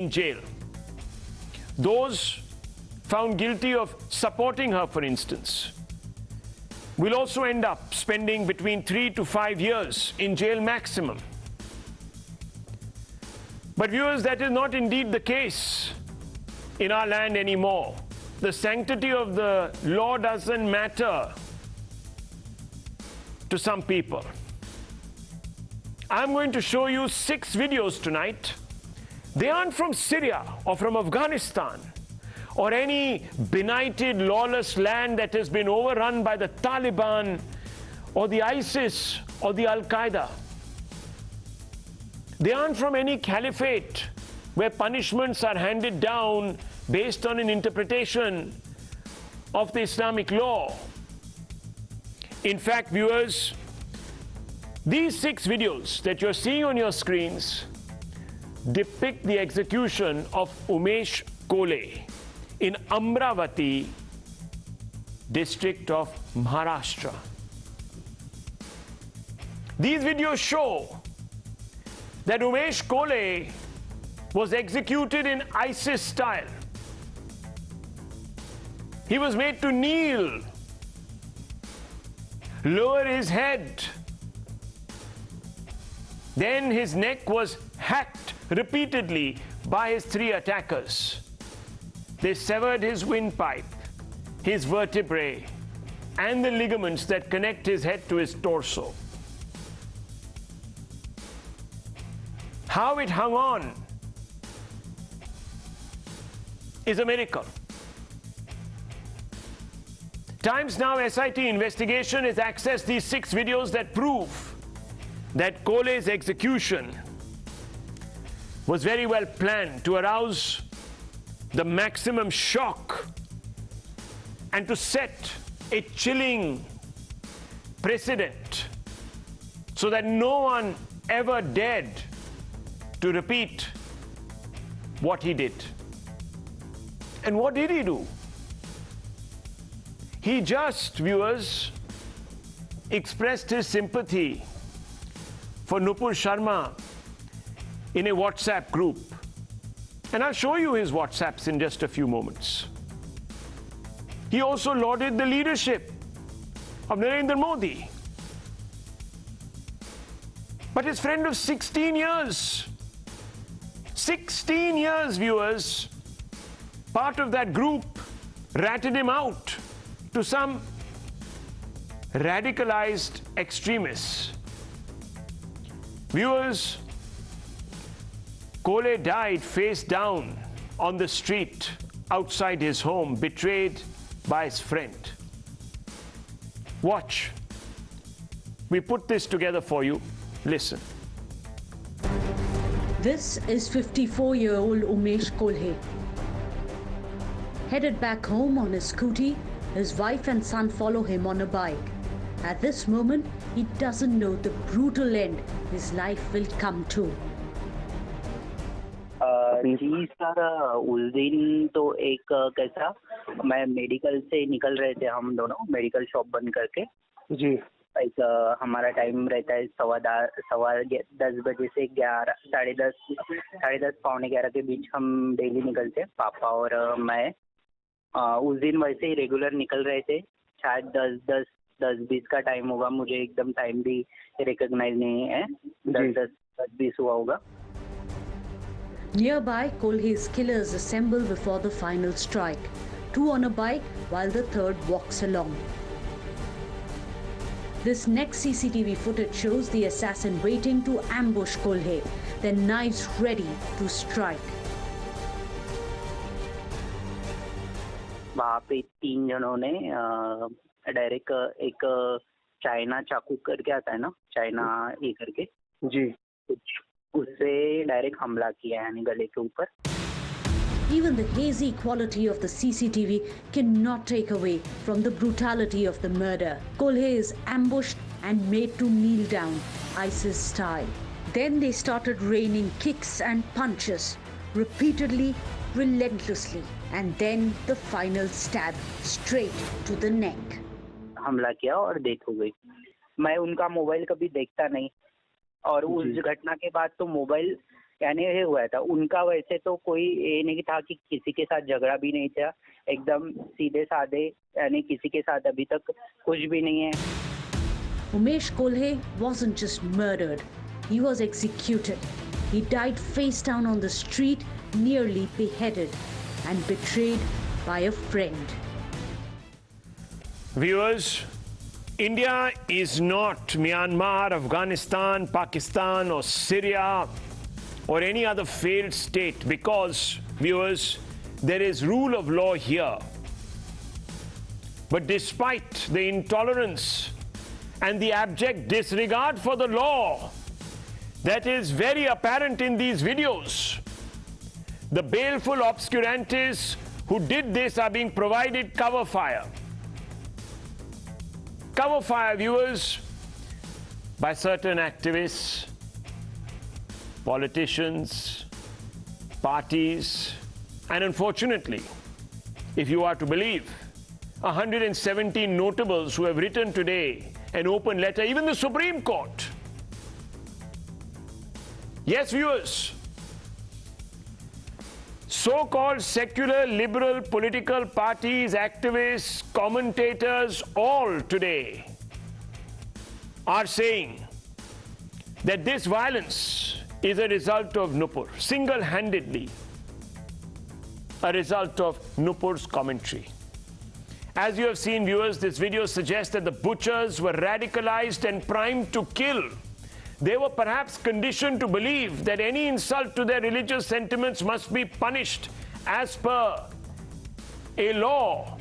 in jail. Those found guilty of supporting her, for instance, will also end up spending between 3 to 5 years in jail maximum. But viewers, that is not indeed the case in our land anymore. The sanctity of the law doesn't matter to some people. I'm going to show you 6 videos tonight. They aren't from Syria or from Afghanistan or any benighted, lawless land that has been overrun by the Taliban or the ISIS or the Al-Qaeda. They aren't from any caliphate where punishments are handed down based on an interpretation of the Islamic law. In fact, viewers, these 6 videos that you're seeing on your screens depict the execution of Umesh Kole in Amravati district of Maharashtra. These videos show that Umesh Kole was executed in ISIS style. He was made to kneel, lower his head. Then his neck was hacked repeatedly by his 3 attackers. They severed his windpipe, his vertebrae, and the ligaments that connect his head to his torso. How it hung on is a miracle. Times Now SIT investigation has accessed these 6 videos that prove that Kole's execution was very well planned to arouse the maximum shock and to set a chilling precedent so that no one ever dared to repeat what he did. And what did he do? He just, viewers, expressed his sympathy for Nupur Sharma in a WhatsApp group. And I'll show you his WhatsApps in just a few moments. He also lauded the leadership of Narendra Modi. But his friend of 16 years, 16 years, viewers, part of that group ratted him out to some radicalized extremists. Viewers, Kole died face down on the street outside his home, betrayed by his friend. Watch. We put this together for you. Listen. This is 54-year-old Umesh Kole. Headed back home on his scooty, his wife and son follow him on a bike. At this moment, he doesn't know the brutal end his life will come to. जी sir, उस दिन तो एक कैसा, मैं medical से निकल रहे थे हम दोनों, मेडिकल शॉप बंद करके जी। एक हमारा टाइम रहता है 10:15 बजे से 11, साढ़े 10 पौने 11 के बीच हम डेली निकलते, पापा और मैं। उस दिन वैसे ही रेगुलर निकल रहे थे, शायद 10-20 का टाइम होगा, मुझे एकदम टाइम भी रिकॉग्नाइज नहीं है, 10-20 हुआ होगा। Nearby, Kole's killers assemble before the final strike. 2 on a bike, while the 3rd walks along. This next CCTV footage shows the assassin waiting to ambush Kole, their knives ready to strike. वहाँ पे 3 जनों ने direct एक China चाकू करके आता है ना, चाइना ये करके जी, उससे डायरेक्ट हमला किया है, यानी गले के ऊपर। Even the hazy quality of the CCTV cannot take away from the brutality of the murder. Kole is ambushed and made to kneel down, ISIS style. Then they started raining kicks and punches, repeatedly, relentlessly. And then the final stab straight to the neck. हमला किया और death हो गई। मैं उनका mobile कभी देखता नहीं, और उस घटना के बाद तो मोबाइल यानी ये हुआ था। उनका वैसे तो कोई ये नहीं था कि किसी के साथ झगड़ा भी नहीं था, एकदम सीधे साधे, यानी किसी के साथ अभी तक कुछ भी नहीं है। Umesh Kolhe wasn't just murdered, he was executed. He died face down on the street, nearly beheaded and betrayed by a friend. Viewers, India is not Myanmar, Afghanistan, Pakistan or Syria or any other failed state because, viewers, there is rule of law here. But despite the intolerance and the abject disregard for the law that is very apparent in these videos, the baleful obscurantists who did this are being provided cover fire. Cover fire, viewers, by certain activists, politicians, parties, and unfortunately, if you are to believe, 117 notables who have written today an open letter, even the Supreme Court. Yes, viewers, so-called secular, liberal political parties, activists, commentators, all today are saying that this violence is a result of Nupur, single-handedly a result of Nupur's commentary. As you have seen, viewers, this video suggests that the butchers were radicalized and primed to kill. They were perhaps conditioned to believe that any insult to their religious sentiments must be punished as per a law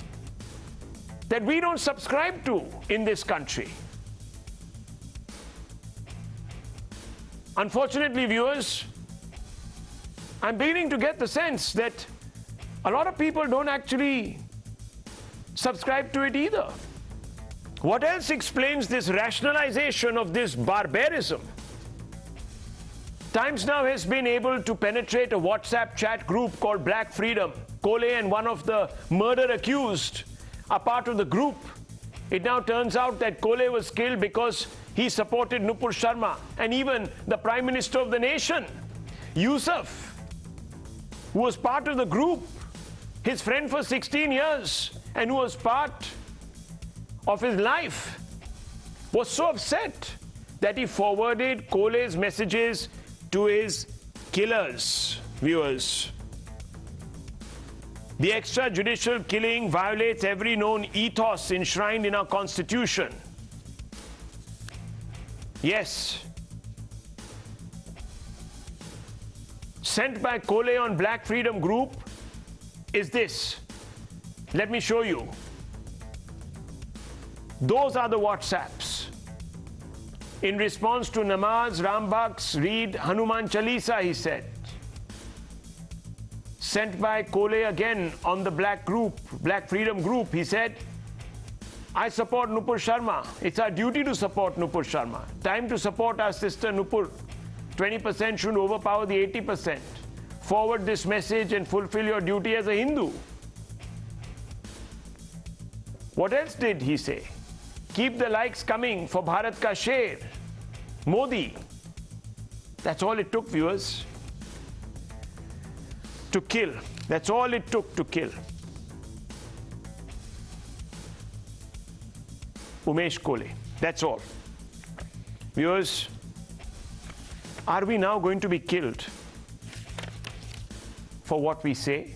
that we don't subscribe to in this country. Unfortunately, viewers, I'm beginning to get the sense that a lot of people don't actually subscribe to it either. What else explains this rationalization of this barbarism? Times Now has been able to penetrate a WhatsApp chat group called Black Freedom. Kolhe and one of the murder accused are part of the group. It now turns out that Kolhe was killed because he supported Nupur Sharma, and even the Prime Minister of the nation, Yusuf, who was part of the group, his friend for 16 years, and who was part of his life, was so upset that he forwarded Kolhe's messages to his killers. Viewers, the extrajudicial killing violates every known ethos enshrined in our Constitution. Yes. Sent by Kolhe on Black Freedom Group is this. Let me show you. Those are the WhatsApps. In response to namaz, Rambaks, read Hanuman Chalisa, he said. Sent by Kolhe again on the Black Freedom Group, he said, I support Nupur Sharma. It's our duty to support Nupur Sharma. Time to support our sister Nupur. 20% shouldn't overpower the 80%. Forward this message and fulfill your duty as a Hindu. What else did he say? Keep the likes coming for Bharat Ka Sher, Modi. That's all it took, viewers, to kill. That's all it took to kill Umesh Kolhe. That's all. Viewers, are we now going to be killed for what we say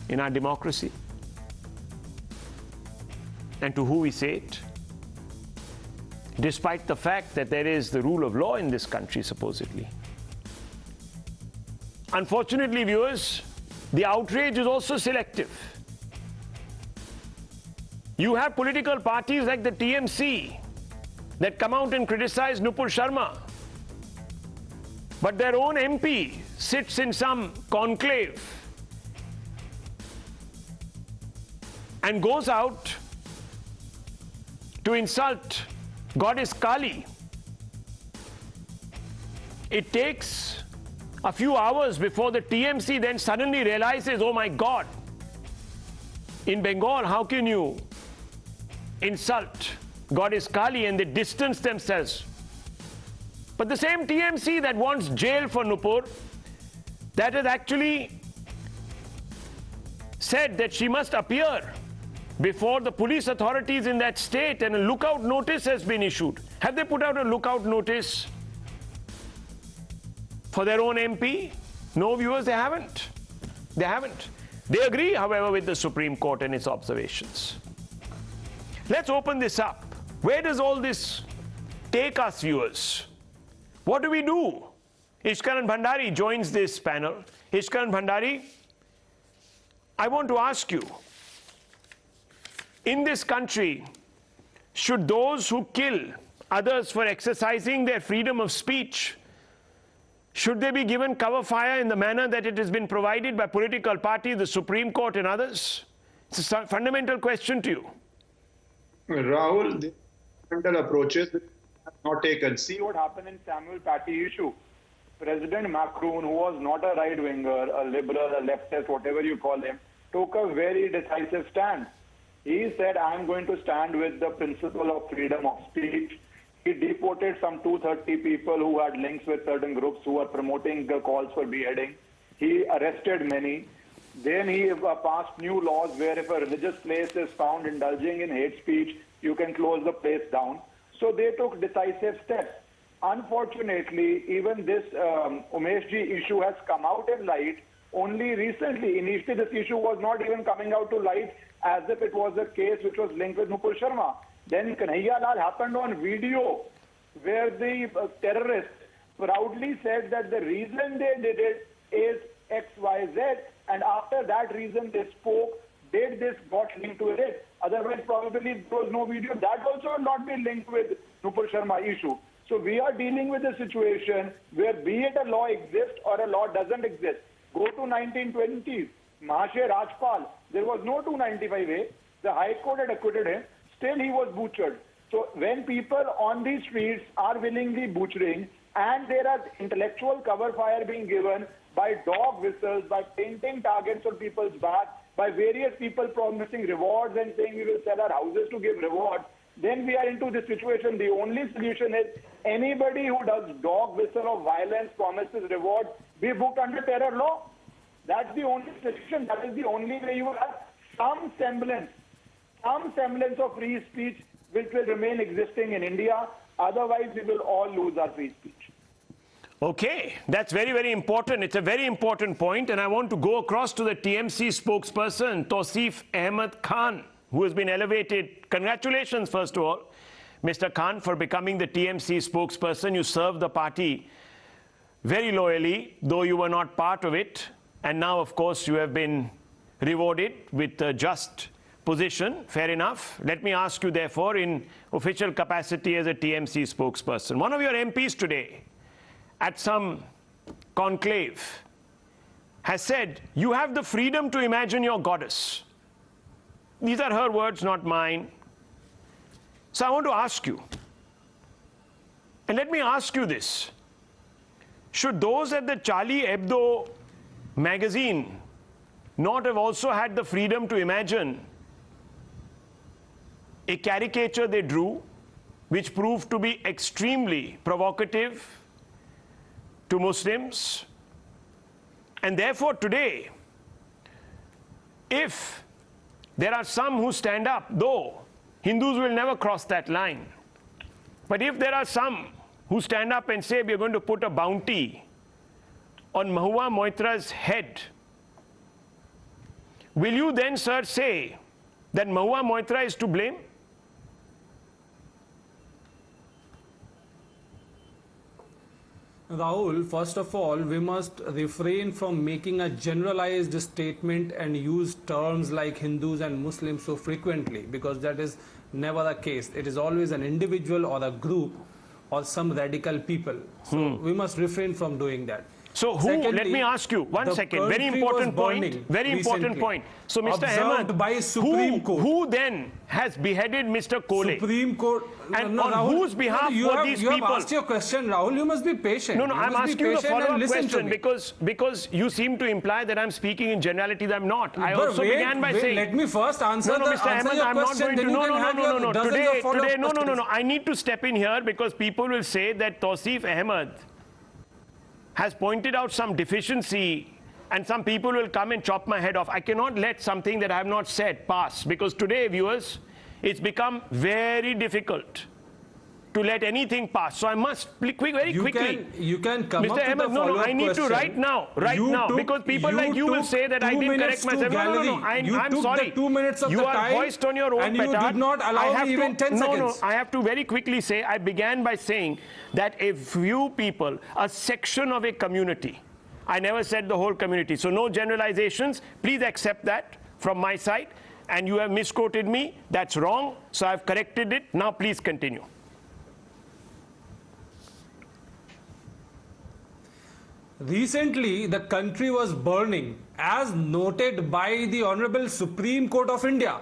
in our democracy? And to who we say it, despite the fact that there is the rule of law in this country, supposedly. Unfortunately, viewers, the outrage is also selective. You have political parties like the TMC that come out and criticize Nupur Sharma, but their own MP sits in some conclave and goes out to insult Goddess Kali. It takes a few hours before the TMC then suddenly realizes, oh my God, in Bengal, how can you insult Goddess Kali? And they distance themselves. But the same TMC that wants jail for Nupur, that has actually said that she must appear before the police authorities in that state, and a lookout notice has been issued. Have they put out a lookout notice for their own MP? No, viewers, they haven't. They haven't. They agree, however, with the Supreme Court and its observations. Let's open this up. Where does all this take us, viewers? What do we do? Ishkaran Bhandari joins this panel. Ishkaran Bhandari, I want to ask you, in this country, should those who kill others for exercising their freedom of speech, should they be given cover fire in the manner that it has been provided by political parties, the Supreme Court and others? It's a fundamental question to you. Rahul, the fundamental approaches have not taken. See what happened in Samuel Paty issue. President Macron, who was not a right-winger, a liberal, a leftist, whatever you call him, took a very decisive stand. He said, I'm going to stand with the principle of freedom of speech. He deported some 230 people who had links with certain groups who were promoting the calls for beheading. He arrested many. Then he passed new laws where if a religious place is found indulging in hate speech, you can close the place down. So they took decisive steps. Unfortunately, even this Umeshji issue has come out in light only recently. Initially, this issue was not even coming out to light as if it was a case which was linked with Nupur Sharma. Then Kanhaiya Lal happened on video where the terrorists proudly said that the reason they did it is X, Y, Z, and after that reason they spoke, did this got linked to it. Otherwise, probably there was no video. That also would not be linked with Nupur Sharma issue. So we are dealing with a situation where be it a law exists or a law doesn't exist. Go to 1920s, Mahashay Rajpal, there was no 295A. The High Court had acquitted him. Still he was butchered. So when people on these streets are willingly butchering and there are intellectual cover fire being given by dog whistles, by painting targets on people's back, by various people promising rewards and saying we will sell our houses to give rewards, then we are into this situation. The only solution is anybody who does dog whistle of violence, promises rewards, be booked under terror law. That's the only solution. That is the only way you will have some semblance of free speech which will remain existing in India. Otherwise, we will all lose our free speech. Okay, that's very, very important. It's a very important point, and I want to go across to the TMC spokesperson, Tausif Ahmed Khan, who has been elevated. Congratulations, first of all, Mr. Khan, for becoming the TMC spokesperson. You served the party very loyally, though you were not part of it. And now, of course, you have been rewarded with a just position. Fair enough. Let me ask you, therefore, in official capacity as a TMC spokesperson, one of your MPs today at some conclave has said, you have the freedom to imagine your goddess. These are her words, not mine. So I want to ask you, and let me ask you this. Should those at the Charlie Hebdo magazine not have also had the freedom to imagine a caricature they drew which proved to be extremely provocative to Muslims? And therefore today, if there are some who stand up, though Hindus will never cross that line, but if there are some who stand up and say we are going to put a bounty on Mahua Moitra's head, will you then, sir, say that Mahua Moitra is to blame? Rahul, first of all, we must refrain from making a generalized statement and use terms like Hindus and Muslims so frequently, because that is never the case. It is always an individual or a group or some radical people. So we must refrain from doing that. So who, Secondly, let me ask you, one second, very important point, very important point. So Mr. Ahmed, by Supreme Court. who then has beheaded Mr. Kole? Supreme Court. And no, on Rahul, whose behalf were these people? You have asked your question, Rahul. You must be patient. No, you I'm asking you the follow-up question because you seem to imply that I'm speaking in generalities. I'm not. I also began by saying. Let me first answer Mr. Ahmed, I'm not going to. No. Today, no. I need to step in here because people will say that Tausif Ahmed has pointed out some deficiency and some people will come and chop my head off. I cannot let something that I have not said pass because today, viewers, it's become very difficult to let anything pass. So I must very quickly. You can come Mr. up Ahmed, to the follow-up I need question. to right now, because people like you will say that I didn't correct myself. I'm sorry. The 2 minutes of you the are time hoist on your own and petard. you did not allow me even 10 seconds. No, I have to very quickly say, I began by saying that a few people, a section of a community, I never said the whole community, so no generalizations, please accept that from my side, and you have misquoted me, that's wrong, so I've corrected it, now please continue. Recently, the country was burning, as noted by the Honorable Supreme Court of India.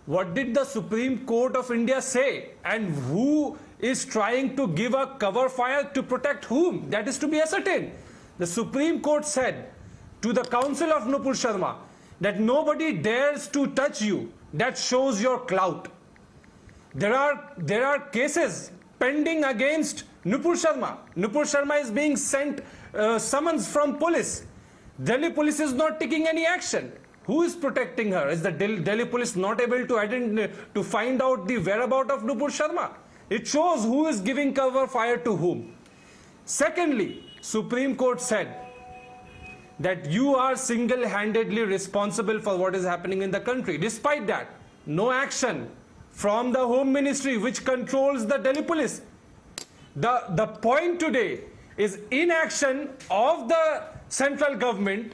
What did the Supreme Court of India say? And who is trying to give a cover fire to protect whom? That is to be ascertained. The Supreme Court said to the Council of Nupur Sharma that nobody dares to touch you. That shows your clout. There are cases pending against Nupur Sharma. Nupur Sharma is being sent summons from police. Delhi police is not taking any action. Who is protecting her? Is the Delhi police not able to find out the whereabouts of Nupur Sharma? It shows who is giving cover fire to whom. Secondly, Supreme Court said that you are single-handedly responsible for what is happening in the country. Despite that, no action from the Home Ministry, which controls the Delhi police. The point today is inaction of the central government,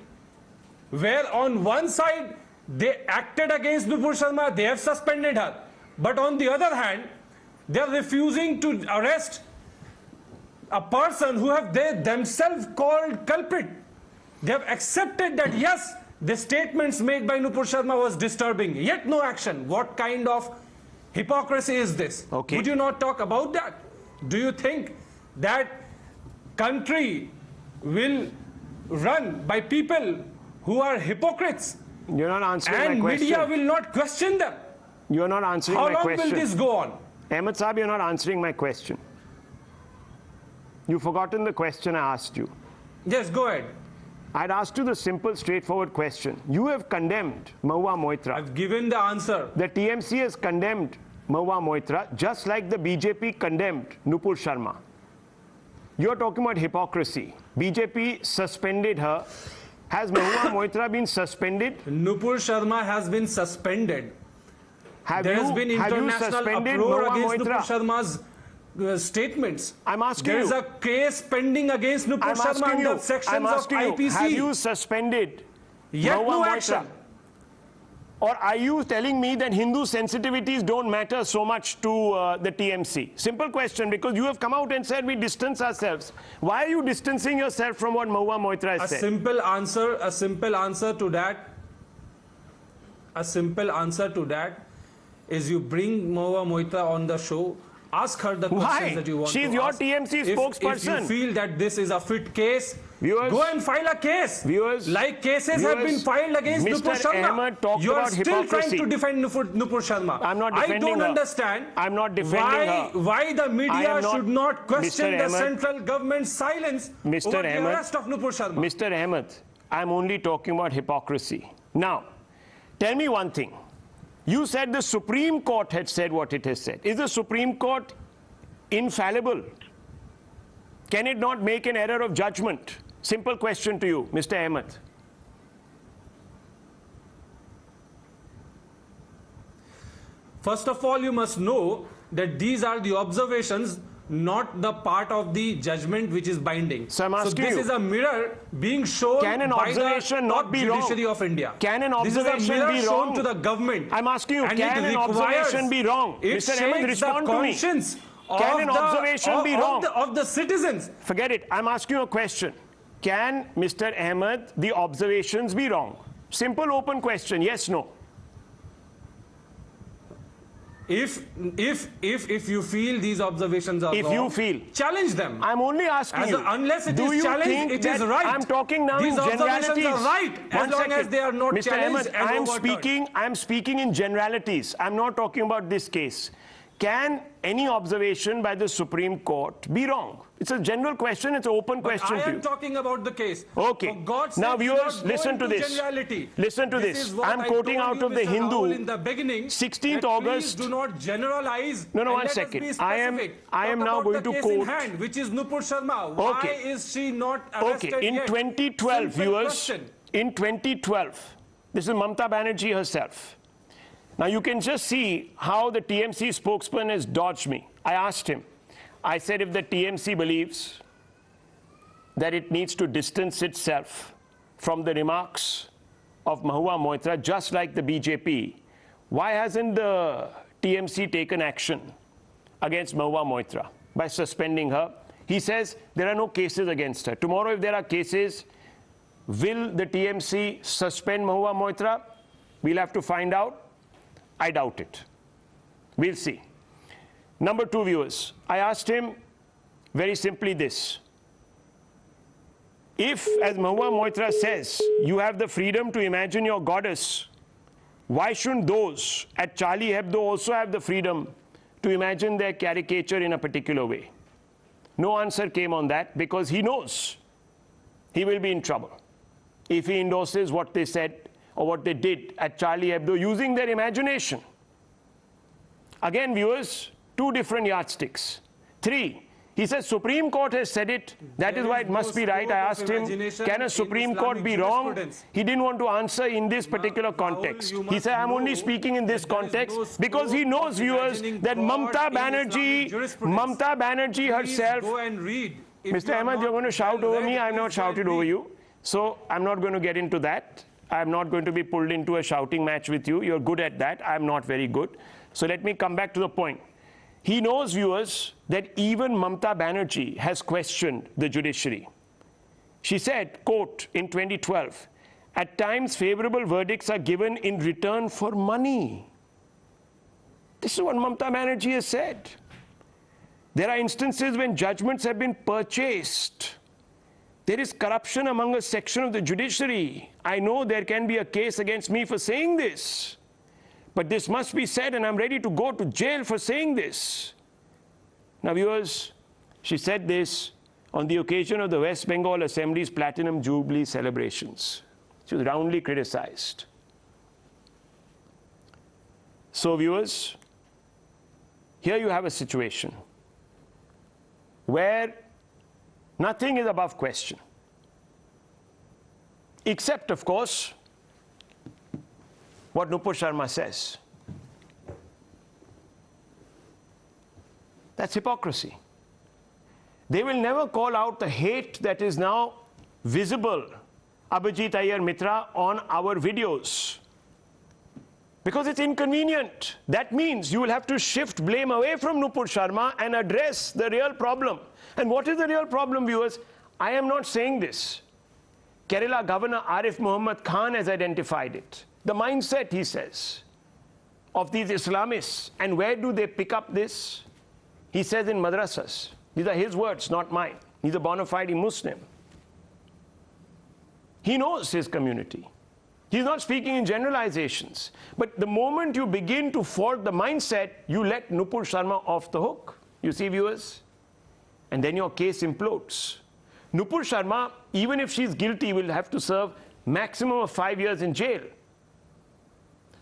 where on one side they acted against Nupur Sharma, they have suspended her. But on the other hand, they are refusing to arrest a person who have they themselves called culprit. They have accepted that yes, the statements made by Nupur Sharma was disturbing, yet no action. What kind of hypocrisy is this? Okay. Would you not talk about that? Do you think that country will run by people who are hypocrites? You're not answering and my question. Media will not question them. You're not answering How my question. How long will this go on? Ahmed Saab, you're not answering my question. You've forgotten the question I asked you. Yes, go ahead. I'd asked you the simple, straightforward question. You have condemned Mahua Moitra. I've given the answer. The TMC has condemned Mahua Moitra, just like the BJP condemned Nupur Sharma. You're talking about hypocrisy. BJP suspended her. Has Mahua Moitra been suspended? Nupur Sharma has been suspended. There has been international uproar against Nupur Sharma's statements. I'm asking you. There is a case pending against Nupur Sharma under sections of IPC. Have you suspended Yet Mahua no Moitra? action. Or are you telling me that Hindu sensitivities don't matter so much to the TMC? Simple question, because you have come out and said we distance ourselves. Why are you distancing yourself from what Mahua Moitra has said? A simple answer to that is you bring Mahua Moitra on the show, ask her the questions that you want to ask. She's your TMC spokesperson. If you feel that this is a fit case, viewers, go and file a case. Viewers, like cases have been filed against Nupur Sharma. You are still trying to defend Nupur Sharma. I'm not defending I don't her. understand I'm not defending her. Why the media should not question the central government's silence over the arrest of Nupur Sharma. Mr. Ahmed, I'm only talking about hypocrisy. Now, tell me one thing. You said the Supreme Court had said what it has said. Is the Supreme Court infallible? Can it not make an error of judgment? Simple question to you, Mr. Ahmed. First of all, you must know that these are the observations, not the part of the judgment which is binding. So I'm asking this is a mirror being shown can an by observation the not be judiciary wrong? of India. Can an observation this is a mirror be shown wrong? to the government. I'm asking you, and can an observation be wrong? Mr. Ahmed, respond to me. Can an observation be wrong? Of the citizens. Forget it. I'm asking you a question. can Mr. Ahmed, the observations be wrong? Simple open question, yes, no. If you feel these observations are wrong, challenge them. I'm only asking you. Unless it is challenged, it is right. I'm talking now these in generalities. These observations are right as long as they are not Mr. challenged Ahmed, and I'm speaking in generalities. I'm not talking about this case. Can any observation by the Supreme Court be wrong? It's a general question. It's an open question to you. I am talking about the case. Okay. Now, viewers, listen to this. Listen to this. I'm quoting out of the Hindu. In the beginning, 16th August. Please do not generalize. No, 1 second. I am now going to quote. In hand, which is Nupur Sharma. Why is she not arrested in yet? 2012, Simple viewers. question. In 2012, this is Mamata Banerjee herself. Now you can just see how the TMC spokesman has dodged me. I asked him. I said, if the TMC believes that it needs to distance itself from the remarks of Mahua Moitra, just like the BJP, why hasn't the TMC taken action against Mahua Moitra by suspending her? He says there are no cases against her. Tomorrow, if there are cases, will the TMC suspend Mahua Moitra? We'll have to find out. I doubt it. We'll see. Number 2, viewers, I asked him very simply this. If, as Mahua Moitra says, you have the freedom to imagine your goddess, why shouldn't those at Charlie Hebdo also have the freedom to imagine their caricature in a particular way? No answer came on that because he knows he will be in trouble if he endorses what they said or what they did at Charlie Hebdo using their imagination. Again, viewers, 2 different yardsticks. 3, he says Supreme Court has said it, that is why it must be right. I asked him, can a Supreme Court be wrong? He didn't want to answer in this particular context. He said, I'm only speaking in this context because he knows, viewers, that Mamata Banerjee herself. Mr. Ahmed, you're going to shout over me. I'm not shouted over you. So I'm not going to get into that. I'm not going to be pulled into a shouting match with you. You're good at that. I'm not very good. So let me come back to the point. He knows, viewers, that even Mamata Banerjee has questioned the judiciary. She said, quote, in 2012, at times favorable verdicts are given in return for money. This is what Mamata Banerjee has said. There are instances when judgments have been purchased. There is corruption among a section of the judiciary. I know there can be a case against me for saying this. But this must be said, and I'm ready to go to jail for saying this. Now, viewers, she said this on the occasion of the West Bengal Assembly's Platinum Jubilee celebrations. She was roundly criticized. So, viewers, here you have a situation where nothing is above question, except, of course, what Nupur Sharma says. That's hypocrisy. They will never call out the hate that is now visible, Abhijit Iyer Mitra, on our videos, because it's inconvenient. That means you will have to shift blame away from Nupur Sharma and address the real problem. And what is the real problem, viewers? I am not saying this. Kerala Governor Arif Muhammad Khan has identified it. The mindset, he says, of these Islamists. And where do they pick up this? He says in madrasas. These are his words, not mine. He's a bona fide Muslim. He knows his community. He's not speaking in generalizations. But the moment you begin to fault the mindset, you let Nupur Sharma off the hook. You see, viewers? And then your case implodes. Nupur Sharma, even if she's guilty, will have to serve maximum of 5 years in jail.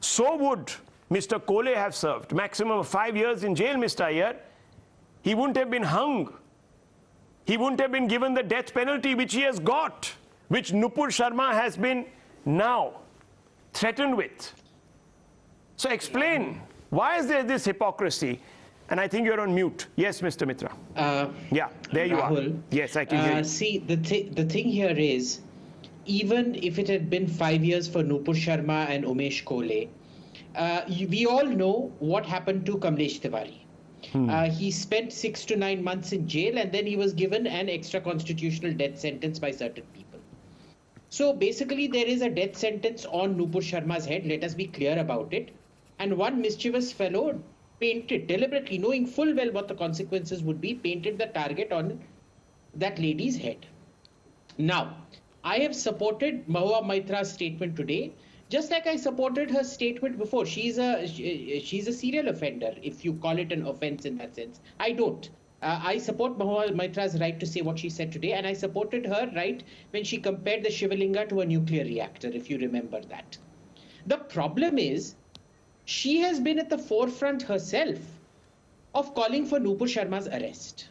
So would Mr. Kole have served maximum of 5 years in jail, Mr. Iyer. He wouldn't have been hung. He wouldn't have been given the death penalty which he has got, which Nupur Sharma has been now threatened with. So explain, why is there this hypocrisy? And I think you're on mute. Yes, Mr. Mitra. Yeah, there you Rahul, are. Yes, I can hear you. See, the thing here is, even if it had been 5 years for Nupur Sharma and Umesh Kole, we all know what happened to Kamlesh Tiwari. He spent 6 to 9 months in jail, and then he was given an extra constitutional death sentence by certain people. So basically, there is a death sentence on Nupur Sharma's head. Let us be clear about it. And one mischievous fellow painted, deliberately, knowing full well what the consequences would be, painted the target on that lady's head. Now, I have supported Mahua Maitra's statement today, just like I supported her statement before. She's a serial offender, if you call it an offense in that sense. I don't. I support Mahua Maitra's right to say what she said today, and I supported her right when she compared the Shivalinga to a nuclear reactor, if you remember that. The problem is, she has been at the forefront herself of calling for Nupur Sharma's arrest.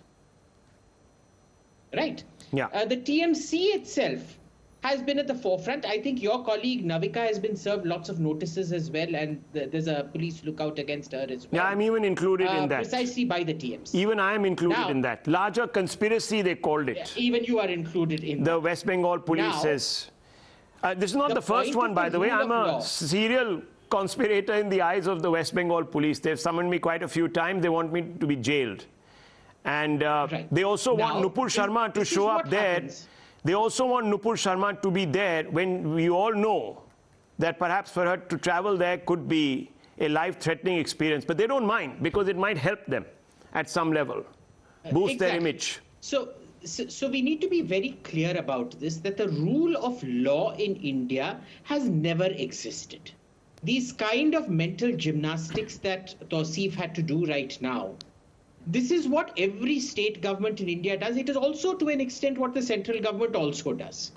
Right? Yeah. The TMC itself has been at the forefront. I think your colleague Navika has been served lots of notices as well, and there's a police lookout against her as well. Yeah, I'm even included in that. Precisely by the TMC. Even I am included in that. Larger conspiracy, they called it. Even you are included in the that. West Bengal police says. This is not the first one, by the way. I'm a serial conspirator in the eyes of the West Bengal police. They've summoned me quite a few times. They want me to be jailed. And they also want Nupur Sharma to show up there. They also want Nupur Sharma to be there when we all know that perhaps for her to travel there could be a life-threatening experience. But they don't mind because it might help them at some level, boost their image. So we need to be very clear about this, that the rule of law in India has never existed. These kind of mental gymnastics that Tausif had to do right now, this is what every state government in India does. It is also to an extent what the central government also does.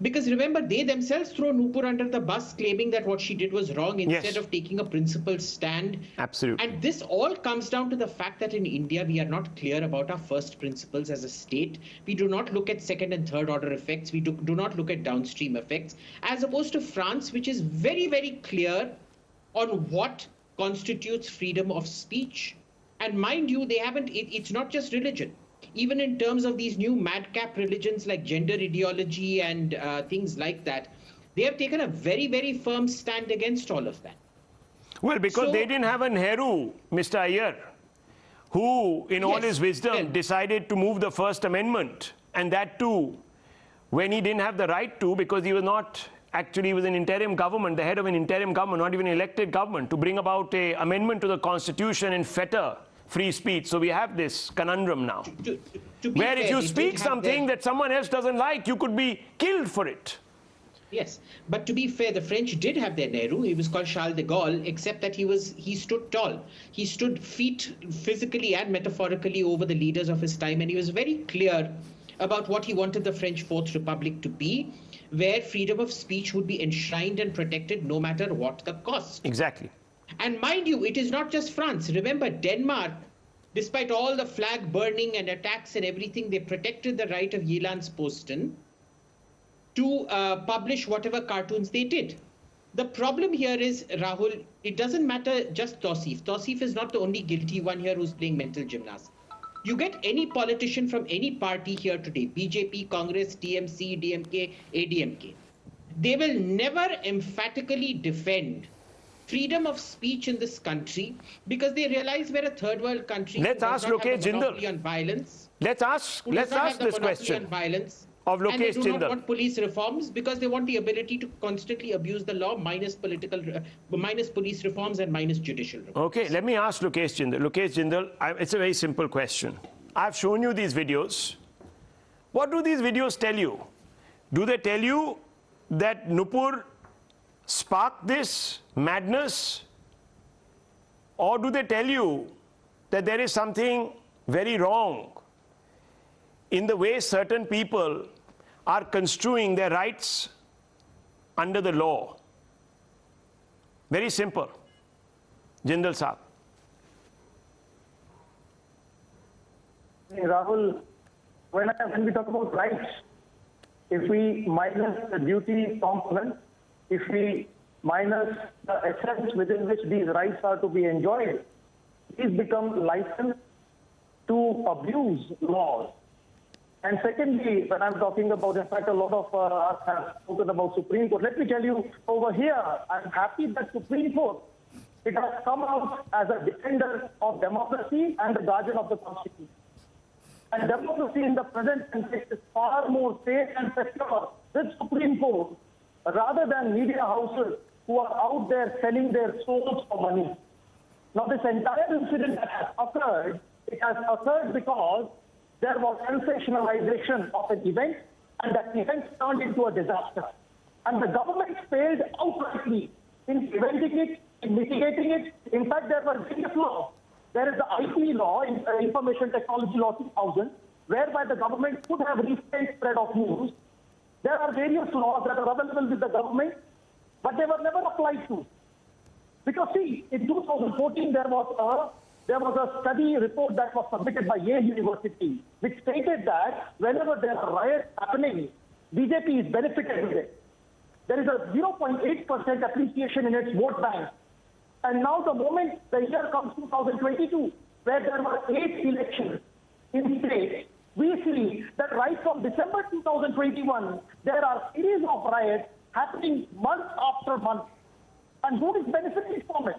Because remember, they themselves throw Nupur under the bus, claiming that what she did was wrong instead of taking a principled stand. Absolutely. And this all comes down to the fact that in India, we are not clear about our first principles as a state. We do not look at second and third order effects. We do not look at downstream effects, as opposed to France, which is very, very clear on what constitutes freedom of speech. And mind you, they haven't, it's not just religion. Even in terms of these new madcap religions like gender ideology and things like that, they have taken a very, very firm stand against all of that. Well, because they didn't have a Nehru, Mr. Iyer, who, in all his wisdom, decided to move the First Amendment. And that too, when he didn't have the right to, because he was not, actually he was an interim government, the head of an interim government, not even an elected government, to bring about an amendment to the Constitution and fetter free speech. So we have this conundrum now, where if you speak something that someone else doesn't like, you could be killed for it. Yes, but to be fair, the French did have their Nehru. He was called Charles de Gaulle, except that he stood tall. He stood feet physically and metaphorically over the leaders of his time, and he was very clear about what he wanted the French Fourth Republic to be, where freedom of speech would be enshrined and protected no matter what the cost. Exactly. And mind you, it is not just France. Remember, Denmark, despite all the flag burning and attacks and everything, they protected the right of Jyllands-Posten to publish whatever cartoons they did. The problem here is, Rahul, it doesn't matter just Tausif. Tausif is not the only guilty one here who's playing mental gymnastics. You get any politician from any party here today, BJP, Congress, TMC, DMK, ADMK. They will never emphatically defend freedom of speech in this country because they realize we're a third world country. Let's ask Lokesh Jindal. Let's ask this question of Lokesh Jindal. And they do not want police reforms because they want the ability to constantly abuse the law minus police reforms and minus judicial reforms. Okay, let me ask Lokesh Jindal. Lokesh Jindal, it's a very simple question. I've shown you these videos. What do these videos tell you? Do they tell you that Nupur sparked this madness? Or do they tell you that there is something very wrong in the way certain people are construing their rights under the law? Very simple. Jindal Saab. Rahul, when we talk about rights, if we minus the duty component, if we minus the essence within which these rights are to be enjoyed, these become license to abuse laws. And secondly, when I'm talking about, in fact, a lot of us have spoken about Supreme Court. Let me tell you, over here, I'm happy that Supreme Court it has come out as a defender of democracy and the guardian of the Constitution. And democracy in the present context is far more safe and secure with Supreme Court rather than media houses who are out there selling their souls for money. Now, this entire incident that has occurred, it has occurred because there was sensationalization of an event, and that event turned into a disaster. And the government failed outrightly in preventing it, in mitigating it. In fact, there were various laws. There is the IP law, Information Technology Law 2000, whereby the government could have restrained spread of news. There are various laws that are available with the government, but they were never applied to. Because see, in 2014, there was a study report that was submitted by Yale University, which stated that whenever there are riots happening, BJP is benefited with it. There is a 0.8% appreciation in its vote bank. And now the moment the year comes 2022, where there were 8 elections in states, we see that right from December 2021, there are series of riots happening month after month. And who is benefiting from it?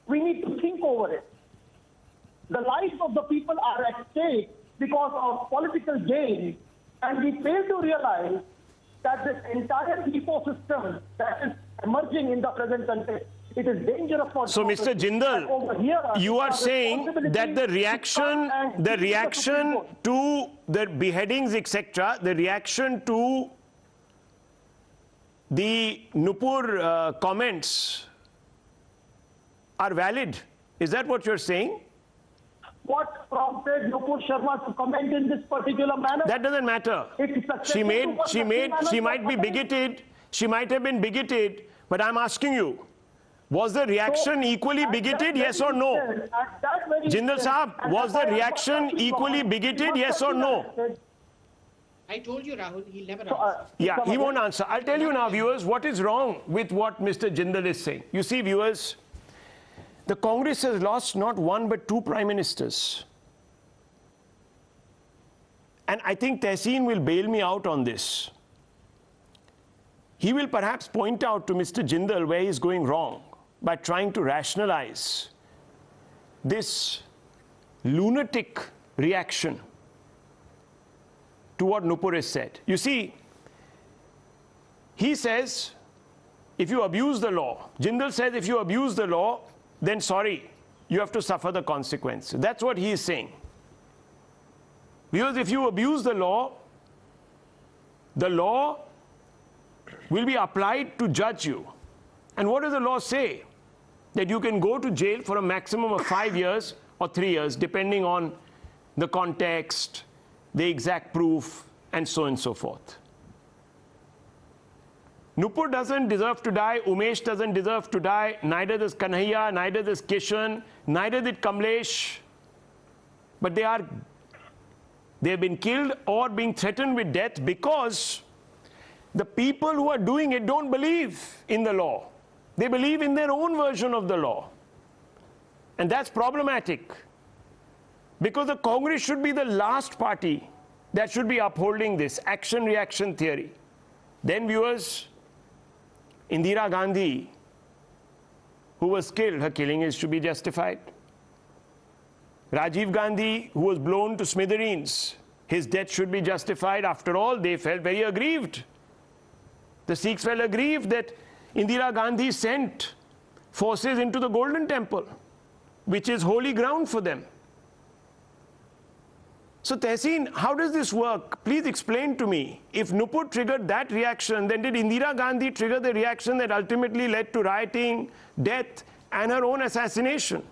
We need to think over it. The lives of the people are at stake because of political gain, and we fail to realize that this entire ecosystem that is emerging in the present context, it is dangerous for. So, Mr. Jindal, you are saying that the reaction to the beheadings, etc., the reaction to the Nupur comments are valid. Is that what you're saying? What prompted Nupur Sharma to comment in this particular manner? That doesn't matter. She might be bigoted. She might have been bigoted. But I'm asking you, was the reaction equally bigoted? Yes or no? Jindal Saab, was the reaction equally bigoted? Yes or no? I told you, Rahul, he'll never answer. Yeah, he won't answer. I'll tell you now, viewers, what is wrong with what Mr. Jindal is saying. You see, viewers, the Congress has lost not one but 2 prime ministers. And I think Tehseen will bail me out on this. He will perhaps point out to Mr. Jindal where he's going wrong by trying to rationalize this lunatic reaction to what Nupur has said. You see, he says, if you abuse the law, Jindal says if you abuse the law, then sorry, you have to suffer the consequences. That's what he is saying. Because if you abuse the law will be applied to judge you. And what does the law say? That you can go to jail for a maximum of 5 years or 3 years, depending on the context, the exact proof, and so on and so forth. Nupur doesn't deserve to die, Umesh doesn't deserve to die, neither does Kanhaiya, neither does Kishan, neither did Kamlesh. But they have been killed or being threatened with death because the people who are doing it don't believe in the law. They believe in their own version of the law. And that's problematic. Because the Congress should be the last party that should be upholding this action-reaction theory. Then, viewers, Indira Gandhi, who was killed, her killing is to be justified. Rajiv Gandhi, who was blown to smithereens, his death should be justified. After all, they felt very aggrieved. The Sikhs felt aggrieved that Indira Gandhi sent forces into the Golden Temple, which is holy ground for them. So, Tehseen, how does this work? Please explain to me. If Nupur triggered that reaction, then did Indira Gandhi trigger the reaction that ultimately led to rioting, death, and her own assassination?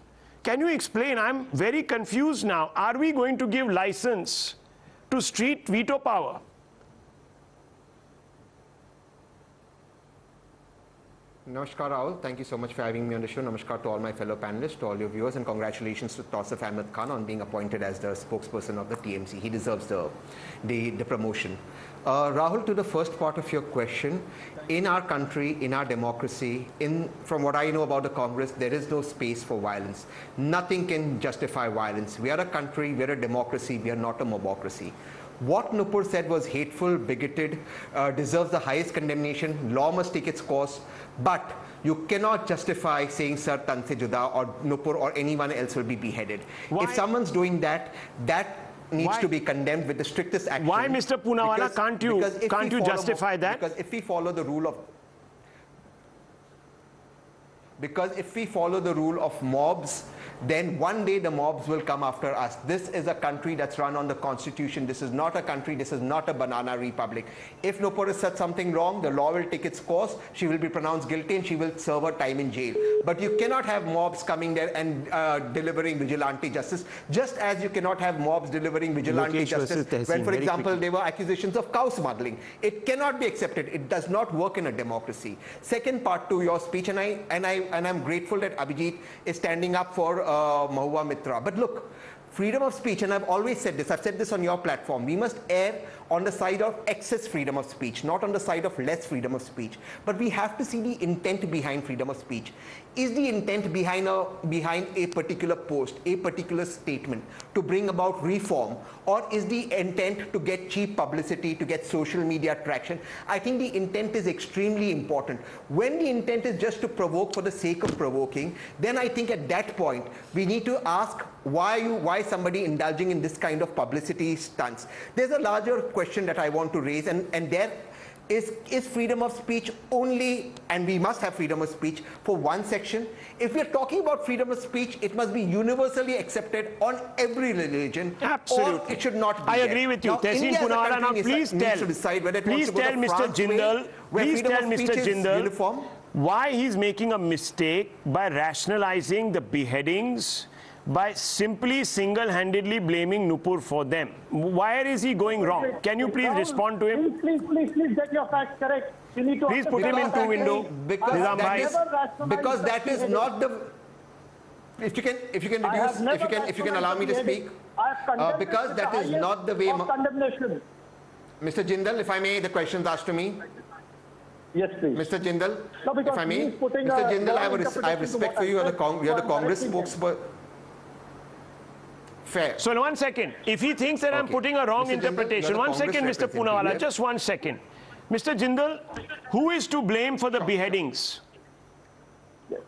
Can you explain? I'm very confused now. Are we going to give license to street veto power? Namaskar, Rahul. Thank you so much for having me on the show. Namaskar to all my fellow panelists, to all your viewers, and congratulations to Tausif Ahmed Khan on being appointed as the spokesperson of the TMC. He deserves the promotion. Rahul, to the first part of your question, in our country, in our democracy, from what I know about the Congress, there is no space for violence. Nothing can justify violence. We are a country, we are a democracy, we are not a mobocracy. What Nupur said was hateful, bigoted, deserves the highest condemnation. Law must take its course. But you cannot justify saying Sir Tan Se Juda or Nupur or anyone else will be beheaded. Why? If someone's doing that, that needs to be condemned with the strictest action. Why, Mr. Poonawalla, can't you justify that? Because if we follow the rule of mobs, then one day the mobs will come after us. This is a country that's run on the constitution. This is not a country, this is not a banana republic. If Nupur has said something wrong, the law will take its course. She will be pronounced guilty and she will serve her time in jail. But you cannot have mobs coming there and delivering vigilante justice, just as you cannot have mobs delivering vigilante justice when, for example, there were accusations of cow smuggling. It cannot be accepted. It does not work in a democracy. Second part to your speech, and I'm grateful that Abhijit is standing up for Mahua Mitra. But look, freedom of speech, and I've always said this, I've said this on your platform, we must err on the side of excess freedom of speech, not on the side of less freedom of speech. But we have to see the intent behind freedom of speech. Is the intent behind a particular post, a particular statement to bring about reform, or is the intent to get cheap publicity, to get social media traction? I think the intent is extremely important. When the intent is just to provoke for the sake of provoking, then I think at that point we need to ask why somebody indulging in this kind of publicity stunts. There's a larger question that I want to raise, and there is freedom of speech only, and we must have freedom of speech for one section. If we're talking about freedom of speech, it must be universally accepted on every religion. Absolutely. Or it should not be. I agree with you. Tehseen Poonawalla, now please tell Mr. Jindal, why he's making a mistake by rationalizing the beheadings by simply single-handedly blaming Nupur for them. Why is he going wrong? Can you please respond to him? Please get your facts correct. You need to please put him into window. Because that is not the. If you can allow me to speak, because that is not the way. Mr. Jindal, if I may, the questions asked to me. Yes, please. Mr. Jindal, no, if I may, Mr. Jindal, I have respect for you. You are the Congress spokesperson. Fair. So 1 second. If he thinks that I'm putting a wrong interpretation, Jindal, 1 second, Mr. Poonawalla, just 1 second. Mr. Jindal, who is to blame for the beheadings? Yes.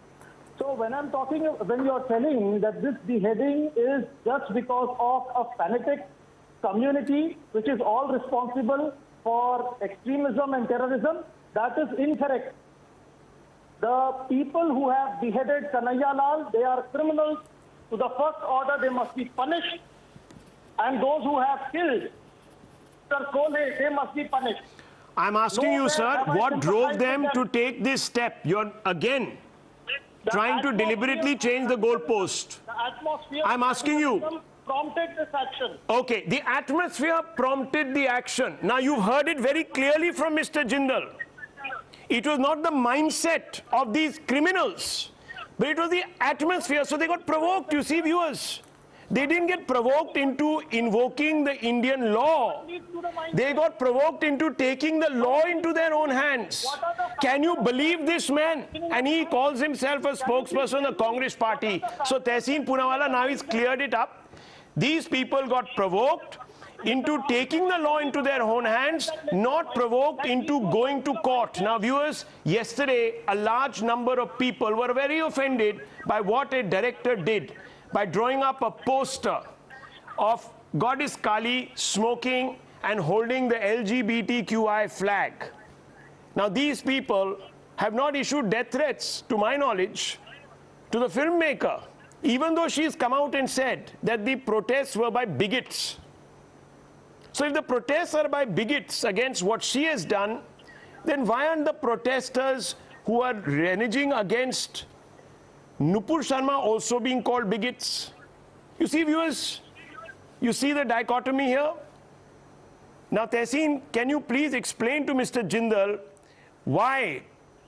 So when you're telling that this beheading is just because of a fanatic community which is all responsible for extremism and terrorism, that is incorrect. The people who have beheaded Kanhaiya Lal, they are criminals. To the first order, they must be punished. And those who have killed Sir Kole, they must be punished. I'm asking you, sir, what drove them to take this step? You're again trying to deliberately change the goalpost. The atmosphere I'm asking you. Prompted this action. Okay, the atmosphere prompted the action. Now you've heard it very clearly from Mr. Jindal. It was not the mindset of these criminals, but it was the atmosphere. So they got provoked, you see, viewers. They didn't get provoked into invoking the Indian law. They got provoked into taking the law into their own hands. Can you believe this man? And he calls himself a spokesperson of the Congress party. So Tehseen Poonawalla, now he's cleared it up. These people got provoked into taking the law into their own hands, not provoked into going to court. Now, viewers, yesterday, a large number of people were very offended by what a director did by drawing up a poster of Goddess Kali smoking and holding the LGBTQI flag. Now, these people have not issued death threats, to my knowledge, to the filmmaker, even though she's come out and said that the protests were by bigots. So if the protests are by bigots against what she has done, then why aren't the protesters who are reneging against Nupur Sharma also being called bigots? You see, viewers, you see the dichotomy here? Now, Tehseen, can you please explain to Mr. Jindal why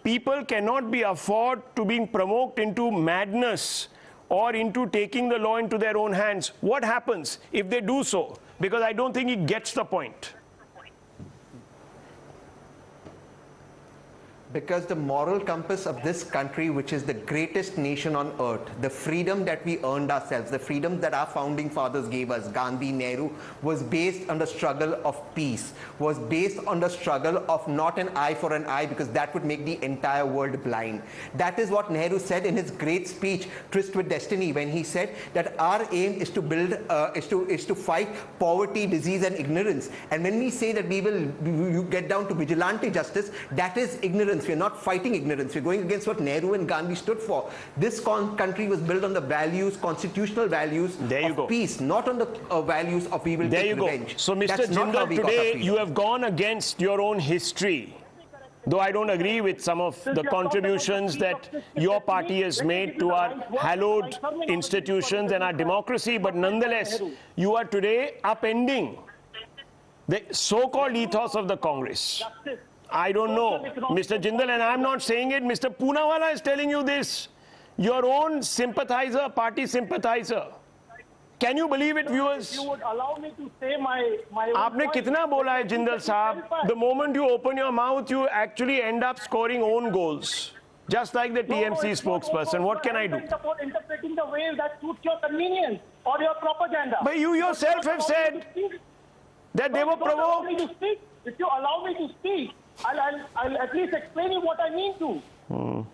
people cannot be afforded to being provoked into madness or into taking the law into their own hands? What happens if they do so? Because I don't think he gets the point. Because the moral compass of this country, which is the greatest nation on earth, the freedom that we earned ourselves, the freedom that our founding fathers gave us, Gandhi, Nehru, was based on the struggle of peace, was based on the struggle of not an eye for an eye, because that would make the entire world blind. That is what Nehru said in his great speech, Tryst with Destiny, when he said that our aim is to build, is to fight poverty, disease and ignorance. And when we say that we will get down to vigilante justice, that is ignorance. We're not fighting ignorance. We're going against what Nehru and Gandhi stood for. This country was built on the values, constitutional values of peace, not on the values of we will take revenge. So, Mr. Jindal, today you have gone against your own history. Though I don't agree with some of the contributions that your party has made to our hallowed institutions and our democracy, but nonetheless, you are today upending the so-called ethos of the Congress. I don't know, Mr. Jindal, and I'm not saying it. Mr. Poonawalla is telling you this. Your own sympathizer, party sympathizer. Can you believe it, viewers? You would allow me to say my आपने कितना बोला है, Jindal साहब? The moment you open your mouth, you actually end up scoring own goals. Just like the TMC spokesperson. What can I do? Interpreting the way that suits your convenience or your propaganda. But you yourself have said that they were provoked. If you allow me to speak, I'll at least explain you what I mean to.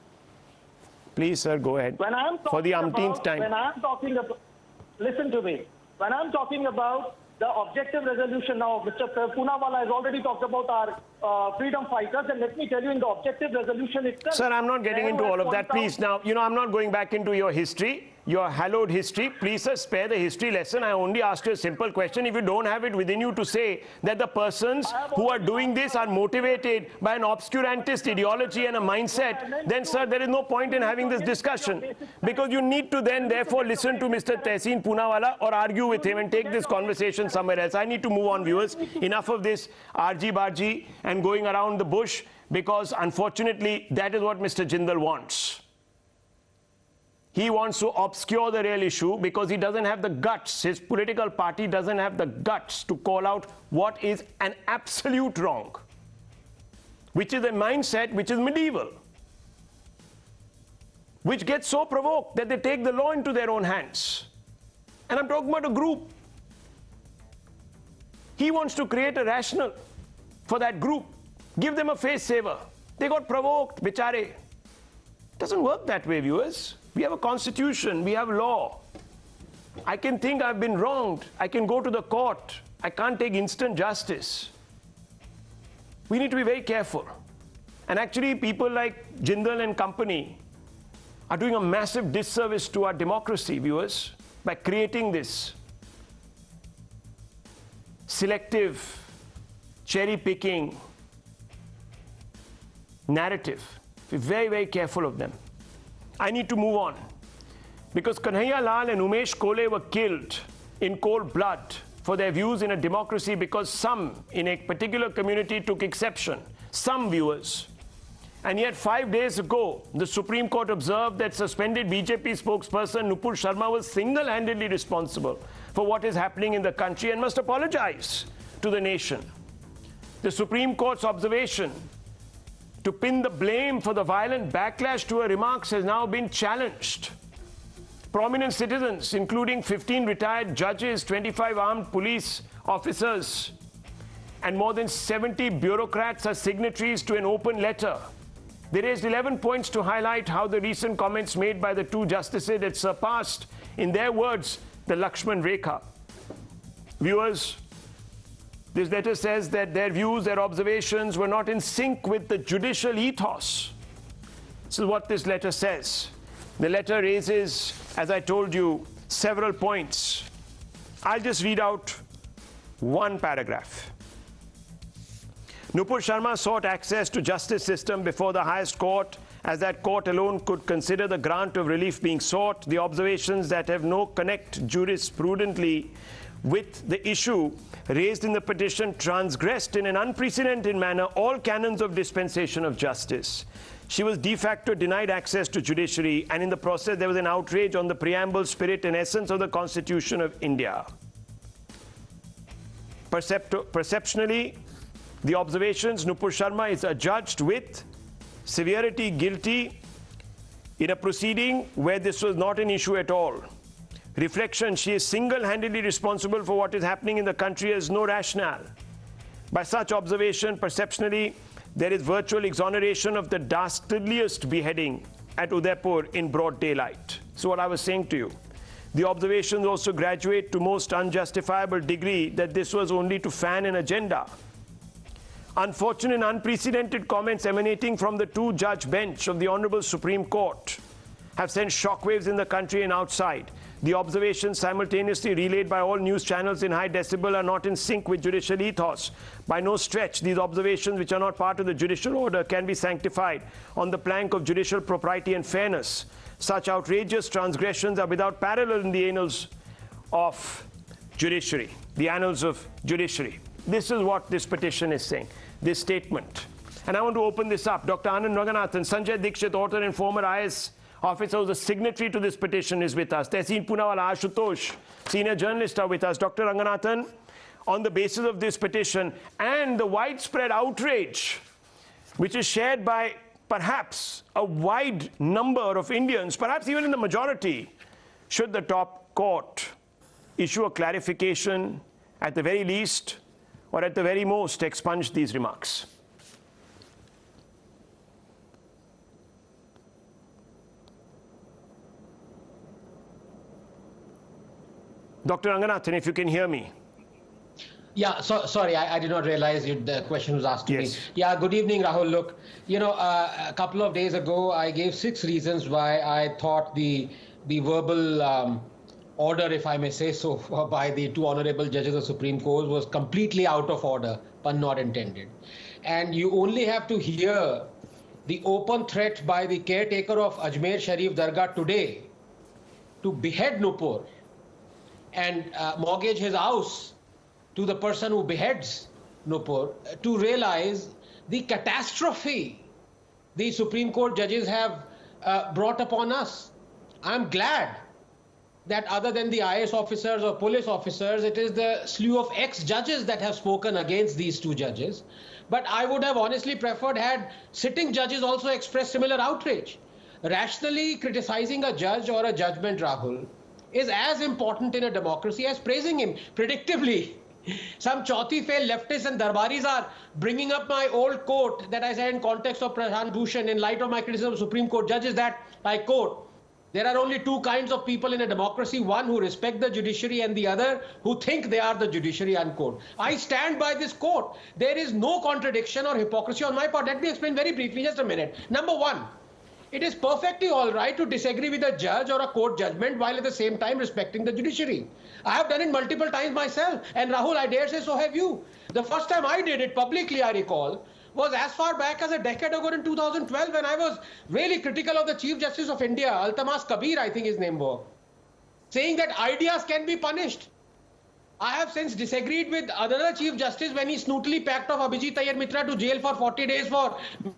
Please, sir, go ahead. When I'm for the umpteenth time. When I'm talking about, listen to me. When I'm talking about the objective resolution, now Mr. Poonawalla has already talked about our freedom fighters, and let me tell you, in the objective resolution itself. Sir, I'm not getting into all of that. Please, now, you know, I'm not going back into your history. Your hallowed history. Please, sir, spare the history lesson. I only asked you a simple question. If you don't have it within you to say that the persons who are doing this are motivated by an obscurantist ideology and a mindset, then, sir, there is no point in having this discussion. Because you need to then, therefore, listen to Mr. Tehseen Poonawalla or argue with him and take this conversation somewhere else. I need to move on, viewers. Enough of this argy-bargy and going around the bush, because, unfortunately, that is what Mr. Jindal wants. He wants to obscure the real issue because he doesn't have the guts. His political party doesn't have the guts to call out what is an absolute wrong, which is a mindset which is medieval, which gets so provoked that they take the law into their own hands. And I'm talking about a group. He wants to create a rationale for that group, give them a face saver. They got provoked, bichare. Doesn't work that way, viewers. We have a constitution, we have law. I can think I've been wronged. I can go to the court. I can't take instant justice. We need to be very careful. And actually, people like Jindal and company are doing a massive disservice to our democracy, viewers, by creating this selective, cherry-picking narrative. Be very, very careful of them. I need to move on, because Kanhaiya Lal and Umesh Kole were killed in cold blood for their views in a democracy because some in a particular community took exception, some viewers. And yet 5 days ago, the Supreme Court observed that suspended BJP spokesperson Nupur Sharma was single-handedly responsible for what is happening in the country and must apologize to the nation. The Supreme Court's observation to pin the blame for the violent backlash to her remarks has now been challenged. Prominent citizens, including 15 retired judges, 25 armed police officers, and more than 70 bureaucrats are signatories to an open letter. They raised 11 points to highlight how the recent comments made by the two justices had surpassed, in their words, the Lakshman Rekha. Viewers, this letter says that their views, their observations were not in sync with the judicial ethos. This is what this letter says. The letter raises, as I told you, several points. I'll just read out one paragraph. Nupur Sharma sought access to justice system before the highest court, as that court alone could consider the grant of relief being sought. The observations that have no connect jurisprudently with the issue raised in the petition transgressed in an unprecedented manner all canons of dispensation of justice. She was de facto denied access to judiciary, and in the process there was an outrage on the preamble, spirit and essence of the Constitution of India. Perceptionally, the observations, Nupur Sharma is adjudged with severity guilty in a proceeding where this was not an issue at all. Reflection, she is single-handedly responsible for what is happening in the country, has no rationale. By such observation, perceptionally, there is virtual exoneration of the dastardliest beheading at Udaipur in broad daylight. So what I was saying to you, the observations also graduate to most unjustifiable degree that this was only to fan an agenda. Unfortunate and unprecedented comments emanating from the two-judge bench of the Honorable Supreme Court have sent shockwaves in the country and outside. The observations simultaneously relayed by all news channels in high decibel are not in sync with judicial ethos. By no stretch, these observations, which are not part of the judicial order, can be sanctified on the plank of judicial propriety and fairness. Such outrageous transgressions are without parallel in the annals of judiciary. The annals of judiciary. This is what this petition is saying, this statement. And I want to open this up. Dr. Anand Ranganathan, Sanjay Dikshit, author and former IS officer who's a signatory to this petition, is with us. Tehseen Poonawala, Ashutosh, senior journalist, are with us. Dr. Ranganathan, on the basis of this petition and the widespread outrage which is shared by perhaps a wide number of Indians, perhaps even in the majority, should the top court issue a clarification at the very least, or at the very most expunge these remarks? Dr. Ranganathan, if you can hear me. Yeah, sorry, I did not realize the question was asked to me. Yes. Yeah, good evening, Rahul. Look, you know, a couple of days ago, I gave 6 reasons why I thought the verbal order, if I may say so, by the 2 honorable judges of the Supreme Court was completely out of order, pun not intended. And you only have to hear the open threat by the caretaker of Ajmer Sharif Dargah today to behead Nupur and mortgage his house to the person who beheads Nupur, to realize the catastrophe the Supreme Court judges have brought upon us. I'm glad that other than the IS officers or police officers, it is the slew of ex-judges that have spoken against these 2 judges. But I would have honestly preferred had sitting judges also expressed similar outrage. Rationally criticizing a judge or a judgment, Rahul, is as important in a democracy as praising him. Predictably, some chauthi-fail leftists and darbaris are bringing up my old quote that I said in context of Prashant Bhushan in light of my criticism of Supreme Court judges, that I quote, "There are only 2 kinds of people in a democracy, one who respect the judiciary and the other who think they are the judiciary," unquote. I stand by this quote. There is no contradiction or hypocrisy on my part. Let me explain very briefly, just a minute. Number 1, it is perfectly all right to disagree with a judge or a court judgment while at the same time respecting the judiciary. I have done it multiple times myself, and Rahul, I dare say so have you. The first time I did it publicly, I recall, was as far back as a decade ago in 2012, when I was really critical of the Chief Justice of India, Altamas Kabir, I think his name was, saying that ideas can be punished. I have since disagreed with another Chief Justice when he snootily packed off Abhijit Iyer Mitra to jail for 40 days for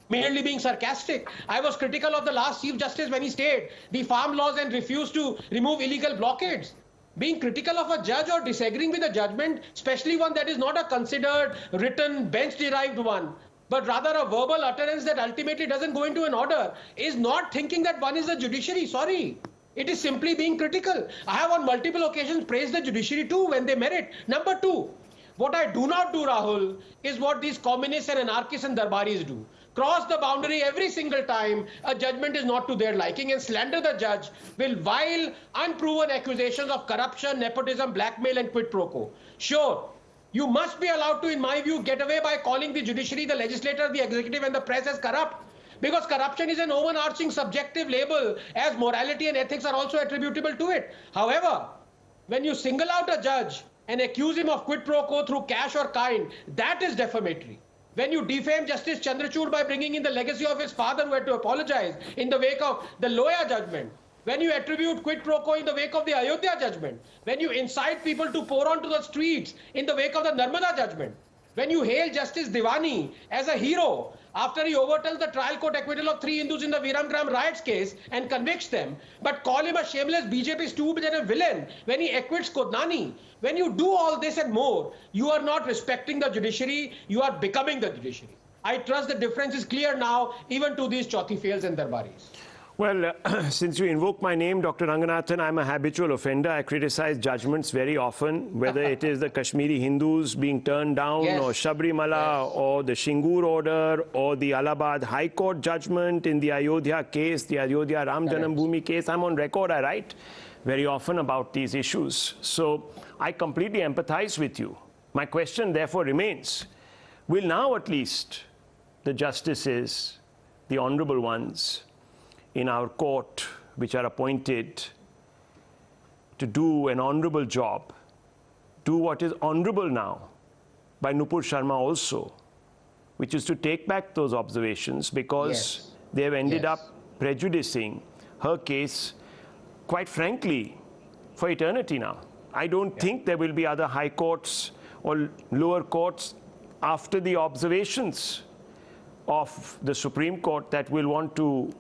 merely being sarcastic. I was critical of the last Chief Justice when he stayed the farm laws and refused to remove illegal blockades. Being critical of a judge or disagreeing with a judgment, especially one that is not a considered, written, bench-derived one, but rather a verbal utterance that ultimately doesn't go into an order, is not thinking that one is the judiciary. Sorry. It is simply being critical. I have on multiple occasions praised the judiciary too when they merit. Number 2, what I do not do, Rahul, is what these communists and anarchists and darbaris do. Cross the boundary every single time a judgment is not to their liking and slander the judge with vile, unproven accusations of corruption, nepotism, blackmail and quid pro quo. Sure, you must be allowed to, in my view, get away by calling the judiciary, the legislature, the executive and the press as corrupt. Because corruption is an overarching subjective label, as morality and ethics are also attributable to it. However, when you single out a judge and accuse him of quid pro quo through cash or kind, that is defamatory. When you defame Justice Chandrachud by bringing in the legacy of his father who had to apologize in the wake of the Loya judgment, when you attribute quid pro quo in the wake of the Ayodhya judgment, when you incite people to pour onto the streets in the wake of the Narmada judgment, when you hail Justice Diwani as a hero after he overturns the trial court acquittal of 3 Hindus in the Viramgram riots case and convicts them, but call him a shameless BJP stooge and a villain when he acquits Kodnani. When you do all this and more, you are not respecting the judiciary, you are becoming the judiciary. I trust the difference is clear now, even to these Chauthi fails and Darbaris. Well, since you invoke my name, Dr. Ranganathan, I'm a habitual offender. I criticize judgments very often, whether it is the Kashmiri Hindus being turned down, or Sabrimala, or the Shingur order, or the Allahabad High Court judgment in the Ayodhya case, the Ayodhya Ram Janambhoomi case. I'm on record, I write very often about these issues. So I completely empathize with you. My question, therefore, remains, will now at least the justices, the honorable ones, in our court, which are appointed to do an honorable job, do what is honorable now by Nupur Sharma also, which is to take back those observations, because they have ended up prejudicing her case, quite frankly, for eternity now. I don't think there will be other high courts or lower courts after the observations of the Supreme Court that will want to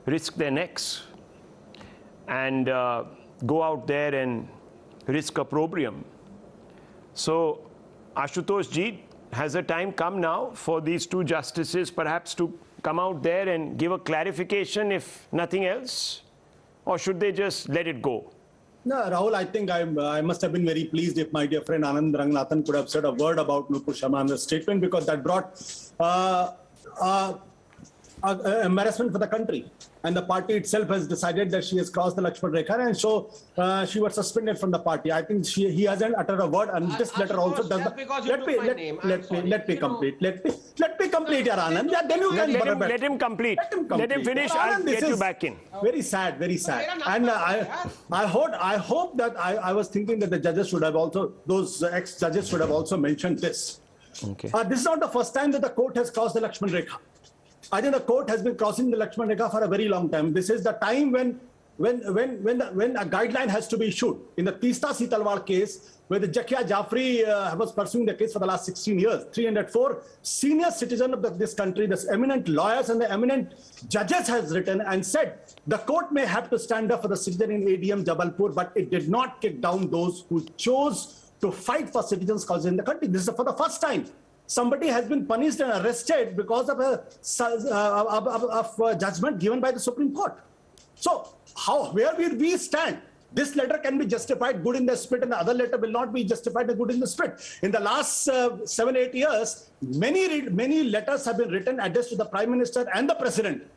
risk their necks and go out there and risk opprobrium. So, Ashutosh ji, has the time come now for these two justices perhaps to come out there and give a clarification, if nothing else? Or should they just let it go? No, Rahul, I think I must have been very pleased if my dear friend Anand Ranganathan could have said a word about Nupur Sharma in the statement, because that brought embarrassment for the country. And the party itself has decided that she has crossed the Lakshman Rekha, and so she was suspended from the party. I think he hasn't uttered a word, and this letter also does not. Let me complete. Let me complete, Your Anand. Yeah, then you can let him complete. Let him finish. I'll get you back in. Very sad, very sad. And I hope that I was thinking that the judges should have also, those ex-judges should have also mentioned this. Okay. This is not the first time that the court has crossed the Lakshman Rekha. I think the court has been crossing the Lakshman Rekha for a very long time. This is the time when a guideline has to be issued. In the Teesta Sitalwar case, where the Jakia Jafri was pursuing the case for the last 16 years, 304 senior citizens of this country, the eminent lawyers and the eminent judges has written and said, the court may have to stand up for the citizen in ADM Jabalpur, but it did not kick down those who chose to fight for citizens' causes in the country. This is for the first time. Somebody has been punished and arrested because of a judgment given by the Supreme Court. So, where will we stand? This letter can be justified good in the spirit, and the other letter will not be justified good in the spirit. In the last 7-8 years, many letters have been written addressed to the Prime Minister and the President.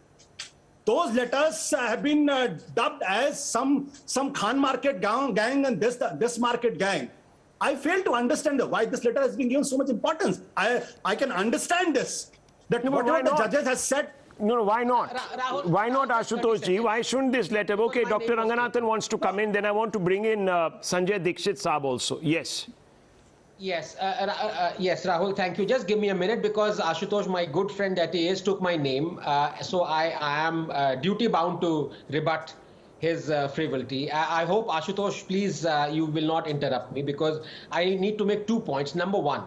Those letters have been dubbed as some Khan Market gang and this market gang. I fail to understand why this letter has been given so much importance. I can understand this, that whatever the judges has said. No, why not? Why not, Ashutosh ji? Why shouldn't this letter? Okay, Dr. Ranganathan wants to come in. Then I want to bring in Sanjay Dikshit Saab also. Yes. Yes, yes, Rahul, thank you. Just give me a minute, because Ashutosh, my good friend that he is, took my name. So I am duty bound to rebut his frivolity. I hope, Ashutosh, please, you will not interrupt me, because I need to make 2 points. Number one,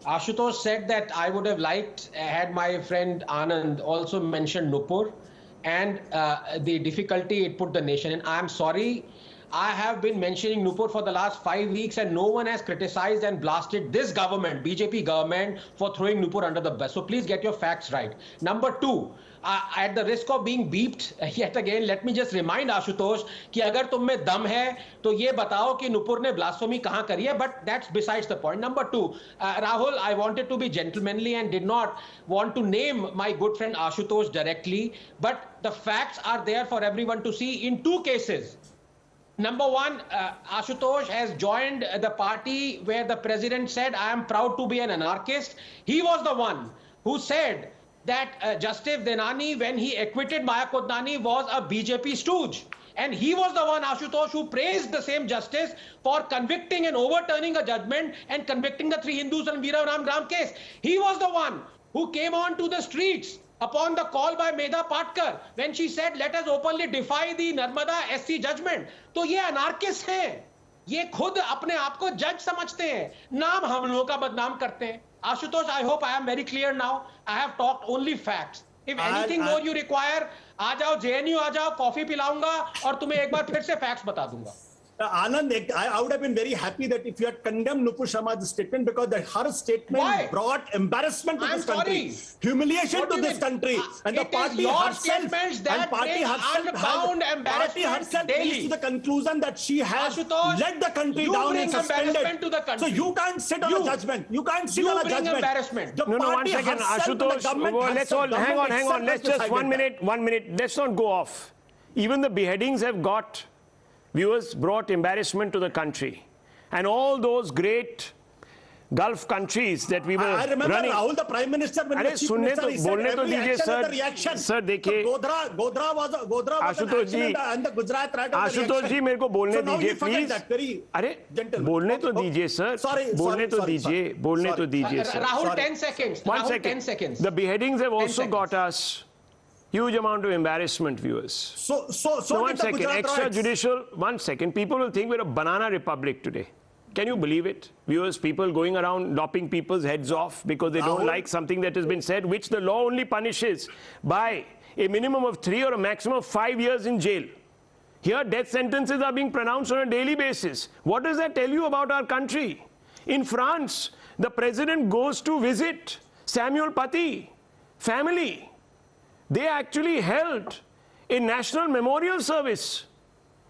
Ashutosh said that I would have liked, had my friend Anand also mentioned Nupur and the difficulty it put the nation in. I am sorry. I have been mentioning Nupur for the last 5 weeks, and no one has criticized and blasted this government, BJP government, for throwing Nupur under the bus. So please get your facts right. Number two, at the risk of being beeped yet again, let me just remind Ashutosh कि अगर तुम में दम है तो ये बताओ कि नुपुर ने blasphemy कहाँ करी है, but that's besides the point. Number two, Rahul, I wanted to be gentlemanly and did not want to name my good friend Ashutosh directly, but the facts are there for everyone to see in 2 cases. Number one, Ashutosh has joined the party where the president said, I am proud to be an anarchist. He was the one who said that Justice Denani, when he acquitted Maya Kodnani, was a BJP stooge. And he was the one, Ashutosh, who praised the same justice for convicting and overturning a judgment and convicting the 3 Hindus in Veera Ram Gram case. He was the one who came on to the streets upon the call by Medha Patkar when she said, let us openly defy the Narmada SC judgment. तो ये anarchists हैं, ये खुद अपने आप को जज समझते हैं, नाम हम लोगों का बदनाम करते हैं. Ashutosh, I hope I am very clear now. I have talked only facts. If anything more you require, आ जाओ JNU, आ जाओ, कॉफी पिलाऊंगा और तुम्हें एक बार फिर से facts बता दूंगा. Anand, I would have been very happy that if you had condemned Nupur Sharma's statement, because her statement brought embarrassment to this country, humiliation to this country, and the party herself, needs to the conclusion that she has let the country down and suspended. So you can't sit on a judgment. You can't sit on a judgment. No, 1 second, Ashutosh. Let's all hang on. Let's just 1 minute. Let's not go off. Even the beheadings have got, viewers, brought embarrassment to the country. And all those great Gulf countries that we were running. I remember Rahul, the Prime Minister, when the Chief Minister, he said every action is the reaction. Sir, देखिए. Godhra was an action and the Gujarat right of the reaction. Ashutosh जी, मेरे को बोलने दीजिए, please. अरे, बोलने तो दीजिए, sir. बोलने तो दीजिए, sir. Rahul, 10 seconds. 1 second. 10 seconds. The beheadings have also got us huge amount of embarrassment, viewers. So 1 second, extrajudicial. 1 second. People will think we're a banana republic today. Can you believe it? Viewers, people going around lopping people's heads off because they don't like something that has been said, which the law only punishes by a minimum of 3 or a maximum of 5 years in jail. Here, death sentences are being pronounced on a daily basis. What does that tell you about our country? In France, the president goes to visit Samuel Paty family. They actually held a national memorial service.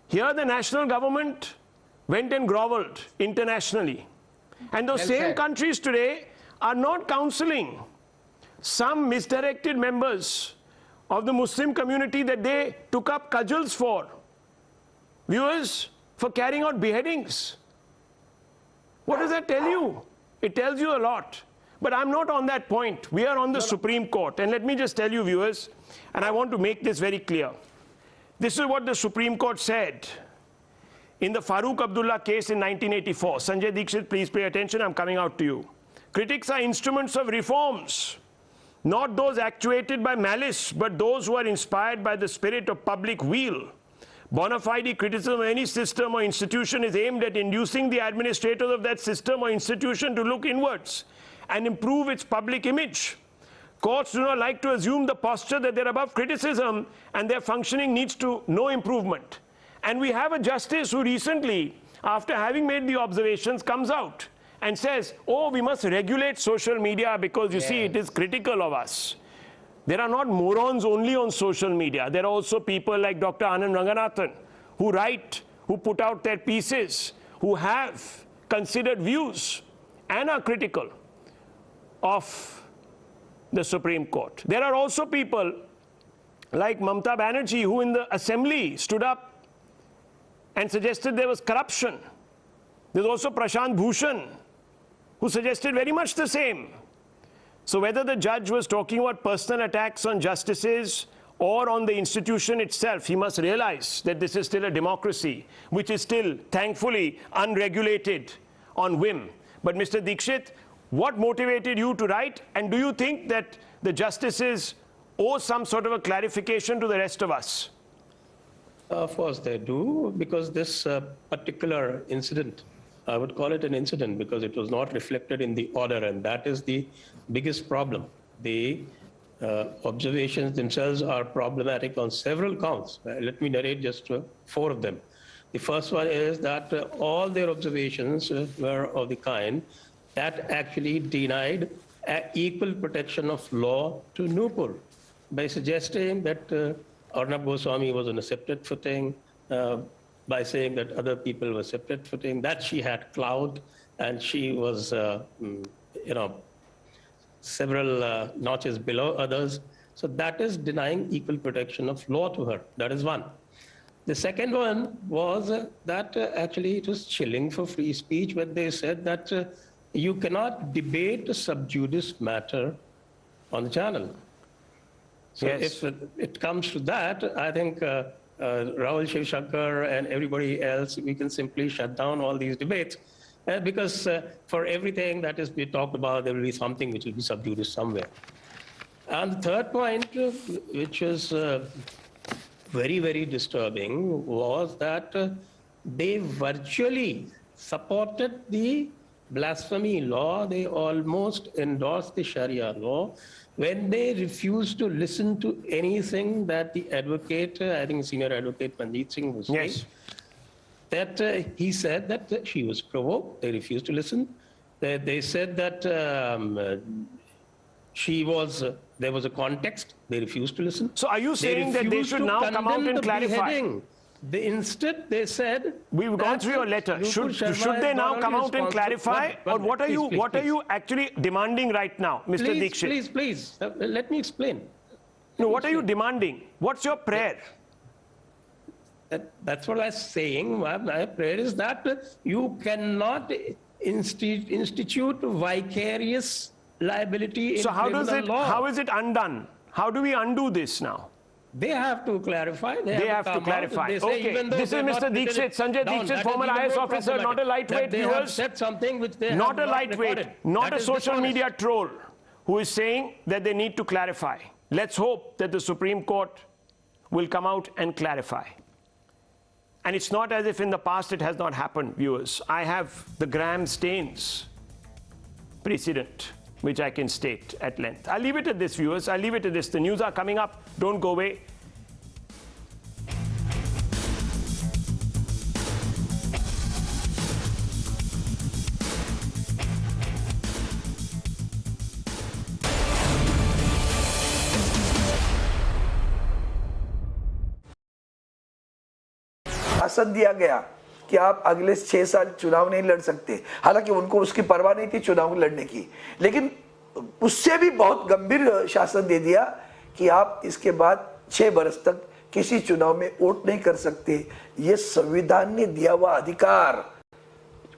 Here, the national government went and groveled internationally. And those same countries today are not counseling some misdirected members of the Muslim community that they took up cudgels for. Viewers, for carrying out beheadings. What does that tell you? It tells you a lot. But I'm not on that point. We are on the Supreme Court. And let me just tell you, viewers, and I want to make this very clear. This is what the Supreme Court said in the Farooq Abdullah case in 1984. Sanjay Dikshit, please pay attention. I'm coming out to you. Critics are instruments of reforms, not those actuated by malice, but those who are inspired by the spirit of public weal. Bona fide criticism of any system or institution is aimed at inducing the administrators of that system or institution to look inwards and improve its public image. Courts do not like to assume the posture that they're above criticism and their functioning needs to no improvement. And we have a justice who recently, after having made the observations, comes out and says, oh, we must regulate social media because, you see, it is critical of us. There are not morons only on social media. There are also people like Dr. Anand Ranganathan who write, who put out their pieces, who have considered views and are critical of the Supreme Court. There are also people like Mamata Banerjee who in the assembly stood up and suggested there was corruption. There's also Prashant Bhushan who suggested very much the same. So whether the judge was talking about personal attacks on justices or on the institution itself, he must realize that this is still a democracy, which is still, thankfully, unregulated on whim. But Mr. Dikshit, what motivated you to write? And do you think that the justices owe some sort of a clarification to the rest of us? Of course they do, because this particular incident, I would call it an incident because it was not reflected in the order, and that is the biggest problem. The observations themselves are problematic on several counts. Let me narrate just 4 of them. The first one is that all their observations were of the kind that actually denied equal protection of law to Nupur by suggesting that Arnab Goswami was on a separate footing, by saying that other people were separate footing, that she had clout and she was, several notches below others. So that is denying equal protection of law to her. That is one. The second one was that actually it was chilling for free speech when they said that you cannot debate a sub judice matter on the channel. So if it comes to that, I think Rahul Shivshankar and everybody else, we can simply shut down all these debates because for everything that is being talked about, there will be something which will be sub judice somewhere. And the third point, which is very, very disturbing, was that they virtually supported the blasphemy law. They almost endorsed the Sharia law when they refused to listen to anything that the advocate, I think senior advocate Manjeet Singh was saying. that he said that she was provoked. They refused to listen. They said that there was a context. They refused to listen. So are you saying that they should now come out and clarify? Instead, they said, we've gone through your letter. Should they now come out and clarify, or what are you actually demanding right now, Mr. Dixit? Please, let me explain. No, what are you demanding? What's your prayer? That's what I'm saying. My prayer is that you cannot institute vicarious liability in criminal law. How is it undone? How do we undo this now? They have to clarify. They have to clarify. Okay, this is Mr. Dixit, Sanjay Dixit, former IS officer, not a lightweight, viewers. They have said something which they not a lightweight, not a social media troll, who is saying that they need to clarify. Let's hope that the Supreme Court will come out and clarify. And it's not as if in the past it has not happened, viewers. I have the Graham Staines precedent, which I can state at length. I'll leave it at this, viewers. I'll leave it at this. The news are coming up. Don't go away. आसन दिया गया कि आप अगले 6 साल चुनाव नहीं लड़ सकते। हालांकि उनको उसकी परवाह नहीं थी चुनाव लड़ने की, लेकिन उससे भी बहुत गंभीर शासन दे दिया कि आप इसके बाद 6 बरस तक किसी चुनाव में वोट नहीं कर सकते। ये संविधान ने दिया हुआ अधिकार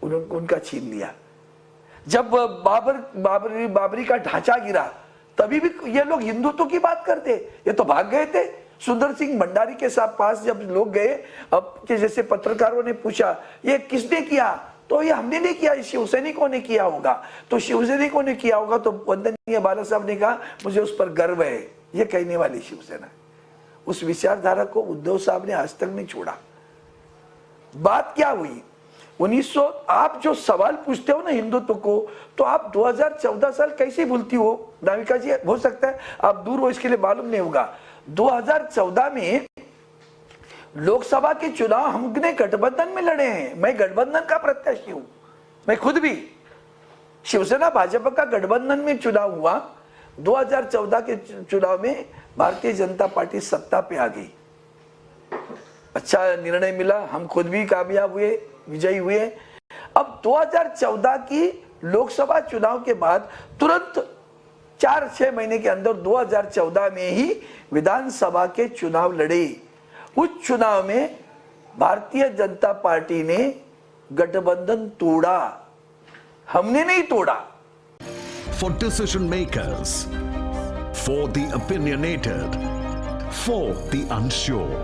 उनका छीन लिया। जब बाबरी का ढांचा गिरा तभी भी ये लोग हिंदुत्व की बात करते, ये तो भाग गए थे। सुंदर सिंह भंडारी के साथ पास जब लोग गए, अब के जैसे पत्रकारों ने पूछा ये किसने किया, तो ये हमने नहीं किया, शिवसैनिकों ने किया होगा। तो शिवसैनिकों ने किया होगा तो वंदनीय बाला साहब ने कहा मुझे उस पर गर्व है, ये कहने वाली शिवसेना। उस विचारधारा को उद्धव साहब ने आज तक नहीं छोड़ा। बात क्या हुई 1900, आप जो सवाल पूछते हो ना हिंदुत्व को, तो आप 2014 साल कैसे भूलती हो नाविका जी? हो सकता है आप दूर हो, इसके लिए मालूम नहीं होगा। 2014 में लोकसभा के चुनाव हमने गठबंधन में लड़े हैं। मैं गठबंधन का प्रत्याशी हूं, मैं खुद भी। शिवसेना भाजपा का गठबंधन में चुनाव हुआ। 2014 के चुनाव में भारतीय जनता पार्टी सत्ता पे आ गई। अच्छा निर्णय मिला, हम खुद भी कामयाब हुए, विजयी हुए। अब 2014 की लोकसभा चुनाव के बाद तुरंत 4-6 महीने के अंदर 2014 में ही विधानसभा के चुनाव लड़े। उस चुनाव में भारतीय जनता पार्टी ने गठबंधन तोड़ा, हमने नहीं तोड़ा। For decision makers, for the opinionated, for the unsure,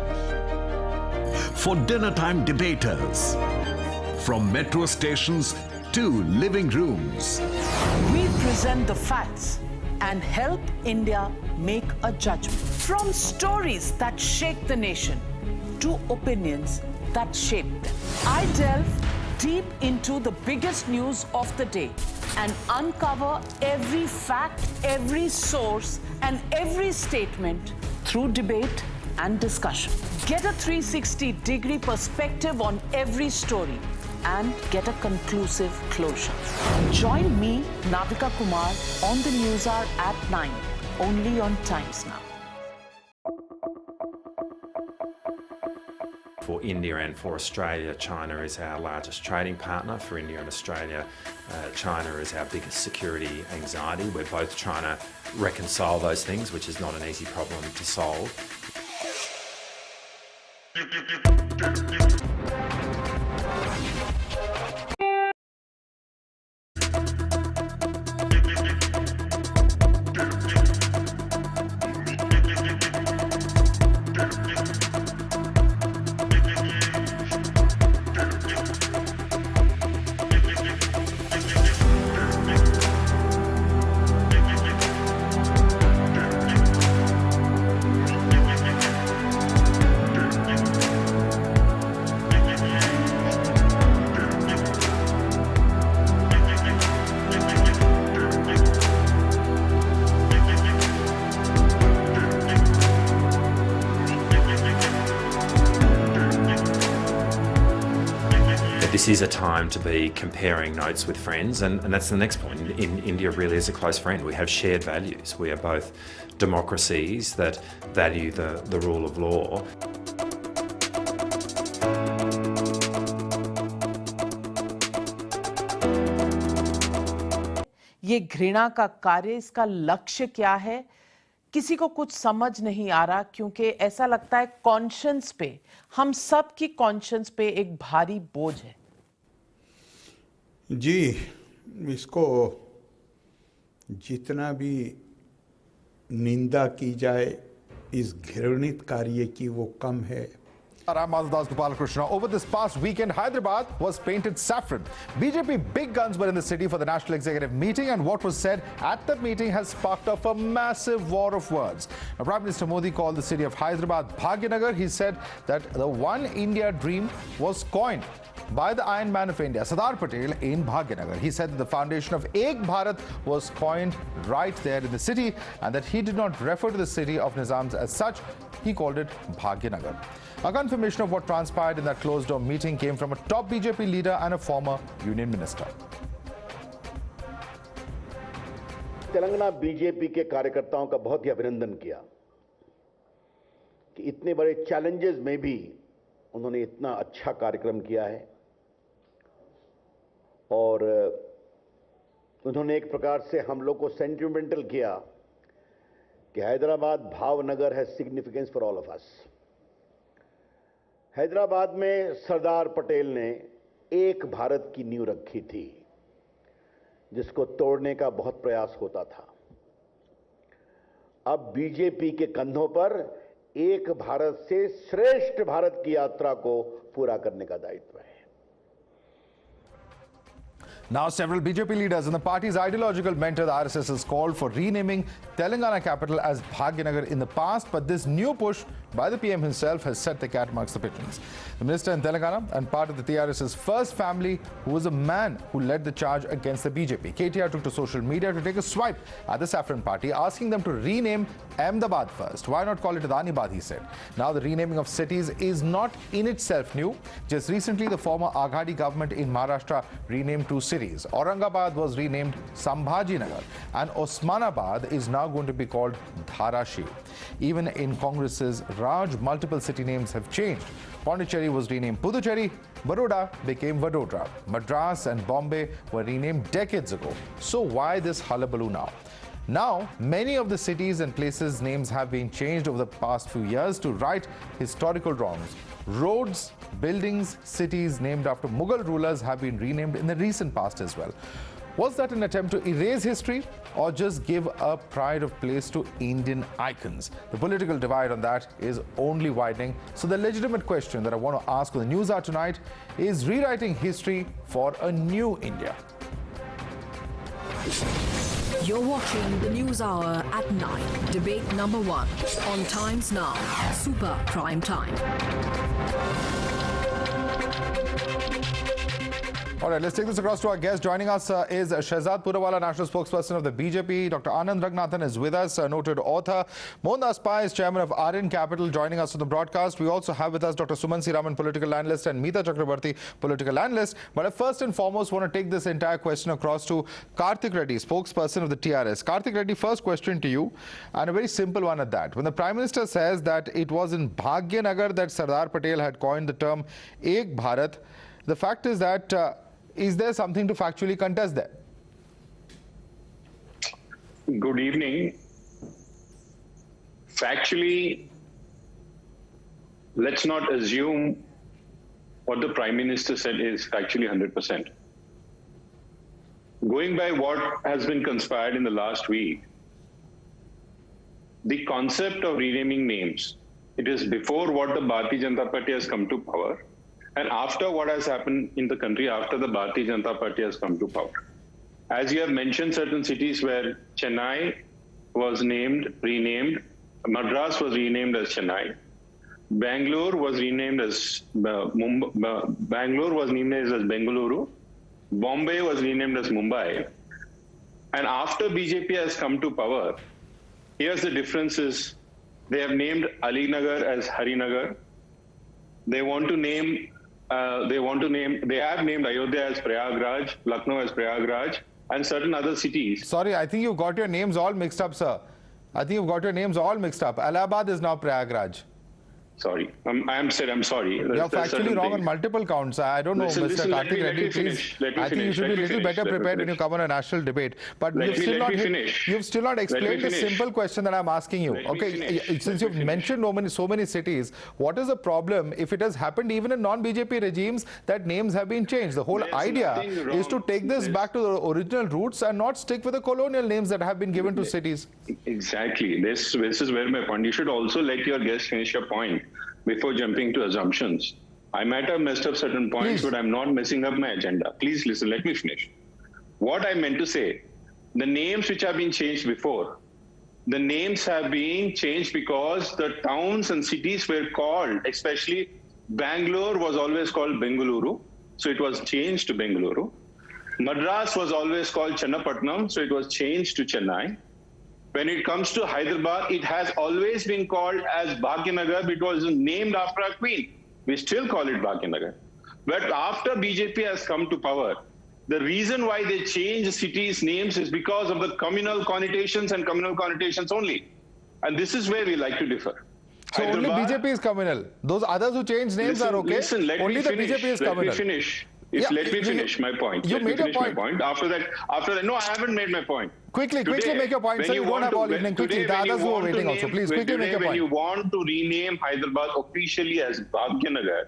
for dinner time debaters, from metro stations to living rooms. We present the facts and help India make a judgment. From stories that shake the nation to opinions that shape them. I delve deep into the biggest news of the day and uncover every fact, every source, and every statement through debate and discussion. Get a 360-degree perspective on every story and get a conclusive closure. Join me, Navika Kumar, on the Newshour at 9, only on Times Now. For India and for Australia, China is our largest trading partner. For India and Australia, China is our biggest security anxiety. We're both trying to reconcile those things, which is not an easy problem to solve. This is a time to be comparing notes with friends, and that's the next point. India really is a close friend. We have shared values. We are both democracies that value the rule of law. ये घृणा का कार्य, इसका लक्ष्य क्या है, किसी को कुछ समझ नहीं आ रहा, क्योंकि ऐसा लगता है कॉन्शियंस पे, हम सब की कॉन्शियंस पे एक भारी बोझ है। जी, इसको जितना भी निंदा की जाए इस घृणित कार्य की वो कम है। I'm Madhudas Gopalakrishna. Over this past weekend, Hyderabad was painted saffron. BJP big guns were in the city for the National Executive meeting, and what was said at that meeting has sparked off a massive war of words. Now, Prime Minister Modi called the city of Hyderabad Bhagyanagar. He said that the One India dream was coined by the Iron Man of India, Sardar Patel, in Bhagyanagar. He said that the foundation of Ek Bharat was coined right there in the city, and that he did not refer to the city of Nizams as such. He called it Bhagyanagar. A confirmation of what transpired in that closed-door meeting came from a top BJP leader and a former union minister. Telangana BJP के कार्यकर्ताओं का बहुत ही अभिनंदन किया कि इतने बड़े challenges में भी उन्होंने इतना अच्छा कार्यक्रम किया है और उन्होंने एक प्रकार से हम लोग को सेंटिमेंटल किया कि Hyderabad Bhavnagar has significance for all of us. Hyderabad में सरदार पटेल ने एक भारत की नींव रखी थी, जिसको तोड़ने का बहुत प्रयास होता था। अब बीजेपी के कंधों पर एक भारत से श्रेष्ठ भारत की यात्रा को पूरा करने का दायित्व है। Now, several BJP leaders and the party's ideological mentor, the RSS, has called for renaming Telangana capital as Bhagyanagar in the past, but this new push by the PM himself has set the cat amongst the pigeons. The minister in Telangana and part of the TRS's first family, who was a man who led the charge against the BJP. KTR took to social media to take a swipe at the Saffron party, asking them to rename Ahmedabad first. Why not call it Adanibad, he said. Now, the renaming of cities is not in itself new. Just recently, the former Aghadi government in Maharashtra renamed two cities. Aurangabad was renamed Sambhajinagar, and Osmanabad is now going to be called Dharashiv. Even in Congress's Raj, multiple city names have changed. Pondicherry was renamed Puducherry, Baroda became Vadodara. Madras and Bombay were renamed decades ago. So why this hullabaloo now? Now, many of the cities and places' names have been changed over the past few years to right historical wrongs. Roads, buildings, cities named after Mughal rulers have been renamed in the recent past as well. Was that an attempt to erase history or just give a pride of place to Indian icons? The political divide on that is only widening. So the legitimate question that I want to ask on the Newshour tonight is rewriting history for a new India. You're watching the Newshour at 9. Debate number 1 on Times Now, Super Prime Time. All right, let's take this across to our guest. Joining us is Shehzad Purawala, national spokesperson of the BJP. Dr. Anand Ranganathan is with us, a noted author. Mohandas Pai is chairman of Aryan Capital, joining us on the broadcast. We also have with us Dr. Suman Siraman, political analyst, and Meeta Chakrabarti, political analyst. But I first and foremost want to take this entire question across to Karthik Reddy, spokesperson of the TRS. Karthik Reddy, first question to you, and a very simple one at that. When the Prime Minister says that it was in Bhagyanagar that Sardar Patel had coined the term Ek Bharat, the fact is that is there something to factually contest there? Good evening. Factually, let's not assume what the Prime Minister said is actually 100%. Going by what has been conspired in the last week, the concept of renaming names, it is before what the Bharatiya Janata Party has come to power, and after what has happened in the country after the Bharatiya Janata Party has come to power. As you have mentioned, certain cities where Chennai was renamed, Madras was renamed as Chennai, Bangalore was renamed as Bengaluru, Bombay was renamed as Mumbai, and after BJP has come to power, here's the differences. They have named Alinagar as Harinagar. They want to name they want to name, they have named Ayodhya as Prayagraj, Lucknow as Prayagraj, and certain other cities. Sorry, I think you've got your names all mixed up, sir. I think you've got your names all mixed up. Allahabad is now Prayagraj. Sorry, I'm sorry. You're factually wrong on multiple counts. I don't know, Mr. Karthik Reddy, please. I think you should be a little better prepared when you come on a national debate. But you've still not explained the simple question that I'm asking you. Okay, since you've mentioned so many cities, what is the problem if it has happened even in non-BJP regimes that names have been changed? The whole idea is to take this back to the original roots and not stick with the colonial names that have been given to cities. Exactly. This is where my point. You should also let your guest finish your point before jumping to assumptions. I might have messed up certain points, but I'm not messing up my agenda. Please listen, let me finish. What I meant to say, the names which have been changed before, the names have been changed because the towns and cities were called, especially Bangalore was always called Bengaluru, so it was changed to Bengaluru. Madras was always called Chennapatnam, so it was changed to Chennai. When it comes to Hyderabad, it has always been called as Bhagyanagar because it was named after a queen. We still call it Bhagyanagar. But after BJP has come to power, the reason why they changed cities' names is because of the communal connotations and communal connotations only. And this is where we like to differ. So only BJP is communal. Those others who change names are okay. Only the BJP is communal. Let me finish. Let me finish my point. You made your point. After that, no, I haven't made my point. Quickly make your point, sir. You don't have all evening. Quickly, the others who are waiting also. Please, quickly make your point. When you want to rename Hyderabad officially as Bhagyanagar,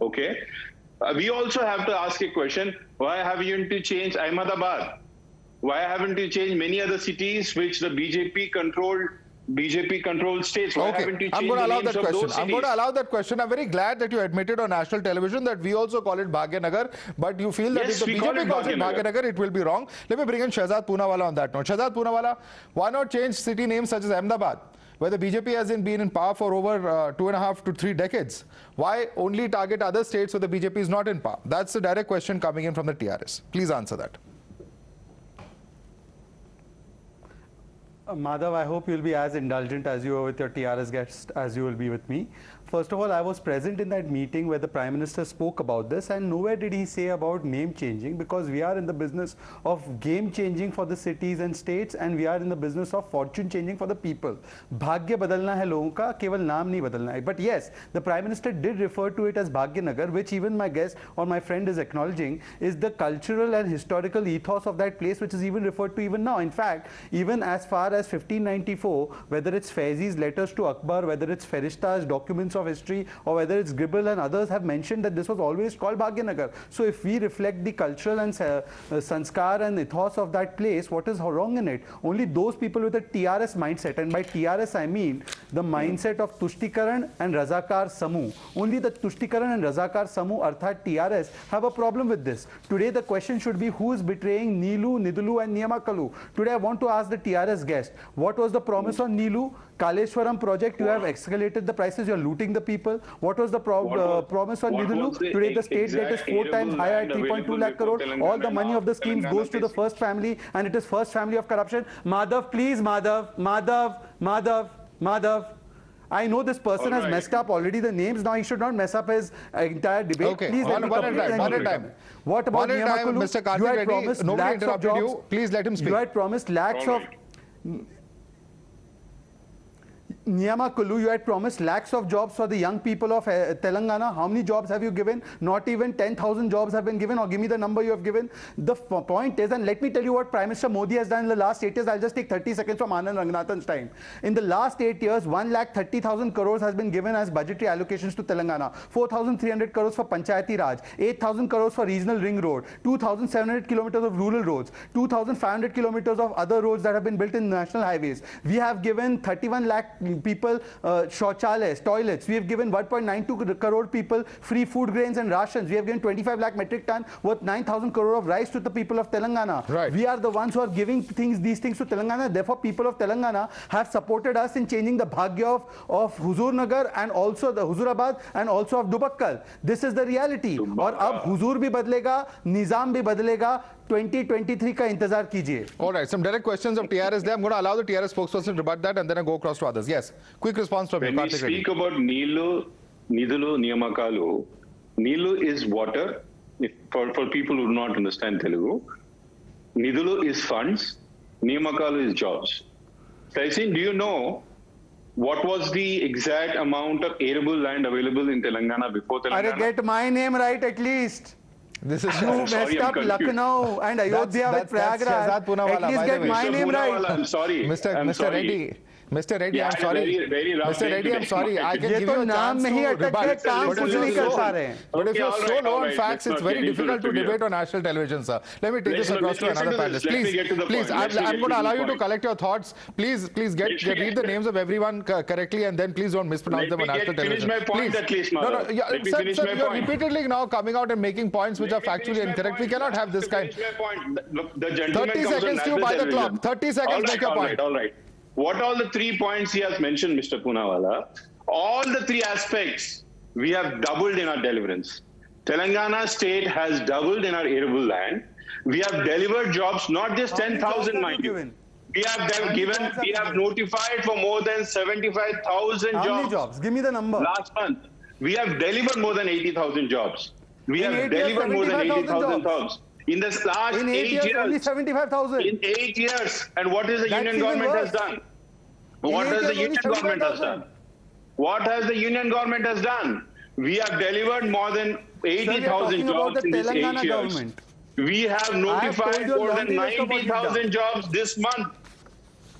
okay, we also have to ask a question, why haven't you changed Ahmedabad? Why haven't you changed many other cities which the BJP controlled states? Why haven't you changed I'm going to allow that question. Those cities? I'm going to allow that question. I'm very glad that you admitted on national television that we also call it Bhagyanagar, but you feel that if the BJP calls it Bhagyanagar, it will be wrong. Let me bring in Shehzad Poonawala on that note. Shehzad Poonawala, why not change city names such as Ahmedabad, where the BJP has been in power for over 2.5 to 3 decades? Why only target other states where the BJP is not in power? That's the direct question coming in from the TRS. Please answer that. Madhav, I hope you'll be as indulgent as you are with your TRS guest as you will be with me. First of all, I was present in that meeting where the Prime Minister spoke about this, and nowhere did he say about name changing, because we are in the business of game changing for the cities and states, and we are in the business of fortune changing for the people. Bhagya badalna hai logon ka, keval naam nahi badalna hai. But yes, the Prime Minister did refer to it as Bhagyanagar, which even my guest or my friend is acknowledging is the cultural and historical ethos of that place, which is even referred to even now. In fact, even as far as 1594, whether it's Faizi's letters to Akbar, whether it's Ferishta's documents of history, or whether it's Gribble and others have mentioned that this was always called Bhagyanagar. So if we reflect the cultural and sanskar and ethos of that place, what is wrong in it? Only those people with a TRS mindset, and by TRS I mean the mindset of Tushtikaran and Razakar Samu. Only the Tushtikaran and Razakar Samu, Arthat TRS, have a problem with this. Today the question should be, who is betraying Nilu, Nidulu and Niyamakalu? Today I want to ask the TRS guest, what was the promise on Nilu? Kaleshwaram project, you have escalated the prices, you are looting the people. What was the promise on Nidulu? Today the state debt is 4 times higher at 3.2 lakh crore. All the money of the schemes goes to the first family, and it is first family of corruption. Madhav, please, Madhav. I know this person has messed up already the names. Now he should not mess up his entire debate. Okay, please one at a time. What about Niyamakalu? Mr. Karthik Reddy, nobody interrupted you. Please let him speak. You had promised lakhs of... Niyamakalu, you had promised lakhs of jobs for the young people of Telangana. How many jobs have you given? Not even 10,000 jobs have been given, or give me the number you have given. The point is, and let me tell you what Prime Minister Modi has done in the last 8 years. I'll just take 30 seconds from Anand Ranganathan's time. In the last 8 years, 1,30,000 crores has been given as budgetary allocations to Telangana. 4,300 crores for Panchayati Raj, 8,000 crores for regional ring road, 2,700 kilometers of rural roads, 2,500 kilometers of other roads that have been built in national highways. We have given 31 lakh people shauchalayas, toilets. We have given 1.92 crore people free food grains and rations. We have given 25 lakh metric ton worth 9,000 crore of rice to the people of Telangana. Right. We are the ones who are giving these things to Telangana. Therefore, people of Telangana have supported us in changing the bhagya of Huzurnagar and also the Huzurabad and also of Dubakkal. This is the reality. और अब हुजूर भी बदलेगा, निजाम भी बदलेगा. 2023 का इंतजार कीजिए. All right, some direct questions of TRS there. I'm going to allow the TRS spokesperson to rebut that, and then I go across to others. Yes, quick response from you. When we speak about Nilu, Nidulu, Niyamakalu, Nilu is water. For people who do not understand Telugu, Nidulu is funds, Niyamakalu is jobs. Taisin, do you know what was the exact amount of arable land available in Telangana before Telangana? Get my name right at least. This is you messed up Lucknow and Ayodhya with Prayagraj. At least get my name right. I'm sorry. Mr. Reddy. Mr. Reddy, I'm sorry. Mr. Reddy, I'm sorry. I can give you a chance to rebut. But if you're so low on facts, it's very difficult to debate on national television, sir. Let me take this across to another panelist. Please, I'm going to allow you to collect your thoughts. Please read the names of everyone correctly, and then please don't mispronounce them on national television. Finish my point at least, Sir, you're repeatedly now coming out and making points which are factually incorrect. We cannot have this kind. 30 seconds to you by the clock. 30 seconds, make your point. All right. What all the 3 points he has mentioned, Mr. Poonawalla, all the 3 aspects we have doubled in our deliverance. Telangana state has doubled in our arable land. We have delivered jobs, not just 10,000, mind you. We have notified for more than 75,000 jobs. How many jobs? Give me the number. Last month. We have delivered more than 80,000 jobs. We have delivered more than 80,000 jobs. In the last 8 years, only 75,000. In 8 years. And what is the union government has done? What has the union government has done? What has the union government has done? We have delivered more than 80,000 jobs in these 8 years. We have notified more than 90,000 jobs this month.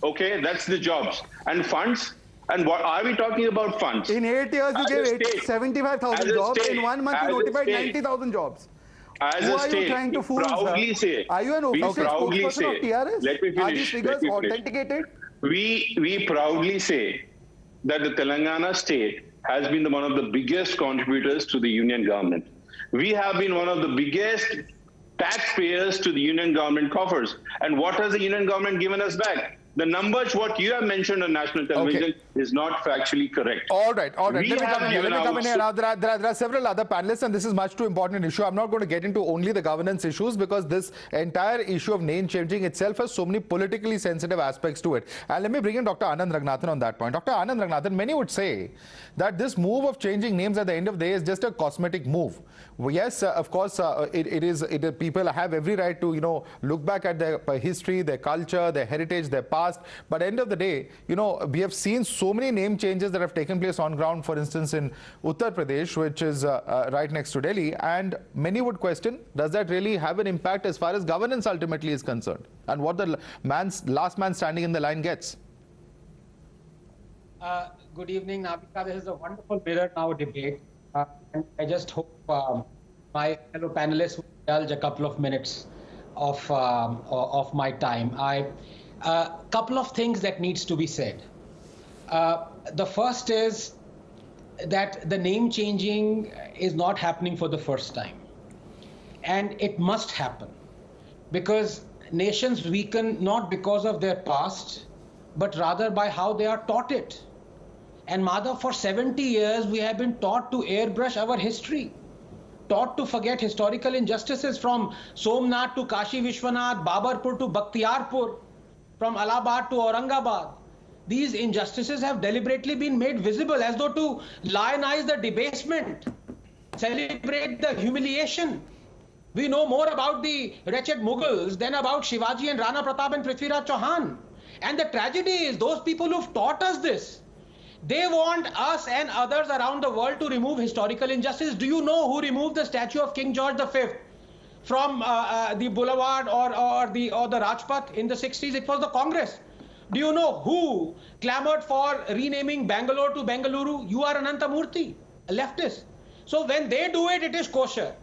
Okay, that's the jobs. And funds? And what are we talking about funds? In 8 years, you gave 75,000 jobs. In 1 month, you notified 90,000 jobs. Who are you trying to fool, sir? Are you an official spokesperson of TRS? Let me finish. Are these figures authenticated? We proudly say that the Telangana state has been one of the biggest contributors to the union government. We have been one of the biggest taxpayers to the union government coffers. And what has the union government given us back? The numbers, what you have mentioned on national television, is not factually correct. All right. Let me come in here. Now, there are several other panelists, and this is much too important an issue. I'm not going to get into only the governance issues, because this entire issue of name changing itself has so many politically sensitive aspects to it. And let me bring in Dr. Anand Ranganathan on that point. Dr. Anand Ranganathan, many would say that this move of changing names at the end of the day is just a cosmetic move. Well, yes, of course, people have every right to, look back at their history, their culture, their heritage, their past. But at the end of the day, we have seen so many name changes that have taken place on ground, for instance, in Uttar Pradesh, which is right next to Delhi. And many would question, does that really have an impact as far as governance ultimately is concerned? And what the last man standing in the line gets? Good evening, Navika. This is a wonderful mirror now debate. And I just hope my fellow panelists will indulge a couple of minutes of my time. A couple of things that needs to be said. The first is that the name changing is not happening for the first time. And it must happen, because nations weaken not because of their past, but rather by how they are taught it. And Madhav, for 70 years, we have been taught to airbrush our history, taught to forget historical injustices, from Somnath to Kashi Vishwanath, Babarpur to Bakhtiarpur, from Allahabad to Aurangabad. These injustices have deliberately been made visible, as though to lionize the debasement, celebrate the humiliation. We know more about the wretched Mughals than about Shivaji and Rana Pratap and Prithviraj Chauhan. And the tragedy is, those people who've taught us this, they want us and others around the world to remove historical injustice. Do you know who removed the statue of King George V from the boulevard or the Rajpath in the 60s? It was the Congress. Do you know who clamored for renaming Bangalore to Bengaluru? You are Anantamurthy, a leftist. So when they do it, it is kosher.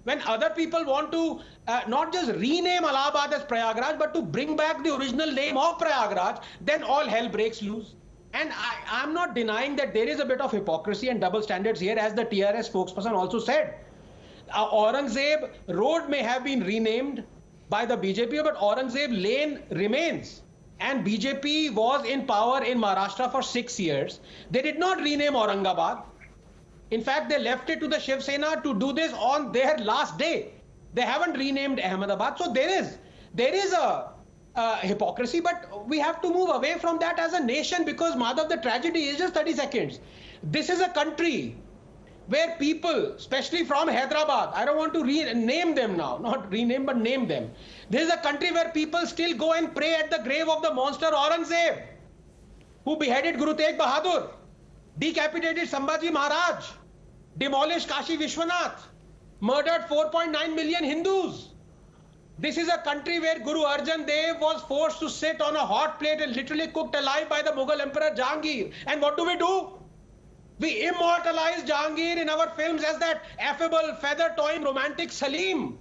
When other people want to not just rename Allahabad as Prayagraj, but to bring back the original name of Prayagraj, then all hell breaks loose. And I'm not denying that there is a bit of hypocrisy and double standards here, as the TRS spokesperson also said. Aurangzeb Road may have been renamed by the BJP, but Aurangzeb Lane remains. And BJP was in power in Maharashtra for 6 years. They did not rename Aurangabad. In fact, they left it to the Shiv Sena to do this on their last day. They haven't renamed Ahmedabad. So there is a hypocrisy, but we have to move away from that as a nation, because Madhav, the tragedy is just 30 seconds. This is a country where people, especially from Hyderabad, I don't want to name them now, not rename, but name them. This is a country where people still go and pray at the grave of the monster Aurangzeb, who beheaded Guru Tegh Bahadur, decapitated Sambhaji Maharaj, demolished Kashi Vishwanath, murdered 4.9 million Hindus. This is a country where Guru Arjan Dev was forced to sit on a hot plate and literally cooked alive by the Mughal Emperor Jahangir. And what do? We immortalize Jahangir in our films as that affable, feather-toying, romantic Salim.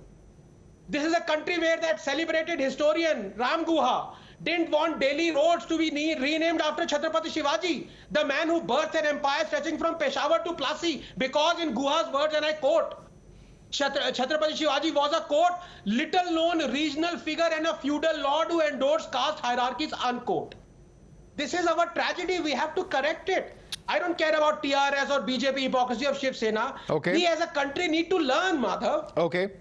This is a country where that celebrated historian Ram Guha didn't want Delhi roads to be renamed after Chhatrapati Shivaji, the man who birthed an empire stretching from Peshawar to Plassey, because in Guha's words, and I quote, Chhatrapati Shivaji was a, quote, little-known regional figure and a feudal lord who endorsed caste hierarchies, unquote. This is our tragedy. We have to correct it. I don't care about TRS or BJP hypocrisy of Shiv Sena. Okay. We as a country need to learn, Madhav. Okay.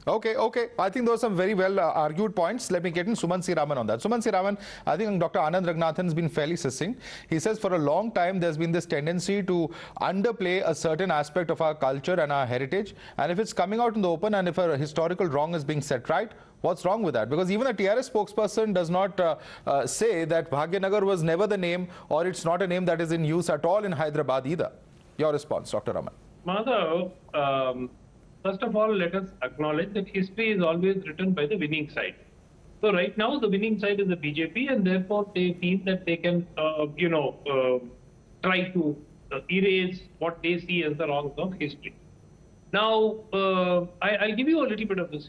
I think those are some very well argued points. Let me get in Suman C. Raman on that. Suman C. Raman, I think Dr. Anand Ranganathan has been fairly succinct. He says for a long time there's been this tendency to underplay a certain aspect of our culture and our heritage. And if it's coming out in the open and if a historical wrong is being set right, what's wrong with that? Because even a TRS spokesperson does not say that Bhagyanagar was never the name, or it's not a name that is in use at all in Hyderabad either. Your response, Dr. Raman. Madhav, first of all, let us acknowledge that history is always written by the winning side. So right now, the winning side is the BJP, and therefore they feel that they can, try to erase what they see as the wrongs of history. Now, I'll give you a little bit of this,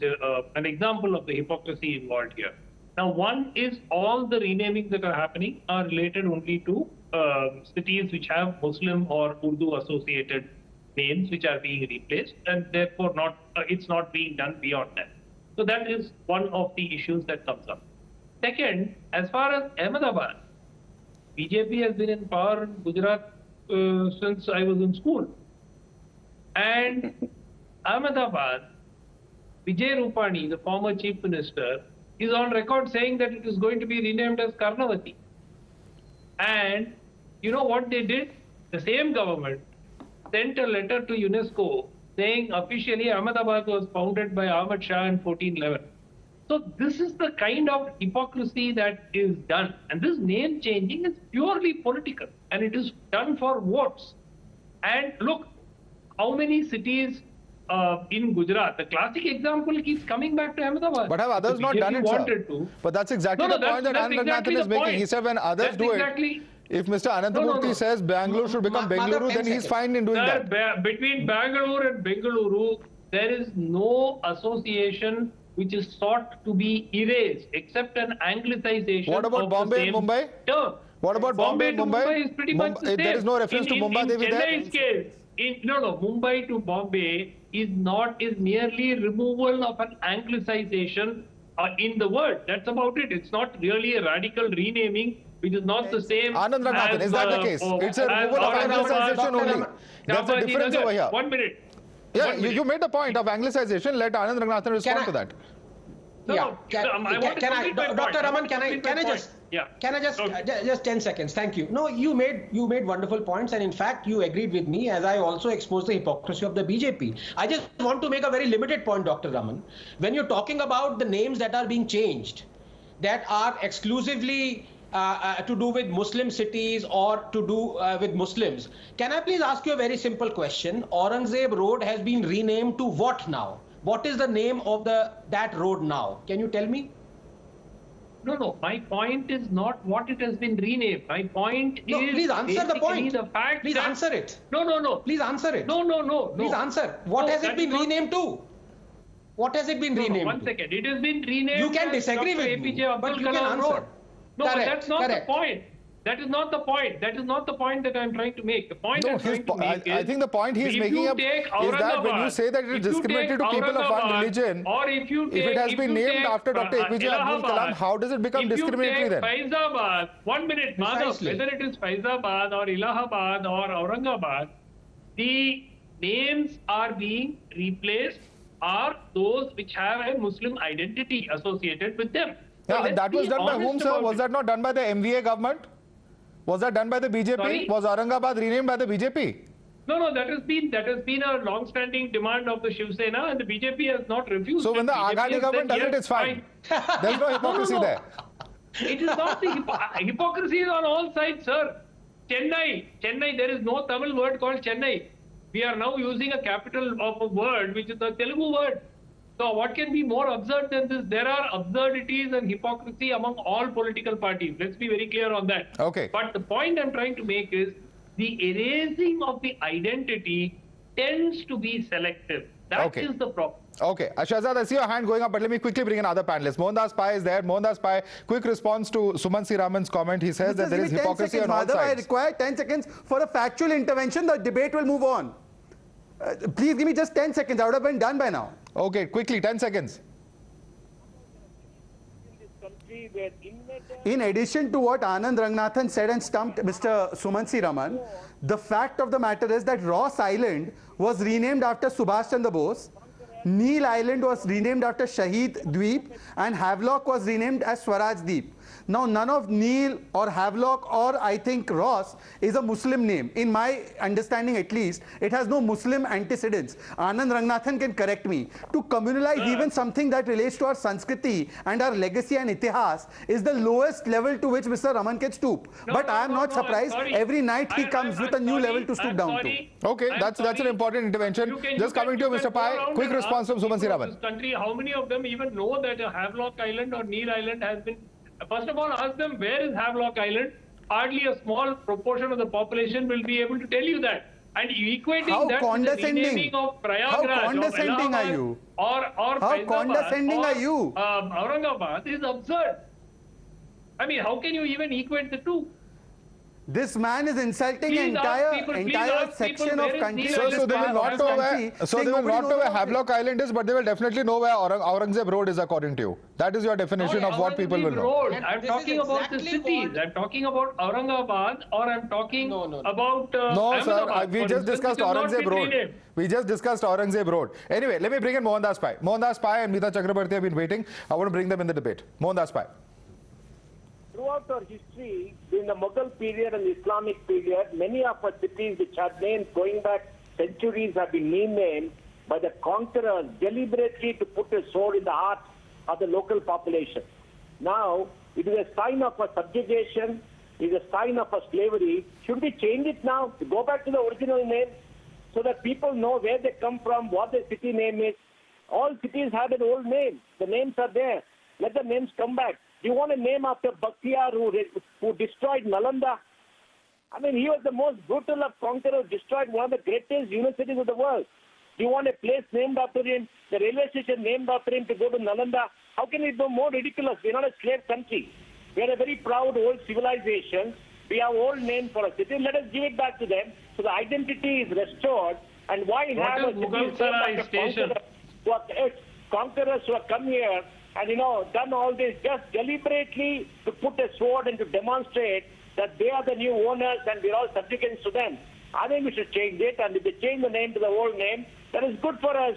an example of the hypocrisy involved here. Now, one is all the renamings that are happening are related only to cities which have Muslim or Urdu associated names which are being replaced, and therefore it's not being done beyond that. So that is one of the issues that comes up. Second, as far as Ahmedabad, BJP has been in power in Gujarat since I was in school. And Ahmedabad, Vijay Rupani, the former chief minister, is on record saying that it is going to be renamed as Karnavati. And you know what they did? The same government sent a letter to UNESCO saying officially Ahmedabad was founded by Ahmad Shah in 1411. So this is the kind of hypocrisy that is done. And this name changing is purely political, and it is done for votes. And look, how many cities in Gujarat, the classic example keeps coming back to Ahmedabad. But have others not done it, sir? But that's exactly the point that Anand Ranganathan is making. He said when others do it, if Mr. Ananthamurthy says Bangalore should become Bengaluru, then he's fine in doing that. Between Bangalore and Bengaluru, there is no association which is sought to be erased except an anglicization. What about Bombay and Mumbai? Term. What about Bombay and Mumbai? Mumbai is pretty much the same. There is no reference to Mumbai Devi there? Mumbai to Bombay is merely removal of an anglicization in the word. That's about it. It's not really a radical renaming, which is not the same. Anand Ranganathan, is that the case? It's a removal of anglicization only. There's a difference over here. 1 minute. Yeah, you made the point of anglicization. Let Anand Ranganathan respond to that. Dr. Raman, can I just 10 seconds? Thank you. No, you made wonderful points, and in fact, you agreed with me as I also exposed the hypocrisy of the BJP. I just want to make a very limited point, Dr. Raman. When you're talking about the names that are being changed, that are exclusively to do with Muslim cities or to do with Muslims, can I please ask you a very simple question? Aurangzeb Road has been renamed to what now? What is the name of that road now? Can you tell me? No. My point is not what it has been renamed. My point is... Please answer the point. The fact please answer it. No. Please answer it. No. Please answer. What has it been renamed to? What has it been renamed 1 second. It has been renamed... You can disagree with me, but you can answer. No, but that's not the point. That is not the point. That is not the point that I'm trying to make. The point I'm trying to make is... I think the point he's making up is that when you say that it is discriminatory to people of one religion, or if it has been named after Dr. APJ Abdul Kalam, how does it become discriminatory then? Faizabad, 1 minute, Madhav, whether it is Faizabad or Allahabad or Aurangabad, the names are being replaced are those which have a Muslim identity associated with them. So that was done by whom, sir? Was that not done by the MVA government? Was that done by the BJP? Sorry? Was Aurangabad renamed by the BJP? No, that has been a long-standing demand of the Shiv Sena, and the BJP has not refused. So when the BJP Aghadi has government said, does it, yes, it's fine. There's no hypocrisy there. It is not the hypocrisy is on all sides, sir. Chennai, there is no Tamil word called Chennai. We are now using a capital of a word which is the Telugu word. So what can be more absurd than this? There are absurdities and hypocrisy among all political parties. Let's be very clear on that. Okay. But the point I'm trying to make is the erasing of the identity tends to be selective. That is the problem. Okay, Shahzad, I see your hand going up, but let me quickly bring in other panelists. Mohandas Pai is there. Mohandas Pai, quick response to Suman Siraman's comment. He says that there is hypocrisy on all sides. I require 10 seconds for a factual intervention. The debate will move on. Please give me just 10 seconds. I would have been done by now. Okay, quickly, 10 seconds. In addition to what Anand Ranganathan said and stumped Mr. Suman Siraman, the fact of the matter is that Ross Island was renamed after Subhash Chandra Bose, Neil Island was renamed after Shahid Dweep, and Havelock was renamed as Swaraj Deep. Now, none of Neil or Havelock or I think Ross is a Muslim name. In my understanding at least, it has no Muslim antecedents. Anand Ranganathan can correct me. To communalize even something that relates to our Sanskriti and our legacy and Itihas is the lowest level to which Mr. Raman can stoop. But I am not surprised. Every night he comes with a new level to stoop down to. Okay, that's an important intervention. Just coming to you, Mr. Pai, quick response from Suman Siraman. Country, how many of them even know that a Havelock Island or Neil Island has been... First of all, ask them where is Havelock Island. Hardly a small proportion of the population will be able to tell you that. And equating that with the renaming of Prayagraj, how condescending are you? Or how condescending are you? Aurangabad is absurd. I mean, how can you even equate the two? This man is insulting an entire section of country. So they will not know where Havelock Island is, but they will definitely know where Aurangzeb Road is, according to you. That is your definition of what people will know. I'm talking about the cities. I'm talking about Aurangabad, or I'm talking about no, Ahmedabad. Sir. We just discussed Aurangzeb Road. We just discussed Aurangzeb Road. Anyway, let me bring in Mohandas Pai. Mohandas Pai and Meeta Chakrabarti have been waiting. I want to bring them in the debate. Mohandas Pai. Throughout our history, in the Mughal period and the Islamic period, many of our cities which had names going back centuries have been renamed by the conquerors deliberately to put a sword in the heart of the local population. Now, it is a sign of a subjugation, it is a sign of a slavery. Should we change it now to go back to the original name so that people know where they come from, what the city name is? All cities have an old name. The names are there. Let the names come back. Do you want a name after Bakhtiyar who destroyed Nalanda? I mean, he was the most brutal of conquerors, destroyed one of the greatest universities of the world. Do you want a place named after him, the railway station named after him to go to Nalanda? How can it be more ridiculous? We're not a slave country. We are a very proud old civilization. We have old names for a city. Let us give it back to them so the identity is restored. And why have a city conquerors who have come here and, done all this just deliberately to put a sword and to demonstrate that they are the new owners and we're all subjects to them. I think we should change it, and if they change the name to the old name, that is good for us.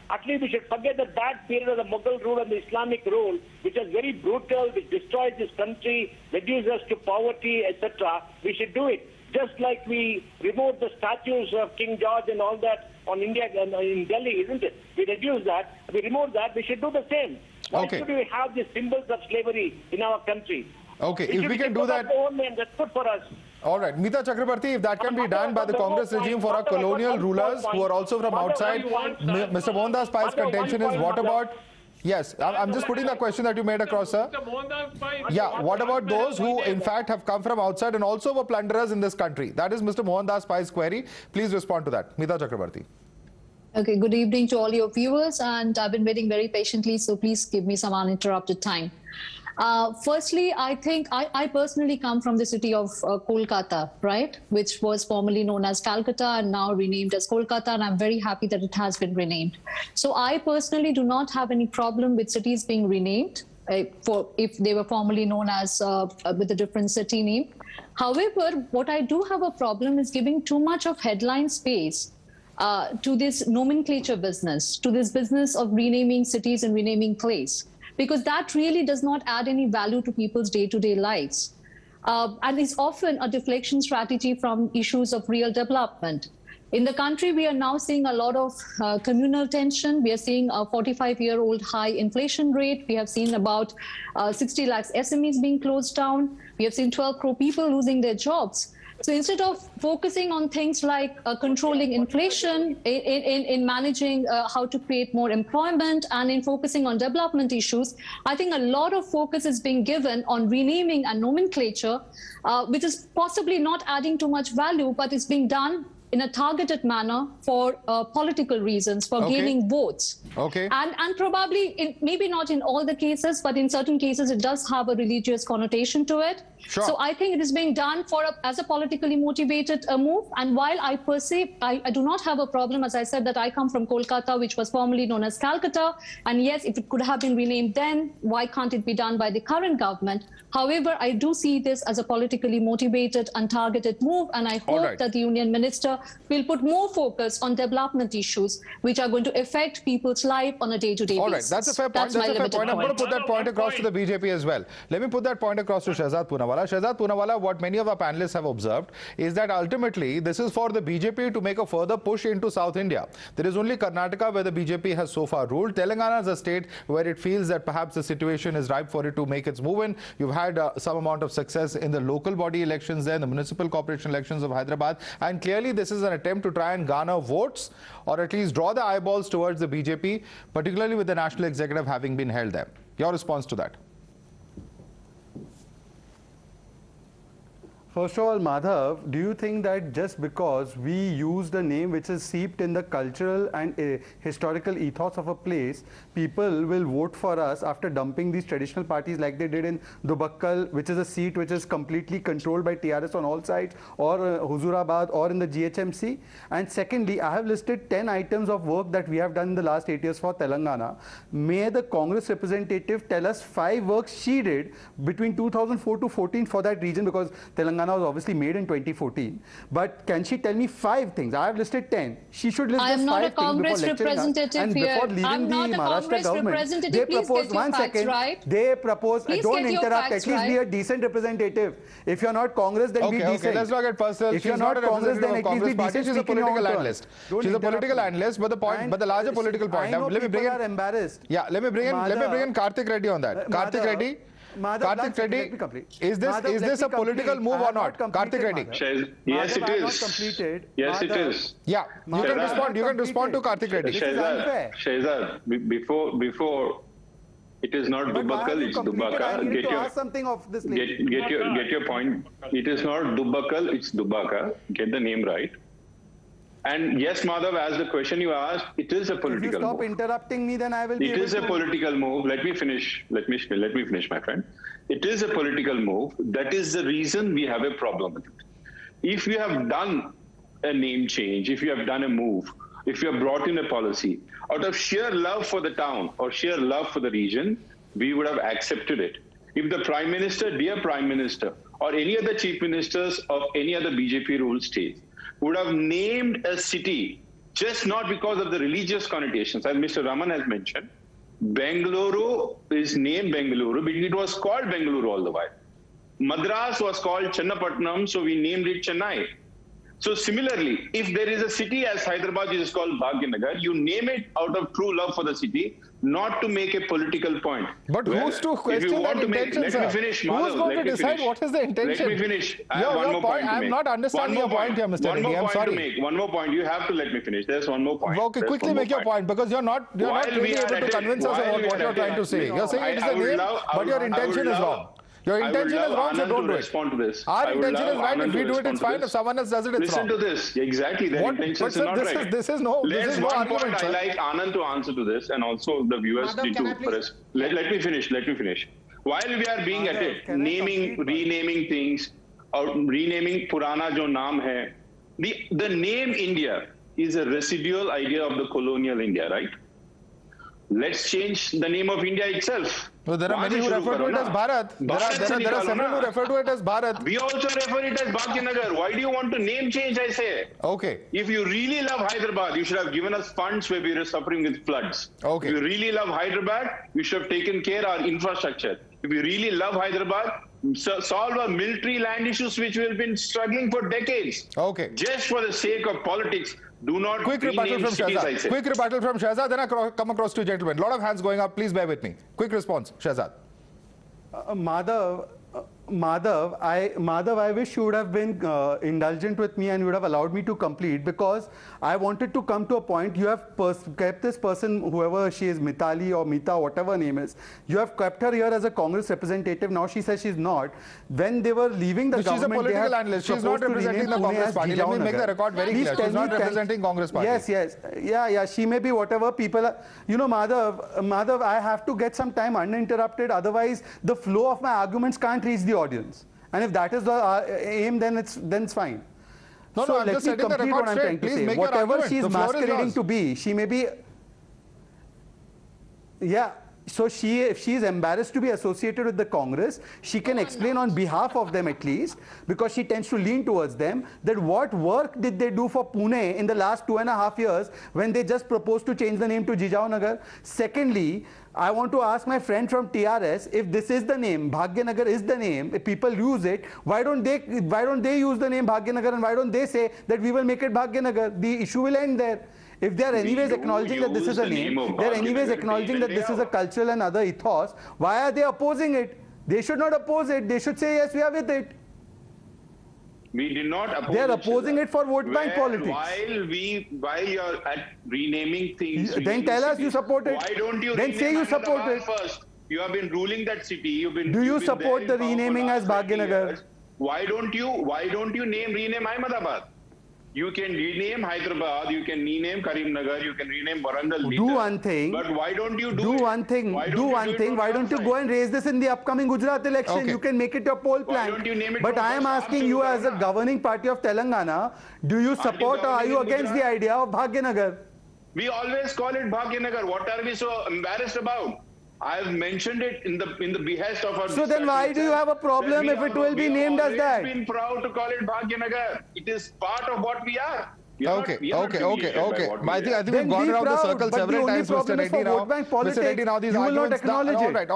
At least we should forget the bad period of the Mughal rule and the Islamic rule, which was very brutal, which destroys this country, reduces us to poverty, etc. We should do it. Just like we removed the statues of King George and all that on India in Delhi, isn't it? We reduced that. We removed that. We should do the same. Why should we have these symbols of slavery in our country? Okay, if we can do that, that's good for us. All right, Meeta Chakrabarti, if that can be done by the Congress regime for our colonial rulers who are also from outside, Mr. Mohandas Pai's contention is what about? Yes, I'm just putting the question that you made across, sir. Yeah, what about those who in fact have come from outside and also were plunderers in this country? That is Mr. Mohandas Pai's query. Please respond to that. Meeta Chakrabarti. Okay, good evening to all your viewers, and I've been waiting very patiently, so please give me some uninterrupted time. Firstly, I think I personally come from the city of Kolkata, right, which was formerly known as Calcutta and now renamed as Kolkata, and I'm very happy that it has been renamed. So I personally do not have any problem with cities being renamed if they were formerly known as with a different city name. However, what I do have a problem is giving too much of headline space to this nomenclature business, to this business of renaming cities and renaming place, because that really does not add any value to people's day-to-day lives. And is often a deflection strategy from issues of real development. In the country, we are now seeing a lot of communal tension. We are seeing a 45-year-old high inflation rate. We have seen about 60 lakhs SMEs being closed down. We have seen 12 crore people losing their jobs. So instead of focusing on things like controlling inflation, in managing how to create more employment, and in focusing on development issues, I think a lot of focus is being given on renaming and nomenclature, which is possibly not adding too much value, but it's being done in a targeted manner for political reasons, for gaining votes. And probably, maybe not in all the cases, but in certain cases, it does have a religious connotation to it. So I think it is being done as a politically motivated move. And while I perceive, I do not have a problem, as I said, that I come from Kolkata, which was formerly known as Calcutta. And yes, if it could have been renamed then, why can't it be done by the current government? However, I do see this as a politically motivated and targeted move. And I hope that the Union Minister will put more focus on development issues, which are going to affect people's life on a day-to-day basis. All right, that's a fair point. That's a fair point. I'm going to put that point across to the BJP as well. Let me put that point across to Shehzad Poonawalla. Shehzad Poonawalla, what many of our panelists have observed is that ultimately this is for the BJP to make a further push into South India. There is only Karnataka where the BJP has so far ruled. Telangana is a state where it feels that perhaps the situation is ripe for it to make its move in. You've had some amount of success in the local body elections there, the municipal corporation elections of Hyderabad, and clearly this is an attempt to try and garner votes or at least draw the eyeballs towards the BJP, particularly with the national executive having been held there. Your response to that? First of all, Madhav, do you think that just because we use the name which is seeped in the cultural and historical ethos of a place, people will vote for us after dumping these traditional parties like they did in Dubakkal, which is a seat which is completely controlled by TRS on all sides, or Huzurabad, or in the GHMC? And secondly, I have listed 10 items of work that we have done in the last 8 years for Telangana. May the Congress representative tell us 5 works she did between 2004 to 14 for that region, because Telangana was obviously made in 2014. But can she tell me 5 things? I have listed 10. She should list just 5 things before lecturing us. And before leaving the Maharashtra government, they propose, one second, they propose, don't interrupt, at least be a decent representative. If you're not Congress, then be decent. Okay, let's not get personal. If you're not Congress, then at least be decent. She's a political analyst. She's a political analyst, but the point, but the larger political point. Let me bring in, embarrassed. Yeah, let me bring in Karthik Reddy on that. Karthik Reddy. Karthik Reddy, is this a political move or not? Karthik Reddy. Yes, it is. Yes, it is. Yeah, you can respond to Karthik Reddy. Shehzad, before it is not Dubakkal, it's Dubaka. Get your point. It is not Dubakkal, it's Dubaka. Get the name right. And yes, Madhav, as the question you asked, it is a political move. If you stop interrupting me, then I will be able to... It is a political move. Let me finish. Let me finish, my friend. It is a political move. That is the reason we have a problem with it. If you have done a name change, if you have done a move, if you have brought in a policy, out of sheer love for the town or sheer love for the region, we would have accepted it. If the Prime Minister, dear Prime Minister, or any other Chief Ministers of any other BJP-ruled state would have named a city just not because of the religious connotations, as Mr. Raman has mentioned. Bengaluru is named Bengaluru because it was called Bengaluru all the while. Madras was called Chennapatnam, so we named it Chennai. So similarly, if there is a city as Hyderabad which is called Bhagyanagar, you name it out of true love for the city, not to make a political point. But who's to question that intention, sir? Let me finish, Madhav. Who's going to decide what is the intention? Let me finish. I have one more point to make. I'm not understanding your point here, Mr. Reddy. I'm sorry. One more point. You have to let me finish. There's one more point. Okay, quickly make your point, because you're not really able to convince us about what you're trying to say. You're saying it is a name, but your intention is wrong. Your intention is wrong, so don't do it. To this. Our intention is right. If we do it, it's fine. If someone else does it, it's wrong. Listen to this. Exactly. Their intention is not right. This is no argument. I like Anand to answer to this, and also the viewers need to press. Let me finish. While we are being at it, renaming things, or renaming Purana jo naam hai, the name India is a residual idea of the colonial India, right? Let's change the name of India itself. So there are many who refer to it as Bharat. There are several who refer to it as Bharat. We also refer it as Bhagyanagar. Why do you want to name change, I say? Okay. If you really love Hyderabad, you should have given us funds where we were suffering with floods. Okay. If you really love Hyderabad, you should have taken care of our infrastructure. If you really love Hyderabad, solve a military land issues which we've been struggling for decades. Okay. Just for the sake of politics, do not Quick rebuttal rename from cities, I Shahzad. say. Quick rebuttal from Shahzad, then I come across to you, gentlemen. A lot of hands going up. Please bear with me. Quick response, Shahzad. Madhav, I wish you would have been indulgent with me and you would have allowed me to complete, because I wanted to come to a point. You have kept this person, whoever she is, Mitali or Mita, whatever her name is, you have kept her here as a Congress representative. Now she says she's not. When they were leaving the government, she's a political analyst. She's not representing the Congress party. Let me make the record very clear. She's not representing Congress party. Yes. Yeah. She may be whatever people are. You know, Madhav, I have to get some time uninterrupted. Otherwise, the flow of my arguments can't reach the audience. And if that is the aim, then it's fine. No, so I'm let just me setting the complete record what I'm straight. trying to Please say. make your Whatever argument. she's The floor is masquerading yours. to be, she may be. Yeah. So if she is embarrassed to be associated with the Congress, she can explain on behalf of them at least, because she tends to lean towards them, that what work did they do for Pune in the last 2.5 years when they just proposed to change the name to Jijavnagar. Secondly, I want to ask my friend from TRS, if this is the name, Bhagyanagar is the name, if people use it, why don't they use the name Bhagyanagar, and why don't they say that we will make it Bhagyanagar? The issue will end there. If they are anyways acknowledging that this is a name, they are anyways acknowledging that this is a cultural and other ethos, why are they opposing it? They should not oppose it. They should say, yes, we are with it. We did not oppose. They are opposing it for vote bank politics. While you're at renaming things, then tell us you support it. Why don't you then say you support it first? You have been ruling that city. Do you support the renaming as Bhagyanagar? Why don't you rename Ahmedabad? You can rename Hyderabad, you can rename Karimnagar, you can rename Warangal. Do one thing. But why don't you do one thing? Why don't you go and raise this in the upcoming Gujarat election? Okay. You can make it your poll plan. Why don't you name it But I am asking you, as a governing party of Telangana, do you support or are you against the idea of Bhagyanagar? We always call it Bhagyanagar. What are we so embarrassed about? I have mentioned it in the behest of our. So then why do you have a problem if it will be named as that? We have been proud to call it Bhagyanagar. It is part of what we are. Okay. I think we've gone around the circle several times, Mr. Reddy. Mr. Reddy, now these arguments. All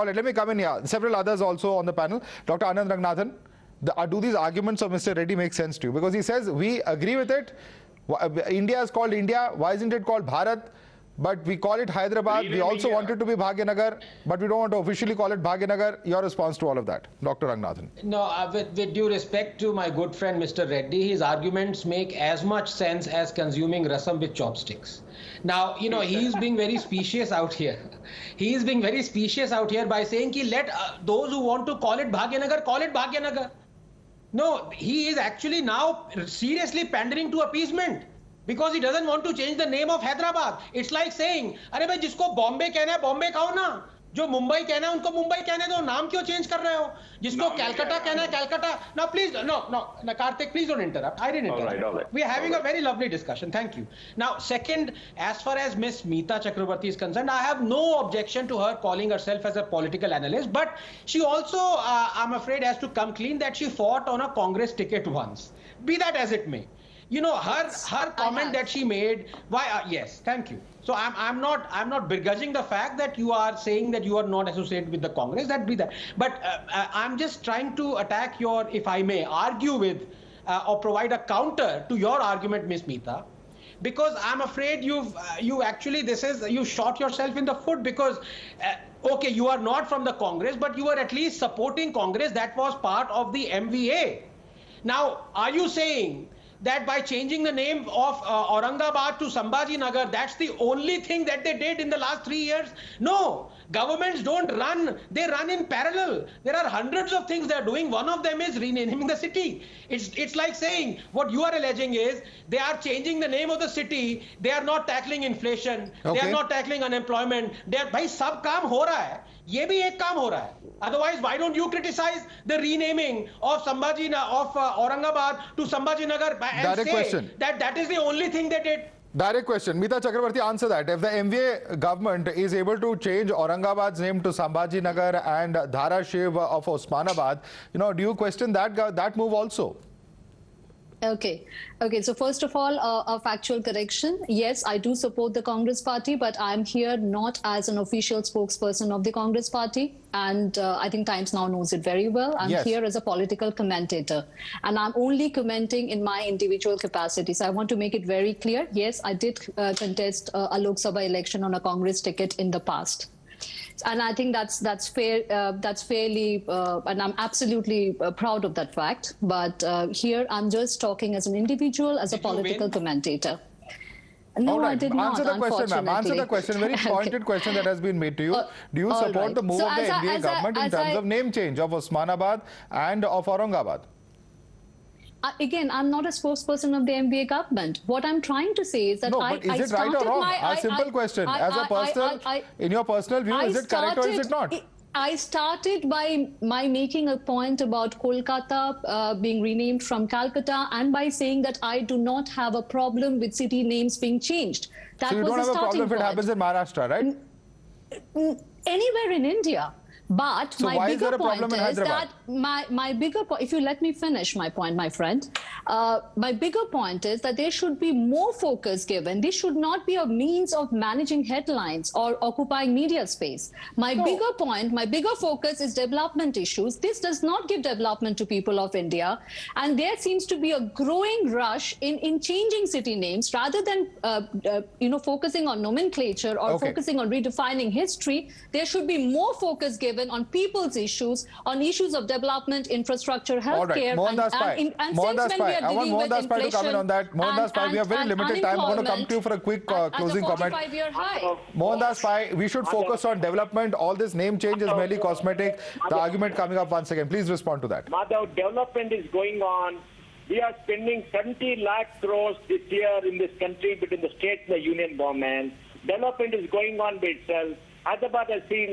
right. Let me come in here. Several others also on the panel. Dr. Anand Ranganathan, do these arguments of Mr. Reddy make sense to you? Because he says we agree with it. India is called India. Why isn't it called Bharat? But we call it Hyderabad. We also want it to be Bhagyanagar, but we don't want to officially call it Bhagyanagar. Your response to all of that, Dr. Ranganathan? No, with due respect to my good friend Mr. Reddy, his arguments make as much sense as consuming rasam with chopsticks. Now, you know, he is being very specious out here. He is being very specious out here by saying, let those who want to call it Bhagyanagar, call it Bhagyanagar. No, he is actually now seriously pandering to appeasement, because he doesn't want to change the name of Hyderabad. It's like saying, अरे भाई जिसको बॉम्बे कहना है बॉम्बे कहो ना, जो मुंबई कहना है उनको मुंबई कहने दो, नाम क्यों चेंज कर रहे हो? जिसको कैलकाटा कहना है Calcutta. Now please, no, Karthik, please don't interrupt. I didn't interrupt. All right. We are having a very lovely discussion. Thank you. Now, second, as far as Miss Meeta Chakrabarti is concerned, I have no objection to her calling herself as a political analyst, but she also, I'm afraid, has to come clean that she fought on a Congress ticket once. Be that as it may. You know, her comment that she made, yes, thank you. So I'm not begrudging the fact that you are saying that you are not associated with the Congress, but I'm just trying to attack your, if I may, argue with or provide a counter to your argument, Ms. Meeta, because I'm afraid you shot yourself in the foot, because okay, you are not from the Congress, but you are at least supporting Congress that was part of the MVA. Now, are you saying that by changing the name of Aurangabad to Sambhaji Nagar, that's the only thing that they did in the last 3 years? No, governments don't run, they run in parallel. There are hundreds of things they're doing. One of them is renaming the city. It's like saying, what you are alleging is, they are changing the name of the city, they are not tackling inflation, they are not tackling unemployment. Bhai, sab kaam ho raha hai. ये भी एक काम हो रहा है. Otherwise, why don't you criticize the renaming of Aurangabad to Sambhaji Nagar and say that is the only thing they did? Direct question. Meeta Chakrabarti, answer that. If the MVA government is able to change Aurangabad's name to Sambhaji Nagar and Dhara Shiv of Osmanabad, do you question that move also? Okay. So first of all, a factual correction. Yes, I do support the Congress party, but I'm here not as an official spokesperson of the Congress party. And I think Times Now knows it very well. I'm here as a political commentator. And I'm only commenting in my individual capacity. So I want to make it very clear. Yes, I did contest a Lok Sabha election on a Congress ticket in the past. And I think that's fair. That's fairly, and I'm absolutely proud of that fact. But here, I'm just talking as an individual, as a political commentator. No, I did not. Answer the question, ma'am. Answer the question. Very pointed question that has been made to you. Do you support the move of the NDA government in terms of name change of Osmanabad and of Aurangabad? Again, I'm not a spokesperson of the MBA government. What I'm trying to say is that is it right or wrong? A simple question. As a personal, in your personal view, is it correct or is it not? I started by making a point about Kolkata being renamed from Calcutta, and by saying that I do not have a problem with city names being changed. That so you don't have a problem if it happens in Maharashtra, right? Anywhere in India. But so my bigger point is that my bigger point, if you let me finish my point, my friend, my bigger point is that there should be more focus given. This should not be a means of managing headlines or occupying media space. My bigger point, my bigger focus is development issues. This does not give development to people of India. And there seems to be a growing rush in changing city names rather than, focusing on nomenclature or focusing on redefining history. There should be more focus given on people's issues, on issues of development, infrastructure, healthcare, and since when we are dealing with inflation, to comment on that. Mohandas Pai, we have very limited time. I'm going to come to you for a quick closing comment. Mohandas Pai, we should focus on development. All this name change is merely cosmetic. The argument coming up once again. Please respond to that. Madhav, development is going on. We are spending 70 lakh crores this year in this country between the state and the union government. Development is going on by itself. Hyderabad has seen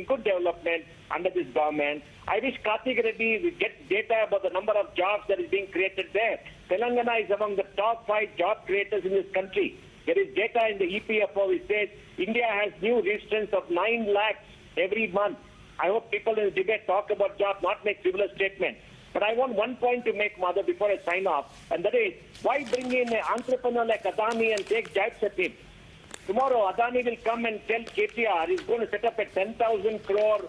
good development under this government. I wish Karthik Reddy will get data about the number of jobs that is being created there. Telangana is among the top 5 job creators in this country. There is data in the EPFO which says India has new residents of 9 lakhs every month. I hope people in the debate talk about jobs, not make frivolous statements. But I want one point to make, Madhav, before I sign off, and that is, why bring in an entrepreneur like Adani and take jibes at him? Tomorrow, Adani will come and tell KTR he's going to set up a 10,000 crore,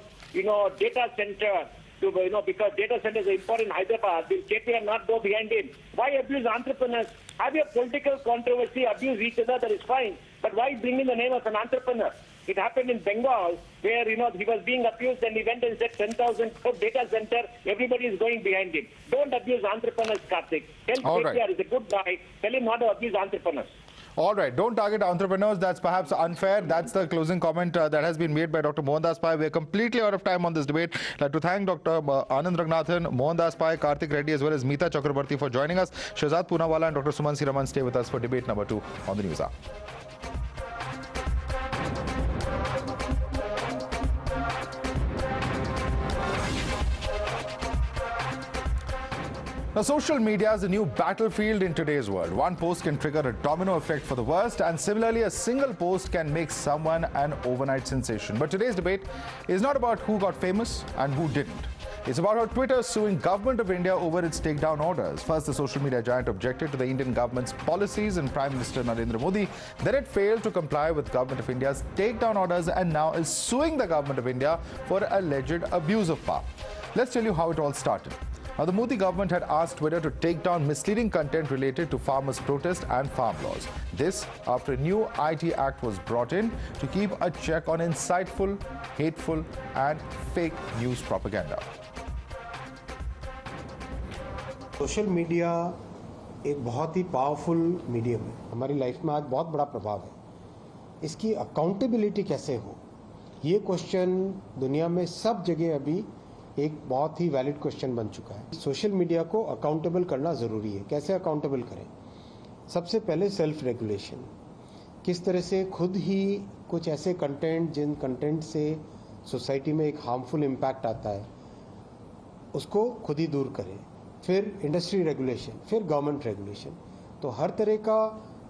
data center because data centers are important in Hyderabad. Will KTR not go behind him? Why abuse entrepreneurs? Have your political controversy, abuse each other, that is fine. But why bring in the name of an entrepreneur? It happened in Bengal where, he was being abused and he went and said 10,000 crore data center, everybody is going behind him. Don't abuse entrepreneurs, Karthik. Tell KTR is a good guy. Tell him not to abuse entrepreneurs. All right, don't target entrepreneurs. That's perhaps unfair. That's the closing comment that has been made by Dr. Mohandas Pai. We're completely out of time on this debate. I'd like to thank Dr. Anand Ranganathan, Mohandas Pai, Karthik Reddy, as well as Meeta Chakrabarti for joining us. Shahzad Poonawala and Dr. Sumansi Raman stay with us for debate number 2 on the Newshour. Now, social media is a new battlefield in today's world. One post can trigger a domino effect for the worst, and similarly, a single post can make someone an overnight sensation. But today's debate is not about who got famous and who didn't. It's about how Twitter is suing Government of India over its takedown orders. First, the social media giant objected to the Indian government's policies and Prime Minister Narendra Modi. Then it failed to comply with Government of India's takedown orders and now is suing the Government of India for alleged abuse of power. Let's tell you how it all started. Now, the Modi government had asked Twitter to take down misleading content related to farmers' protest and farm laws. This after a new IT Act was brought in to keep a check on insightful, hateful and fake news propaganda. Social media एक बहुत ही powerful medium है, हमारी life में आज बहुत बड़ा प्रभाव है। इसकी अकाउंटेबिलिटी कैसे हो, ये क्वेश्चन दुनिया में सब जगह अभी एक बहुत ही वैलिड क्वेश्चन बन चुका है। सोशल मीडिया को अकाउंटेबल करना ज़रूरी है। कैसे अकाउंटेबल करें? सबसे पहले सेल्फ रेगुलेशन, किस तरह से खुद ही कुछ ऐसे कंटेंट जिन कंटेंट से सोसाइटी में एक हार्मफुल इम्पैक्ट आता है उसको खुद ही दूर करें। फिर इंडस्ट्री रेगुलेशन, फिर गवर्नमेंट रेगुलेशन। तो हर तरह का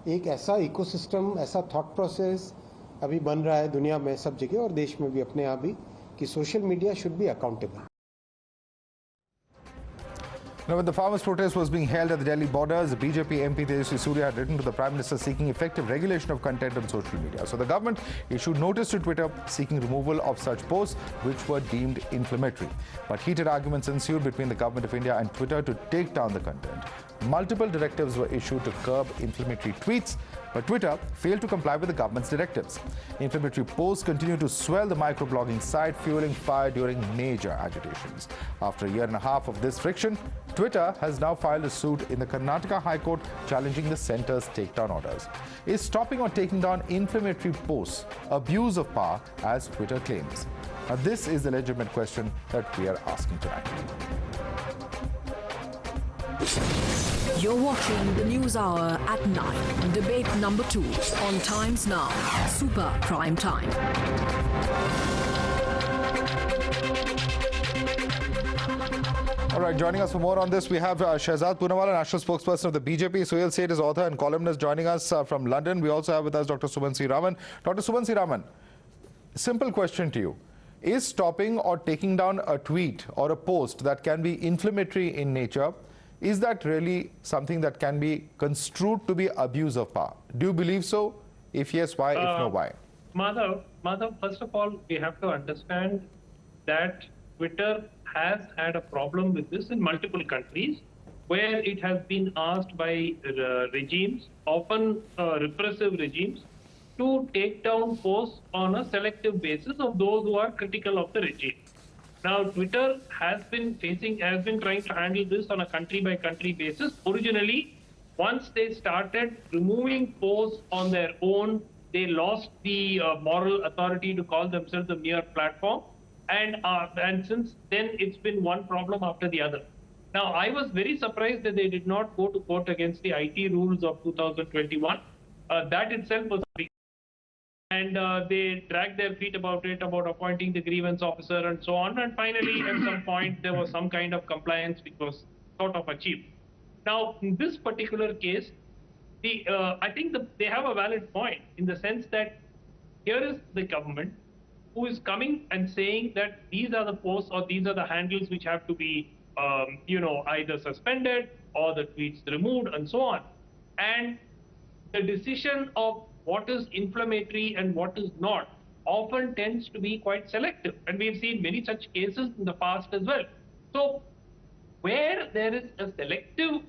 एक ऐसा इकोसिस्टम, ऐसा थॉट प्रोसेस अभी बन रहा है दुनिया में सब जगह और देश में भी अपने यहाँ भी कि social media should be accountable. Now, when the farmers' protest was being held at the Delhi borders, the BJP MP Tejaswi Surya had written to the Prime Minister seeking effective regulation of content on social media. So the government issued notice to Twitter seeking removal of such posts which were deemed inflammatory. But heated arguments ensued between the Government of India and Twitter to take down the content. Multiple directives were issued to curb inflammatory tweets, but Twitter failed to comply with the government's directives. Inflammatory posts continue to swell the microblogging site, fueling fire during major agitations. After a year and a half of this friction, Twitter has now filed a suit in the Karnataka High Court challenging the centre's takedown orders. Is stopping or taking down inflammatory posts abuse of power, as Twitter claims? Now, this is the legitimate question that we are asking tonight. You're watching the News Hour at 9. Debate number 2 on Times Now. Super Prime Time. All right, joining us for more on this, we have Shehzad Poonawalla, national spokesperson of the BJP. Suhail Seth is author and columnist joining us from London. We also have with us Dr. Sumansi Raman. Dr. Sumansi Raman, simple question to you. Is stopping or taking down a tweet or a post that can be inflammatory in nature, is that really something that can be construed to be abuse of power? Do you believe so? If yes, why? If no, why? Madhav, first of all, we have to understand that Twitter has had a problem with this in multiple countries, where it has been asked by regimes, often repressive regimes, to take down posts on a selective basis of those who are critical of the regime. Now, Twitter has been trying to handle this on a country-by-country basis. Originally, once they started removing posts on their own, they lost the moral authority to call themselves a mere platform. And since then, it's been one problem after the other. Now, I was very surprised that they did not go to court against the IT rules of 2021. That itself was a big. And they dragged their feet about it, about appointing the grievance officer and so on. And finally, at some point, there was some kind of compliance which was sort of achieved. Now, in this particular case, I think they have a valid point in the sense that here is the government who is coming and saying that these are the posts or these are the handles which have to be, either suspended or the tweets removed and so on. And the decision of what is inflammatory and what is not often tends to be quite selective. And we've seen many such cases in the past as well. So where there is a selective,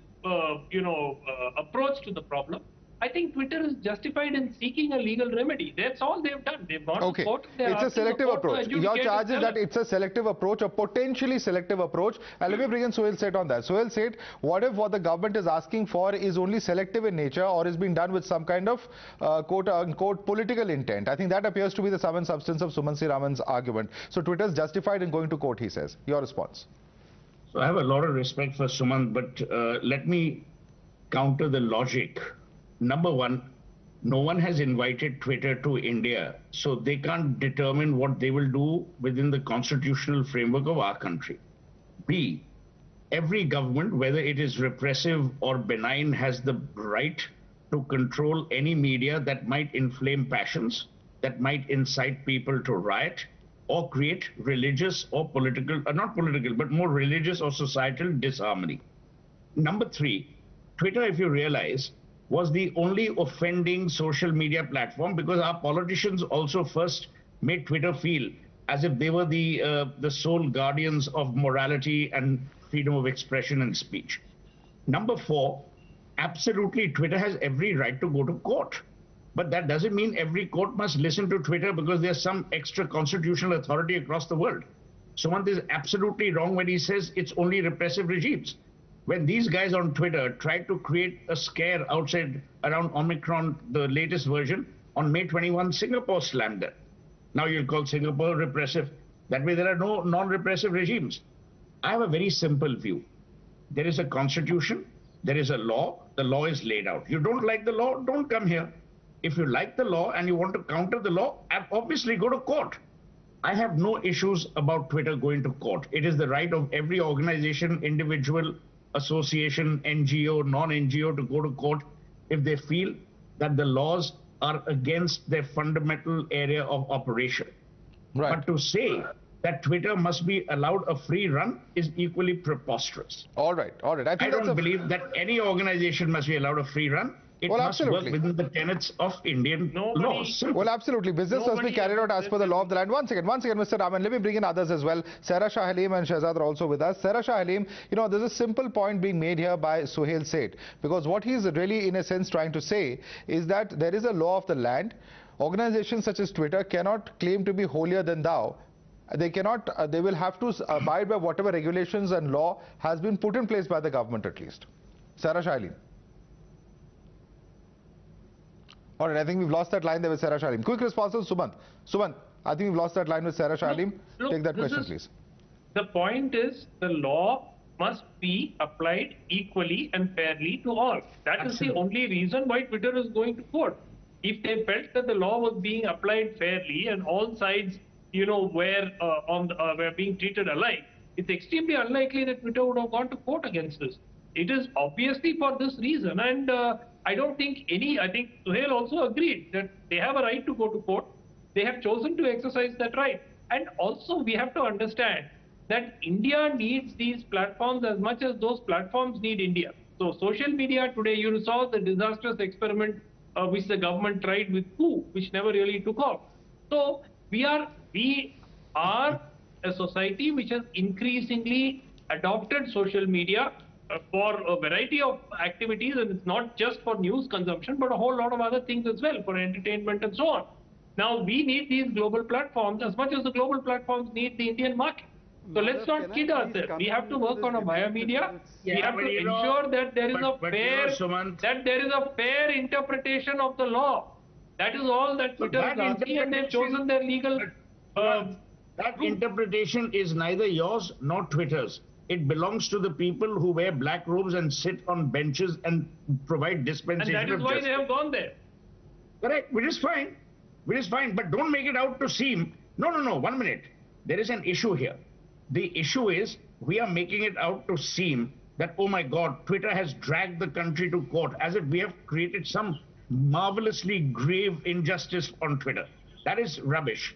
approach to the problem, I think Twitter is justified in seeking a legal remedy. That's all they've done. They've gone to court. It's a selective approach. Your charge is that it's a selective approach, a potentially selective approach. And let me bring in Suhail Seth on that. Suhail Seth, what if what the government is asking for is only selective in nature or is being done with some kind of quote-unquote political intent? I think that appears to be the sum and substance of Sumansi Raman's argument. So Twitter is justified in going to court, he says. Your response? So I have a lot of respect for Suman, but let me counter the logic. Number one, no one has invited Twitter to India, so they can't determine what they will do within the constitutional framework of our country. B, every government, whether it is repressive or benign, has the right to control any media that might inflame passions, that might incite people to riot, or create religious or political, not political, but more religious or societal disharmony. Number three, Twitter, if you realize, was the only offending social media platform because our politicians also first made Twitter feel as if they were the sole guardians of morality and freedom of expression and speech. Number four, absolutely, Twitter has every right to go to court. But that doesn't mean every court must listen to Twitter because there's some extra constitutional authority across the world. Sumant is absolutely wrong when he says it's only repressive regimes. When these guys on Twitter tried to create a scare outside around Omicron, the latest version, on May 21, Singapore slammed them. Now you'll call Singapore repressive. That way there are no non-repressive regimes. I have a very simple view. There is a constitution, there is a law, the law is laid out. You don't like the law, don't come here. If you like the law and you want to counter the law, obviously go to court. I have no issues about Twitter going to court. It is the right of every organization, individual, association, NGO, non-NGO to go to court if they feel that the laws are against their fundamental area of operation. Right. But to say that Twitter must be allowed a free run is equally preposterous. All right. I don't believe that any organization must be allowed a free run. It must work within the tenets of Indian laws. Well, absolutely. Business must be carried out as per the law of the land. One second, Mr. Raman. Let me bring in others as well. Sarah Shah Halim and Shehzad are also with us. Sarah Shah Halim, there's a simple point being made here by Suhail Seth, because what he's really, in a sense, trying to say is that there is a law of the land. Organizations such as Twitter cannot claim to be holier than thou. They cannot. They will have to abide by whatever regulations and law has been put in place by the government, at least. Sarah Shah Halim. All right, I think we've lost that line there with Sarah Shah Halim. Quick response to Sumant. Sumant, I think we've lost that line with Sarah Shah Halim. Take that question, please. The point is, the law must be applied equally and fairly to all. That is the only reason why Twitter is going to court. If they felt that the law was being applied fairly and all sides, were being treated alike, it's extremely unlikely that Twitter would have gone to court against this. It is obviously for this reason, and I don't think I think Suhail also agreed that they have a right to go to court. They have chosen to exercise that right. And also we have to understand that India needs these platforms as much as those platforms need India. So social media today, you saw the disastrous experiment which the government tried with coup, which never really took off. So we are a society which has increasingly adopted social media for a variety of activities, and it's not just for news consumption, but a whole lot of other things as well, for entertainment and so on. Now, we need these global platforms as much as the global platforms need the Indian market. So let's not kid ourselves. We have to work on a biomedia. We have to ensure that there is a fair interpretation of the law. That is all that Twitter is asking, and they've chosen their legal. That interpretation is neither yours nor Twitter's. It belongs to the people who wear black robes and sit on benches and provide dispensation. And that is why they have gone there. Correct, which is fine. But don't make it out to seem, no, 1 minute. There is an issue here. The issue is we are making it out to seem that, oh my God, Twitter has dragged the country to court, as if we have created some marvelously grave injustice on Twitter. That is rubbish.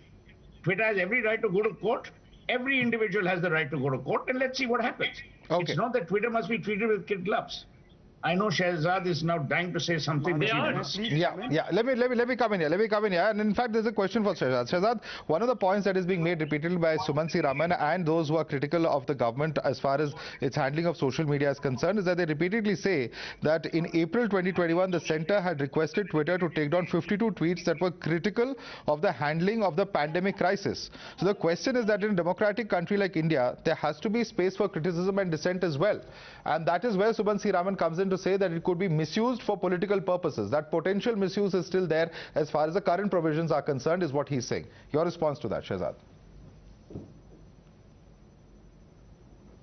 Twitter has every right to go to court. Every individual has the right to go to court, and let's see what happens. Okay. It's not that Twitter must be treated with kid gloves. I know Shehzad is now dying to say something. Let me come in here. And in fact, there's a question for Shehzad. Shehzad, one of the points that is being made repeatedly by Sumansi Raman and those who are critical of the government as far as its handling of social media is concerned is that they repeatedly say that in April 2021, the centre had requested Twitter to take down 52 tweets that were critical of the handling of the pandemic crisis. So the question is that in a democratic country like India, there has to be space for criticism and dissent as well. And that is where Sumansi Raman comes in to say that it could be misused for political purposes. That potential misuse is still there as far as the current provisions are concerned, is what he's saying. Your response to that, Shehzad?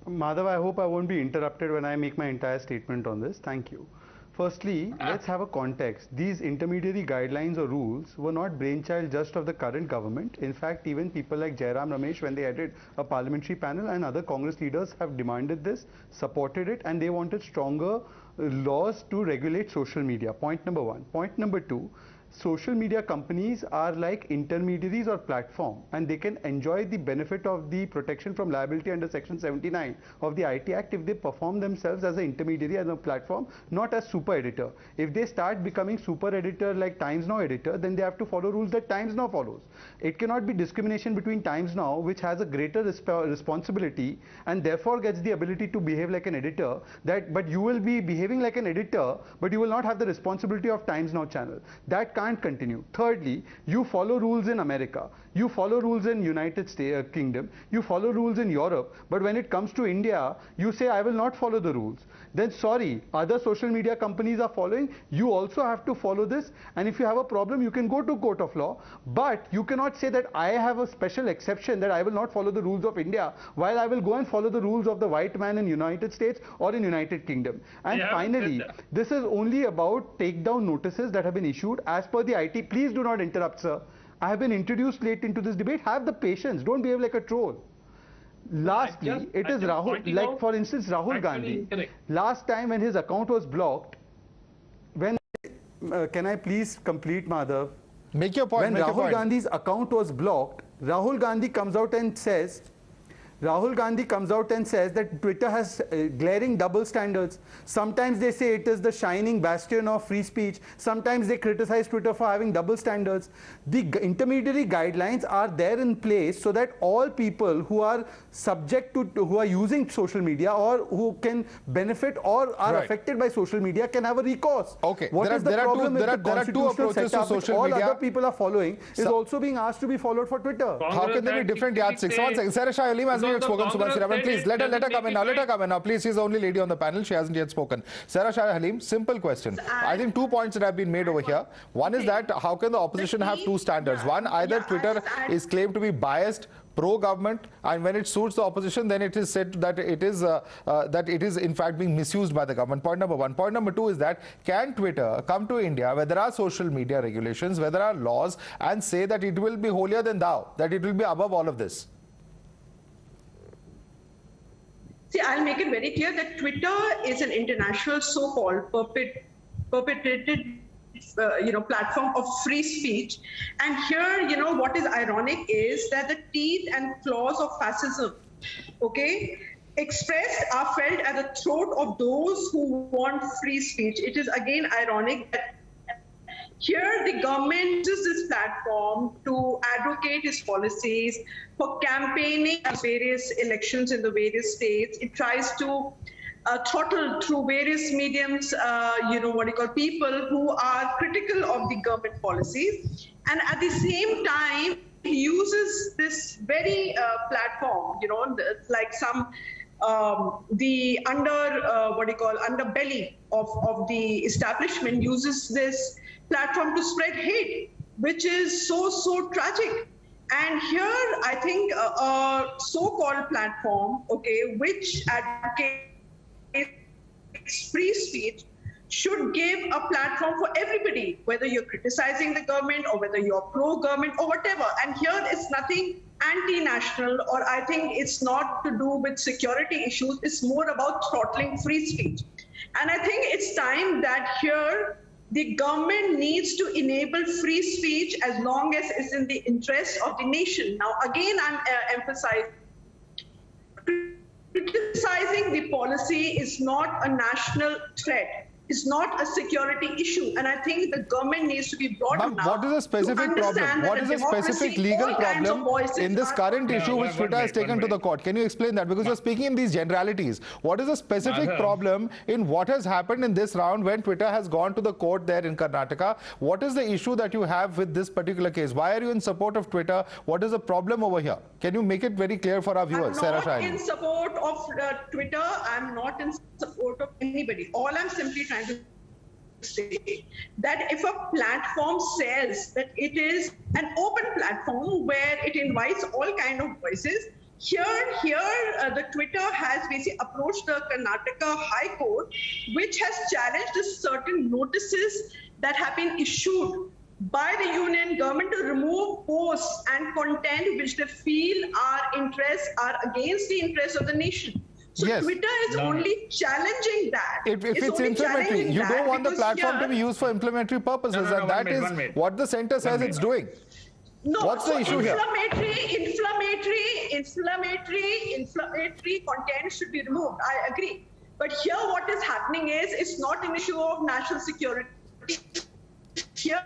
Madhav, I hope I won't be interrupted when I make my entire statement on this. Thank you. Firstly, let's have a context. These intermediary guidelines or rules were not brainchild just of the current government. In fact, even people like Jairam Ramesh, when they headed a parliamentary panel, and other Congress leaders have demanded this, supported it, and they wanted stronger laws to regulate social media. Point number one. Point number two, social media companies are like intermediaries or platform, and they can enjoy the benefit of the protection from liability under section 79 of the IT Act if they perform themselves as an intermediary, as a platform, not as super editor. If they start becoming super editor like Times Now editor, then they have to follow rules that Times Now follows. It cannot be discrimination between Times Now, which has a greater responsibility and therefore gets the ability to behave like an editor, but you will be behaving like an editor, but you will not have the responsibility of Times Now channel. That can't continue. Thirdly, you follow rules in America, you follow rules in United States, Kingdom, you follow rules in Europe, but when it comes to India, you say, I will not follow the rules. Then sorry, other social media companies are following, you also have to follow this, and if you have a problem, you can go to court of law, but you cannot say that I have a special exception that I will not follow the rules of India, while I will go and follow the rules of the white man in United States or in United Kingdom. And finally, this is only about takedown notices that have been issued as per the IT. Please do not interrupt, sir. I have been introduced late into this debate. Have the patience. Don't behave like a troll. Lastly, it is Rahul, like for instance, Rahul Gandhi. Last time when his account was blocked, can I please complete, Madhav? Make your point. When Rahul Gandhi's account was blocked, Rahul Gandhi comes out and says that Twitter has glaring double standards. Sometimes they say it is the shining bastion of free speech. Sometimes they criticize Twitter for having double standards. The intermediary guidelines are there in place so that all people who are subject to, who are using social media or who can benefit or are affected by social media can have a recourse. Okay. What is the problem with the constitutional setup which all media. other people are following is also being asked to be followed for Twitter? How can there be different yardsticks? One second. Sarah Shah Halim has not spoken. Subhashi Raman, please let her come in now. Let her come in now. Please, she's the only lady on the panel. She hasn't yet spoken. Sarah Shah Halim, simple question. I think 2 points that have been made over here. One is that how can the opposition have two standards? One, either Twitter is claimed to be biased, pro-government, and when it suits the opposition, then it is said that it is in fact being misused by the government. Point number one. Point number two is that can Twitter come to India where there are social media regulations, where there are laws, and say that it will be holier than thou, that it will be above all of this? See, I'll make it very clear that Twitter is an international so-called perpetrated platform of free speech. And here, what is ironic is that the teeth and claws of fascism, expressed are felt at the throat of those who want free speech. It is again ironic that here the government uses this platform to advocate its policies, for campaigning at various elections in the various states. It tries to throttle through various mediums, people who are critical of the government policies. And at the same time, he uses this very platform, like some the underbelly of the establishment uses this platform to spread hate, which is so tragic. And here, I think a so-called platform, which advocates free speech, should give a platform for everybody, whether you're criticizing the government or whether you're pro-government or whatever. And here it's nothing anti-national, or I think it's not to do with security issues. It's more about throttling free speech. And I think it's time that here the government needs to enable free speech as long as it's in the interest of the nation. Now, again, I'm emphasizing, criticizing the policy is not a national threat. It's not a security issue, and I think the government needs to be brought now. What is a specific problem? What is a specific legal problem in this current issue which Twitter has taken to the court? Can you explain that? Because you're speaking in these generalities. What is a specific problem in what has happened in this round when Twitter has gone to the court there in Karnataka? What is the issue that you have with this particular case? Why are you in support of Twitter? What is the problem over here? Can you make it very clear for our viewers? I'm not in support of Twitter. I'm not in support of anybody. All I'm simply trying to say that if a platform says that it is an open platform where it invites all kind of voices, here the Twitter has basically approached the Karnataka High Court, which has challenged certain notices that have been issued by the union government to remove posts and content which they feel are against the interests of the nation. So yes. Twitter is only challenging that. If it's inflammatory, you don't want the platform to be used for inflammatory purposes, and that is what the centre says it's doing. No, what's the issue here? Inflammatory content should be removed. I agree. But here what is happening is it's not an issue of national security. Here,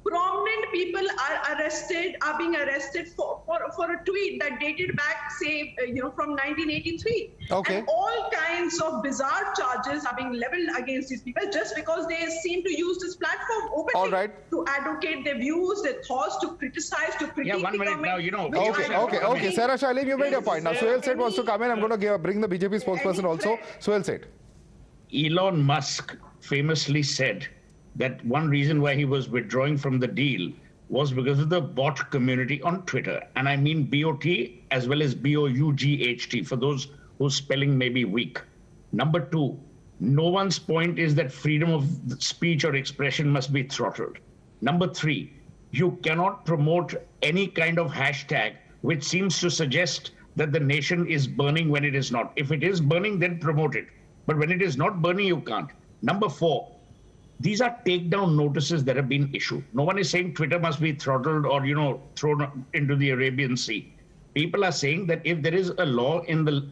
prominent people are being arrested for a tweet that dated back, say, from 1983. Okay. And all kinds of bizarre charges are being leveled against these people just because they seem to use this platform openly to advocate their views, their thoughts, to criticize, to critique the government. Okay. Sarah Shah Halim, you made your point. Now, Suhail Seth wants to come in. I'm going to bring the BJP spokesperson also. Suhail Seth. Elon Musk famously said that one reason why he was withdrawing from the deal was because of the bot community on Twitter. And I mean BOT as well as BOUGHT for those whose spelling may be weak. Number two, no one's point is that freedom of speech or expression must be throttled. Number three, you cannot promote any kind of hashtag which seems to suggest that the nation is burning when it is not. If it is burning, then promote it. But when it is not burning, you can't. Number four, These are takedown notices that have been issued. No one is saying Twitter must be throttled or, thrown into the Arabian Sea. People are saying that if there is a law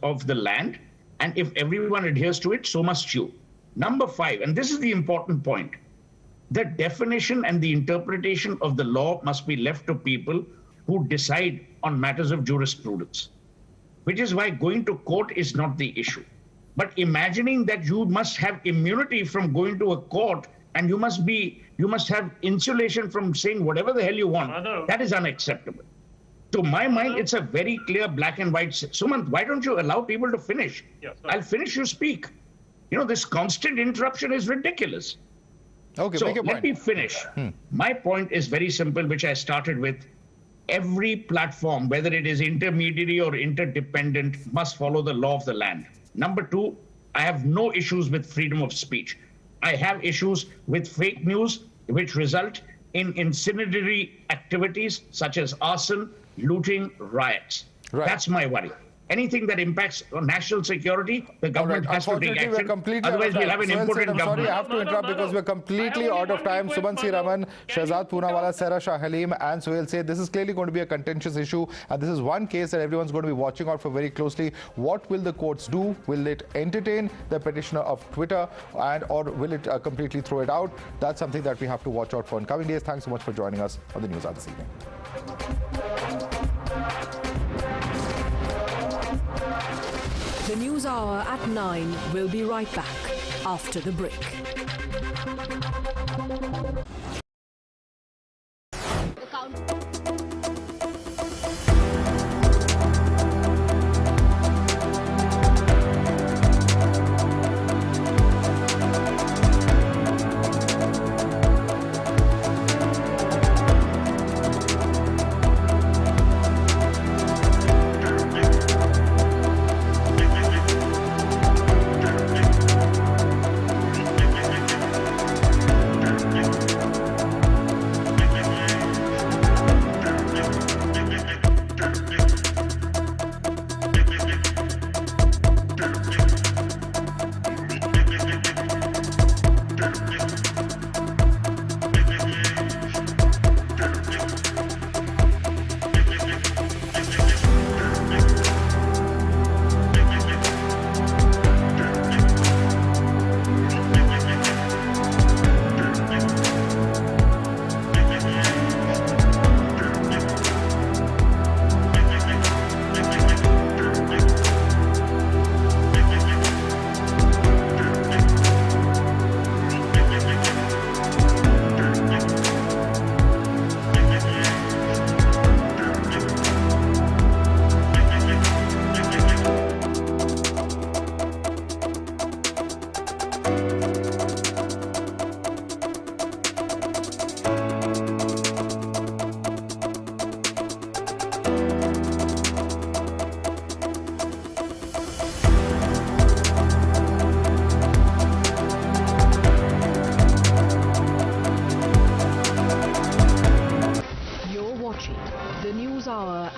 of the land, and if everyone adheres to it, so must you. Number 5, and this is the important point, the definition and the interpretation of the law must be left to people who decide on matters of jurisprudence, which is why going to court is not the issue. But imagining that you must have immunity from going to a court and you must have insulation from saying whatever the hell you want, that is unacceptable. To my mind, it's a very clear black and white. Sumant, why don't you allow people to finish? I'll finish, you speak. This constant interruption is ridiculous. Okay, so make your point. Let me finish. My point is very simple, which I started with. Every platform, whether it is intermediary or interdependent, must follow the law of the land. Number 2, I have no issues with freedom of speech. I have issues with fake news, which result in incendiary activities such as arson, looting, riots. Right. That's my worry. Anything that impacts national security, the government has to take action. Otherwise, we'll have an impotent government. Sorry, I have to interrupt because we're completely out of time. Sumansi Raman, Shahzad Poonawala, Sarah Shah Halim, and Suhail said this is clearly going to be a contentious issue, and this is one case that everyone's going to be watching out for very closely. What will the courts do? Will it entertain the petitioner of Twitter, or will it completely throw it out? That's something that we have to watch out for in coming days. Thanks so much for joining us on the Newshour this evening. The News Hour at 9 will be right back after the break.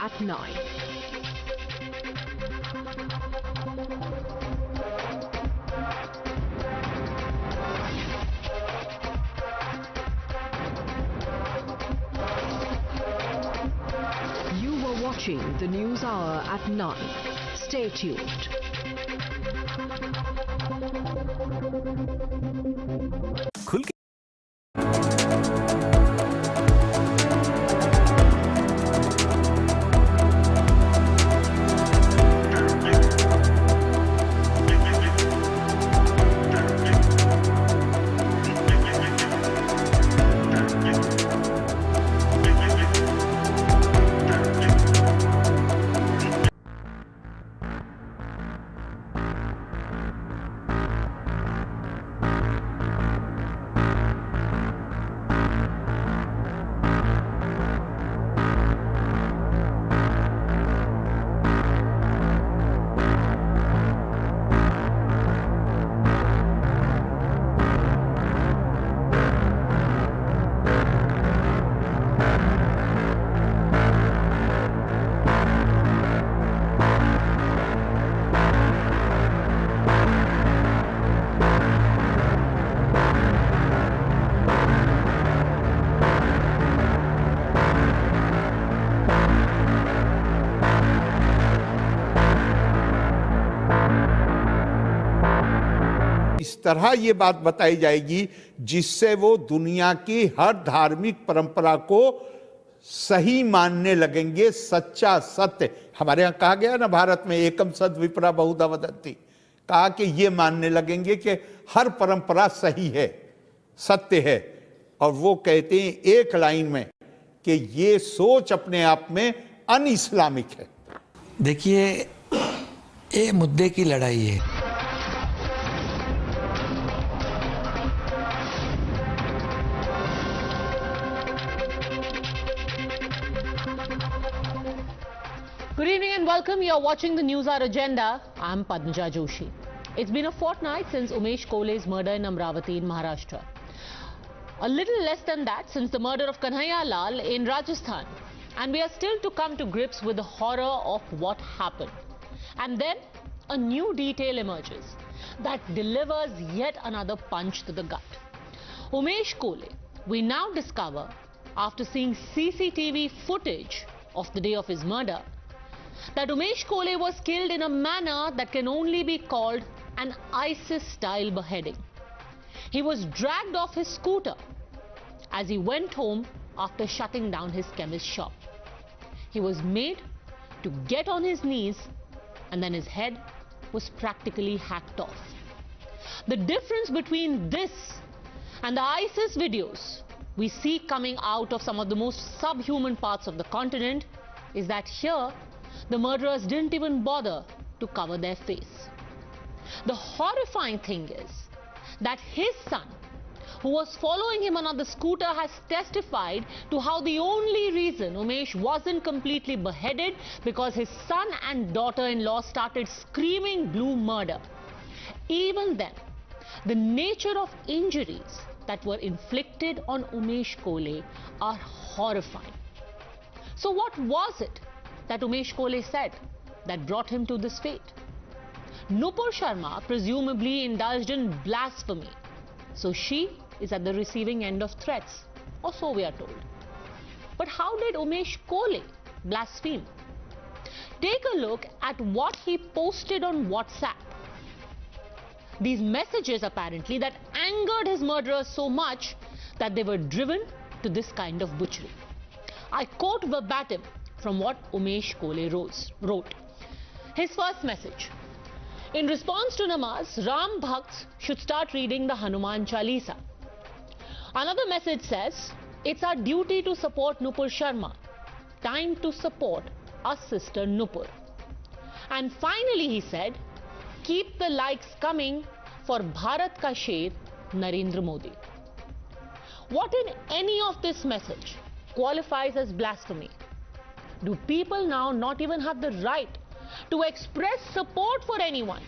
at 9. You were watching the News Hour at 9. Stay tuned. तरह ये बात बताई जाएगी जिससे वो दुनिया की हर धार्मिक परंपरा को सही मानने लगेंगे, सच्चा सत्य। हमारे यहाँ कहा गया ना भारत में, एकम सद विप्रा बहुधा वदन्ति, कहा कि ये मानने लगेंगे कि हर परंपरा सही है, सत्य है। और वो कहते हैं एक लाइन में कि ये सोच अपने आप में अन इस्लामिक है। देखिए, ये मुद्दे की लड़ाई है। Good evening and welcome. You are watching the Newshour Agenda. I'm Padmaja Joshi. It's been a fortnight since Umesh Kole's murder in Amravati in Maharashtra. A little less than that since the murder of Kanhaiya Lal in Rajasthan. And we are still to come to grips with the horror of what happened. And then a new detail emerges that delivers yet another punch to the gut. Umesh Kole, we now discover, after seeing CCTV footage of the day of his murder, that Umesh Kole was killed in a manner that can only be called an ISIS-style beheading. He was dragged off his scooter as he went home after shutting down his chemist shop. He was made to get on his knees and then his head was practically hacked off. The difference between this and the ISIS videos we see coming out of some of the most subhuman parts of the continent is that here the murderers didn't even bother to cover their face. The horrifying thing is that his son, who was following him on the scooter, has testified to how the only reason Umesh wasn't completely beheaded because his son and daughter-in-law started screaming blue murder. Even then, the nature of injuries that were inflicted on Umesh Kole are horrifying. So what was it that Umesh Kole said that brought him to this fate? Nupur Sharma presumably indulged in blasphemy, so she is at the receiving end of threats, or so we are told. But how did Umesh Kole blaspheme? Take a look at what he posted on WhatsApp. These messages apparently that angered his murderers so much that they were driven to this kind of butchery. I quote verbatim from what Umesh Kole wrote. His first message: in response to namaz, Ram Bhakts should start reading the Hanuman Chalisa. Another message says, it's our duty to support Nupur Sharma. Time to support our sister Nupur. And finally he said, keep the likes coming for Bharat Ka Sher, Narendra Modi. What in any of this message qualifies as blasphemy? Do people now not even have the right to express support for anyone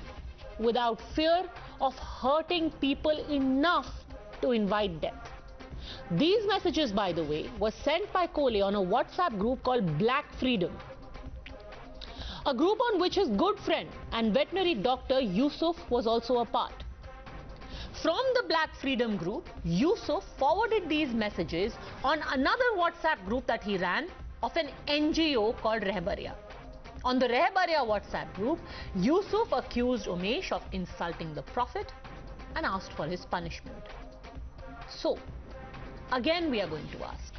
without fear of hurting people enough to invite death? These messages, by the way, were sent by Kole on a WhatsApp group called Black Freedom, a group on which his good friend and veterinary doctor Yusuf was also a part. From the Black Freedom group, Yusuf forwarded these messages on another WhatsApp group that he ran of an NGO called Rehbariya. On the Rehbariya WhatsApp group, Yusuf accused Umesh of insulting the Prophet and asked for his punishment. So, again we are going to ask,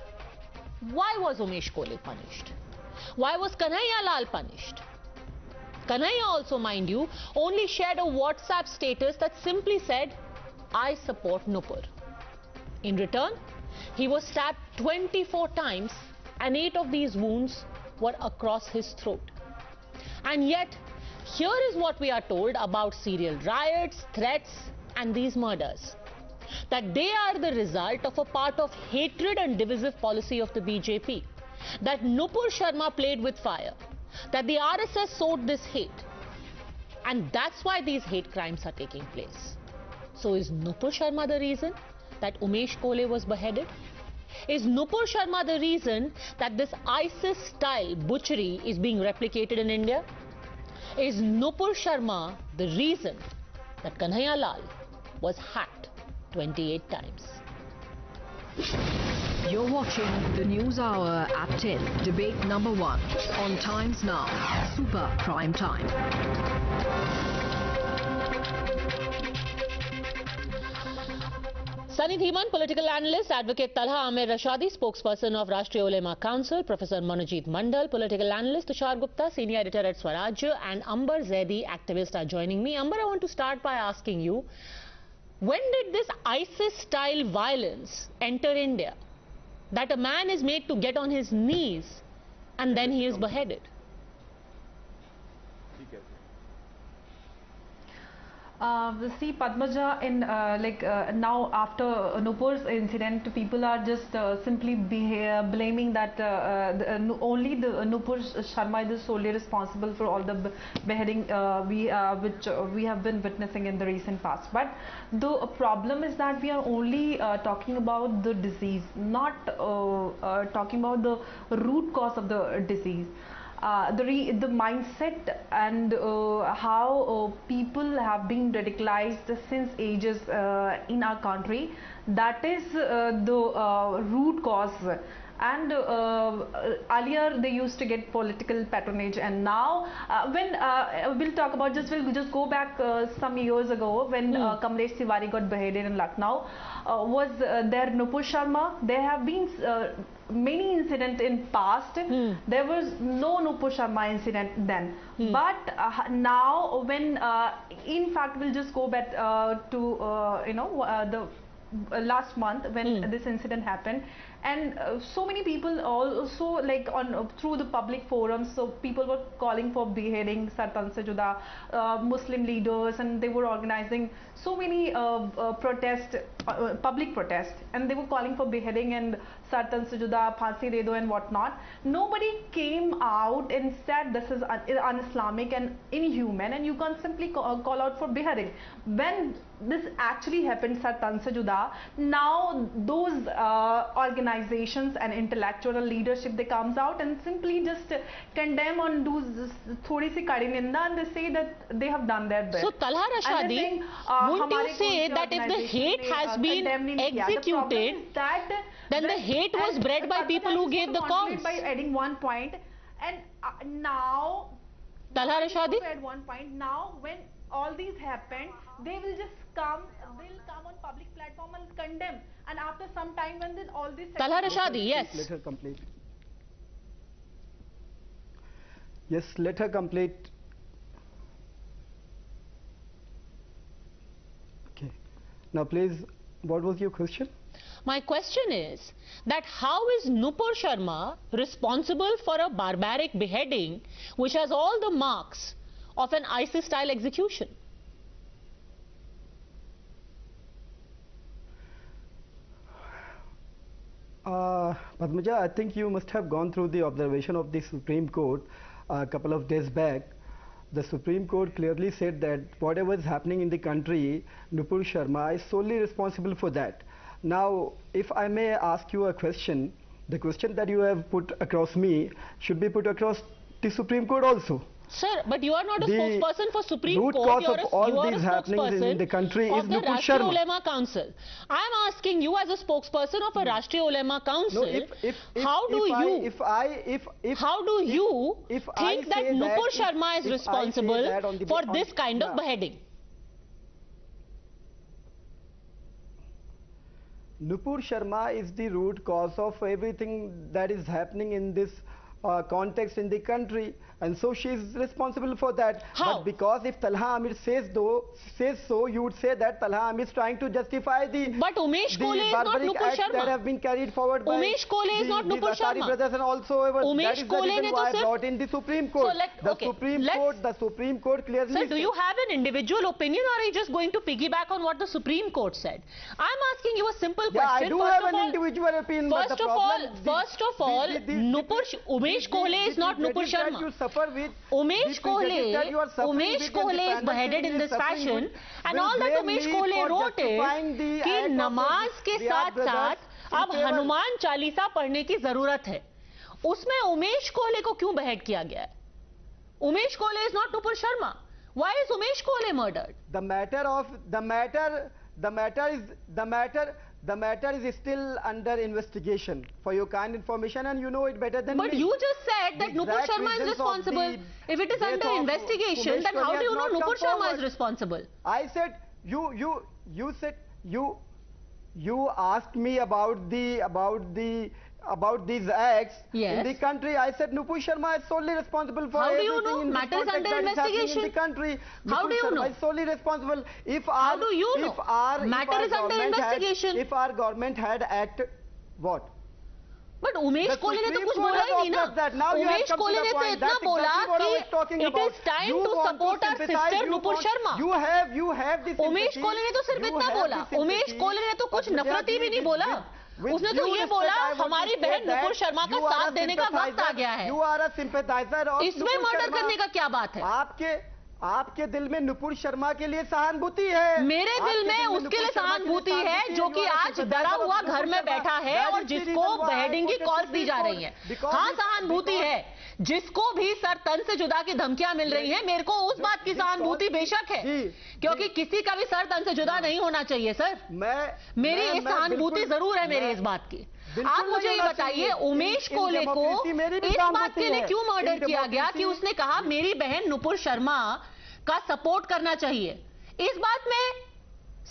why was Umesh Kole punished? Why was Kanhaiya Lal punished? Kanhaiya also, mind you, only shared a WhatsApp status that simply said, I support Nupur. In return, he was stabbed 24 times and 8 of these wounds were across his throat. And yet, here is what we are told about serial riots, threats and these murders. That they are the result of a part of hatred and divisive policy of the BJP. That Nupur Sharma played with fire. That the RSS sowed this hate. And that's why these hate crimes are taking place. So is Nupur Sharma the reason that Umesh Kole was beheaded? Is Nupur Sharma the reason that this ISIS-style butchery is being replicated in India? Is Nupur Sharma the reason that Kanhaiya Lal was hacked 28 times? You're watching the News Hour at 10, debate number 1 on Times Now, Super Prime Time. Sunny Dhiman, political analyst, advocate Talha Amir Rashadi, spokesperson of Rashtriya Ulema Council, Professor Manojit Mandal, political analyst, Tushar Gupta, senior editor at Swaraj, and Amber Zaidi, activist, are joining me. Amber, I want to start by asking you, when did this ISIS-style violence enter India? That a man is made to get on his knees and then he is beheaded. See, Padmaja, now after Nupur's incident, people are just simply blaming that only the Nupur Sharma is solely responsible for all the beheading which we have been witnessing in the recent past. But the problem is that we are only talking about the disease, not talking about the root cause of the disease. The mindset and how people have been radicalized since ages in our country, that is the root cause. And earlier they used to get political patronage, and now when we'll talk about we'll just go back some years ago when Kamlesh Tiwari got beheaded in Lucknow. Was there Nupur Sharma? There have been many incidents in past. There was no Nupur Sharma incident then. But now, when in fact we'll just go back to the last month when this incident happened, and so many people also through the public forums, so people were calling for beheading Sartan Se Juda, Muslim leaders, and they were organizing so many public protests, and they were calling for beheading and Sartan Se Juda, Phansi De Do and whatnot. Nobody came out and said this is un-Islamic and inhuman and you can't simply call out for beheading. When this actually happened, Sartan Se Juda, now those organizations and intellectual leadership, they comes out and simply just condemn on those thodi si kadi ninda, and they say that they have done their best. So Talha Rashadi, wouldn't you say that if the hate has been executed, then the hate was bred by people who gave the cause? By adding one point, and now Talha Rashadi, at one point, now when all these happen, they will just come on public platform and condemn, and after some time when then all this Talha Rashadi, yes, let her complete. Yes, let her complete. Okay, now please, what was your question? My question is that how is Nupur Sharma responsible for a barbaric beheading which has all the marks of an ISIS-style execution? Padmaja, I think you must have gone through the observation of the Supreme Court a couple of days back. The Supreme Court clearly said that whatever is happening in the country, Nupur Sharma is solely responsible for that. Now, if I may ask you a question, the question that you have put across me should be put across the Supreme Court also. Sir, but you are not a spokesperson for Supreme Root Court. cause of all these happenings in the country is the Nupur Rashtriya Sharma. Ulema Council. I am asking you as a spokesperson of a Rashtriya Ulema Council, how do you think that Nupur Sharma is responsible for this kind of beheading? Nupur Sharma is the root cause of everything that is happening in this context in the country, and so she is responsible for that. How? But because if Talha Amir says so, you would say that Talha Amir is trying to justify the Umesh Kole is not barbaric Nupur acts Sharma. that have been carried forward by Umesh Kole is not Nupur Atari Sharma. brothers, and also that is the reason why I brought in the Supreme Court. The Supreme Court clearly Sir, do you have an individual opinion, or are you just going to piggyback on what the Supreme Court said? I'm asking you a simple question. I do have an individual opinion. First of all, Umesh Kole is not Nupur Sharma. Umesh Kole is beheaded in this fashion, and all that Umesh Kole wrote is कि नमाज के साथ-साथ अब हनुमान चालीसा पढ़ने की जरूरत है. उसमें उमेश कोले को क्यों behead किया गया है? Umesh Kole is not Nupur Sharma. Why is Umesh Kole murdered? The matter is still under investigation, for your kind information, and you know it better than me. But you just said that Nupur Sharma is responsible. If it is under investigation, then how do you know Nupur Sharma is responsible? I said, you asked me about these acts in the country. I said Nupur Sharma is solely responsible for everything. How do you know? Matter is under investigation in the country. How do you know? Is solely responsible. How do you know? Matter is under investigation. If our government had acted, what? But Umesh Kohli ने तो कुछ बोला ही नहीं ना. उमेश कोहली ने तो इतना बोला कि it is time to support our sister Nupur Sharma. You have this. Umesh Kohli ने तो सिर्फ इतना बोला. उमेश कोहली ने तो कुछ नफरती भी नहीं बोला. उसने तो ये बोला हमारी बहन नुपुर शर्मा का साथ देने का वक्त आ गया है. इसमें मर्डर करने का क्या बात है? आपके दिल में नुपुर शर्मा के लिए सहानुभूति है. मेरे दिल में उसके लिए सहानुभूति है जो कि आज डरा हुआ घर में बैठा है और जिसको बेहेडिंग की कॉल्स दी जा रही है. हाँ, सहानुभूति है. जिसको भी सर तन से जुदा की धमकियां मिल रही हैं, मेरे को उस बात की सहानुभूति बेशक है, क्योंकि किसी का भी सर तन से जुदा नहीं होना चाहिए सर. मेरी सहानुभूति जरूर है मेरी इस बात की. आप मुझे ये बताइए, उमेश कोहली को इस बात के लिए क्यों मर्डर किया गया कि उसने कहा मेरी बहन नुपुर शर्मा का सपोर्ट करना चाहिए? इस बात में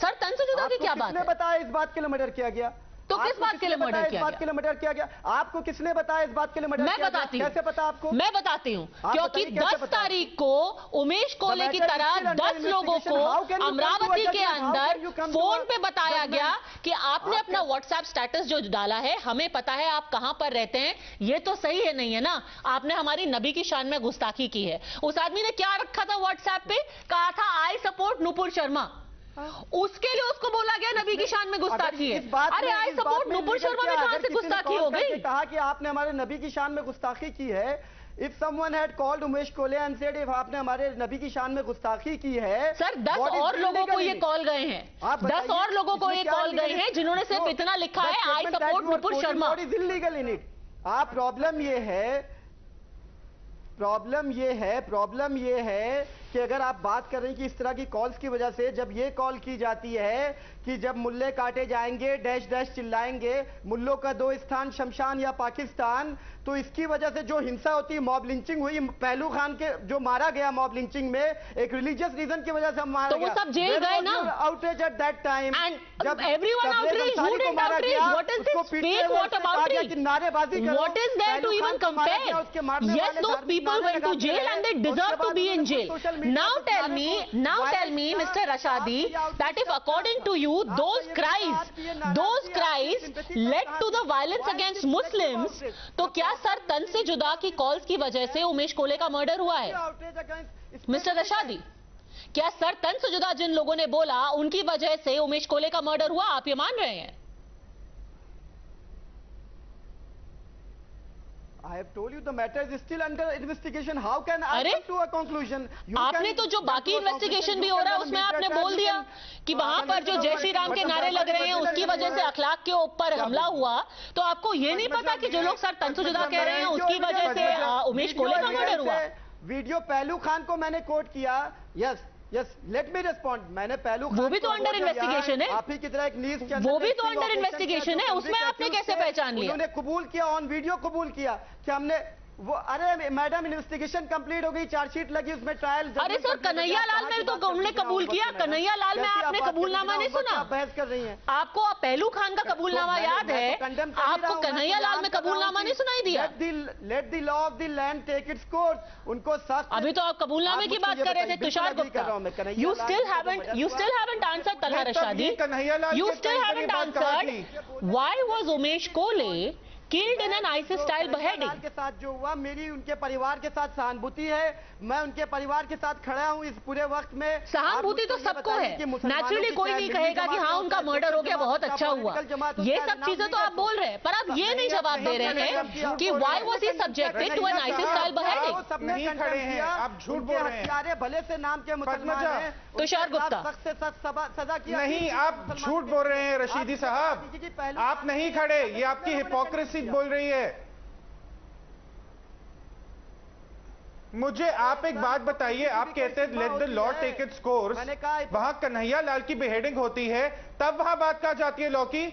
सर तन से जुदा की क्या बात है? किसने बताया इस बात के लिए मर्डर किया गया? तो किस बात के लिए मर्डर किया गया? आपको किसने बताया इस बात के लिए मर्डर किया गया? मैं बताती हूँ. कैसे पता आपको? मैं बताती हूँ, क्योंकि 10 तारीख को उमेश कोहली की तरह 10 लोगों को अमरावती के अंदर फोन पे बताया गया कि आपने अपना व्हाट्सएप स्टेटस जो डाला है, हमें पता है आप कहां पर रहते हैं, ये तो सही है नहीं है ना? आपने हमारी नबी की शान में गुस्ताखी की है. उस आदमी ने क्या रखा था व्हाट्सएप पे? कहा था आई सपोर्ट नुपुर शर्मा. उसके लिए उसको बोला गया नबी की शान में गुस्ताखी है. अरे आई सपोर्ट नुपुर शर्मा में कहां से गुस्ताखी हो गई? कहा कि आपने हमारे नबी की शान में गुस्ताखी की है. If someone had called Umesh Kohli and said if आपने हमारे नबी की शान में गुस्ताखी की है, सर 10 और लोगों को ये कॉल गए हैं. 10 और लोगों को ये कॉल गए हैं जिन्होंने सिर्फ इतना लिखा है आई support Nupur Sharma. Illegal in it. Problem ये है कि अगर आप बात कर रहे हैं कि इस तरह की कॉल्स की वजह से, जब ये कॉल की जाती है कि जब मुल्ले काटे जाएंगे डैश डैश चिल्लाएंगे, मुल्लों का 2 स्थान शमशान या पाकिस्तान, तो इसकी वजह से जो हिंसा होती है, मॉब लिंचिंग हुई, पहलू खान के जो मारा गया मॉब लिंचिंग में एक रिलीजियस रीजन की वजह से मारा गया. तो वो सब जेल गए ना. Outreach at that time. जब everyone outreach, who did outreach? What is this fake what outreach? नारेबाजी करो. What is there to even compare? Yes, those people went to jail and they deserve to be in jail. Now tell me, Mr. Rashadi, that if according to you those cries led to the violence against Muslims, तो क्या sir तन से जुदा की calls की वजह से उमेश कोहली का मर्डर हुआ है? मिस्टर रशादी, क्या सर तन से जुदा जिन लोगों ने बोला उनकी वजह से उमेश कोहली का मर्डर हुआ? आप ये मान रहे हैं? I have told you the matter is still under investigation. How can I come to a conclusion? आपने तो जो बाकी इन्वेस्टिगेशन भी हो रहा है उसमें आपने बोल दिया कि वहां पर जो जय श्री राम के नारे लग रहे हैं उसकी वजह से अखलाक के ऊपर हमला हुआ. तो आपको ये नहीं पता कि जो लोग सर तन से जुदा कह रहे हैं उसकी वजह से उमेश कोहली का मर्डर हुआ? वीडियो पहलू खान को मैंने कोट किया. Yes let me respond. मैंने पहलू वो भी तो अंडर इन्वेस्टिगेशन है. आप ही की तरह एक न्यूज़ चैनल, वो भी तो अंडर इन्वेस्टिगेशन है. उसमें आपने कैसे पहचान लिया? उन्होंने कबूल किया, ऑन वीडियो कबूल किया कि हमने वो. अरे मैडम, इन्वेस्टिगेशन कंप्लीट हो गई, चार्जशीट लगी, उसमें ट्रायल. अरे सर, कन्हैया लाल में तो उन्होंने कबूल किया. कन्हैया लाल में आपने कबूलनामा नहीं सुना? बहस कर रही हैं. आपको पहलू खान का कबूलनामा याद है? आपको कन्हैया लाल में कबूलनामा नहीं सुनाई दिया? Let the law of the land take its course. उनको सख्त. अभी तो आप कबूलनामे की बात कर रहे थे. Tushar Gupta, you still haven't answered Talha Rashadi. You still haven't answered why was Umesh Kohli killed in an ISIS style beheading? के साथ जो हुआ, मेरी उनके परिवार के साथ सहानुभूति है. मैं उनके परिवार के साथ खड़ा हूं इस पूरे वक्त में. सहानुभूति तो सबको है. नेचुरली कोई नहीं कहेगा कि हाँ उनका मर्डर हो गया, बहुत अच्छा हुआ. ये सब चीजें तो आप बोल रहे हैं, पर आप ये नहीं जवाब दे रहे हैं कि why was he subjected to an ISIS style beheading? नहीं खड़े हैं, आप झूठ बोल रहे हैं. भले से नाम के मुसलमान हैं. तुषार गुप्ता, सख्त से सख्त सजा किया. नहीं, आप झूठ बोल रहे हैं रशीदी साहब. आप नहीं खड़े, ये आपकी हिपोक्रेसी बोल रही है. मुझे आप एक बात बताइए, आप कहते हैं let the law take its course. वहां कन्हैया लाल की बेहेडिंग होती है, तब वहां बात कहा जाती है लॉ की.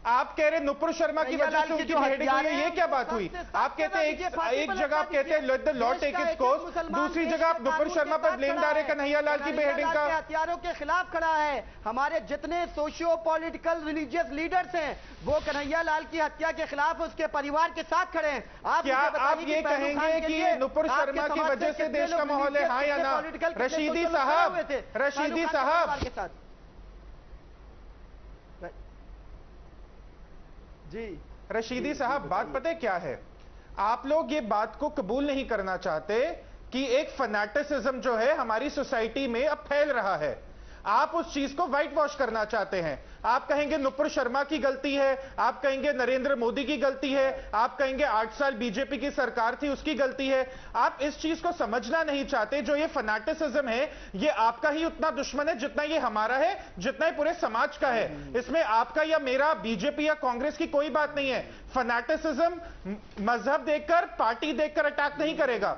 आप कह रहे नुपुर शर्मा की वजह से उनकी बेहेडिंग हुई है, ये क्या बात हुई? आप कहते हैं एक जगह आप कहते हैं let the law take its course, दूसरी जगह आप नुपुर शर्मा पर ब्लेम डाल रहे कन्हैया लाल की बेहेडिंग का। हथियारों के खिलाफ खड़ा है। हमारे जितने सोशियो पॉलिटिकल रिलीजियस लीडर्स हैं वो कन्हैया लाल की हत्या के खिलाफ उसके परिवार के साथ खड़े हैं। क्या आप ये कहेंगे कि नुपुर शर्मा की वजह से देश का माहौल है, हाँ या ना? रशीदी साहब जी, रशीदी साहब, बात पता है क्या है? आप लोग ये बात को कबूल नहीं करना चाहते कि एक फैनेटिसिज्म जो है हमारी सोसाइटी में अब फैल रहा है। आप उस चीज को व्हाइट वॉश करना चाहते हैं। आप कहेंगे नुपुर शर्मा की गलती है, आप कहेंगे नरेंद्र मोदी की गलती है, आप कहेंगे 8 साल बीजेपी की सरकार थी उसकी गलती है। आप इस चीज को समझना नहीं चाहते। जो ये फैनेटिसिज्म है ये आपका ही उतना दुश्मन है जितना ये हमारा है, जितना ही पूरे समाज का है। इसमें आपका या मेरा, बीजेपी या कांग्रेस की कोई बात नहीं है। फैनेटिसिज्म मजहब देखकर, पार्टी देखकर अटैक नहीं करेगा।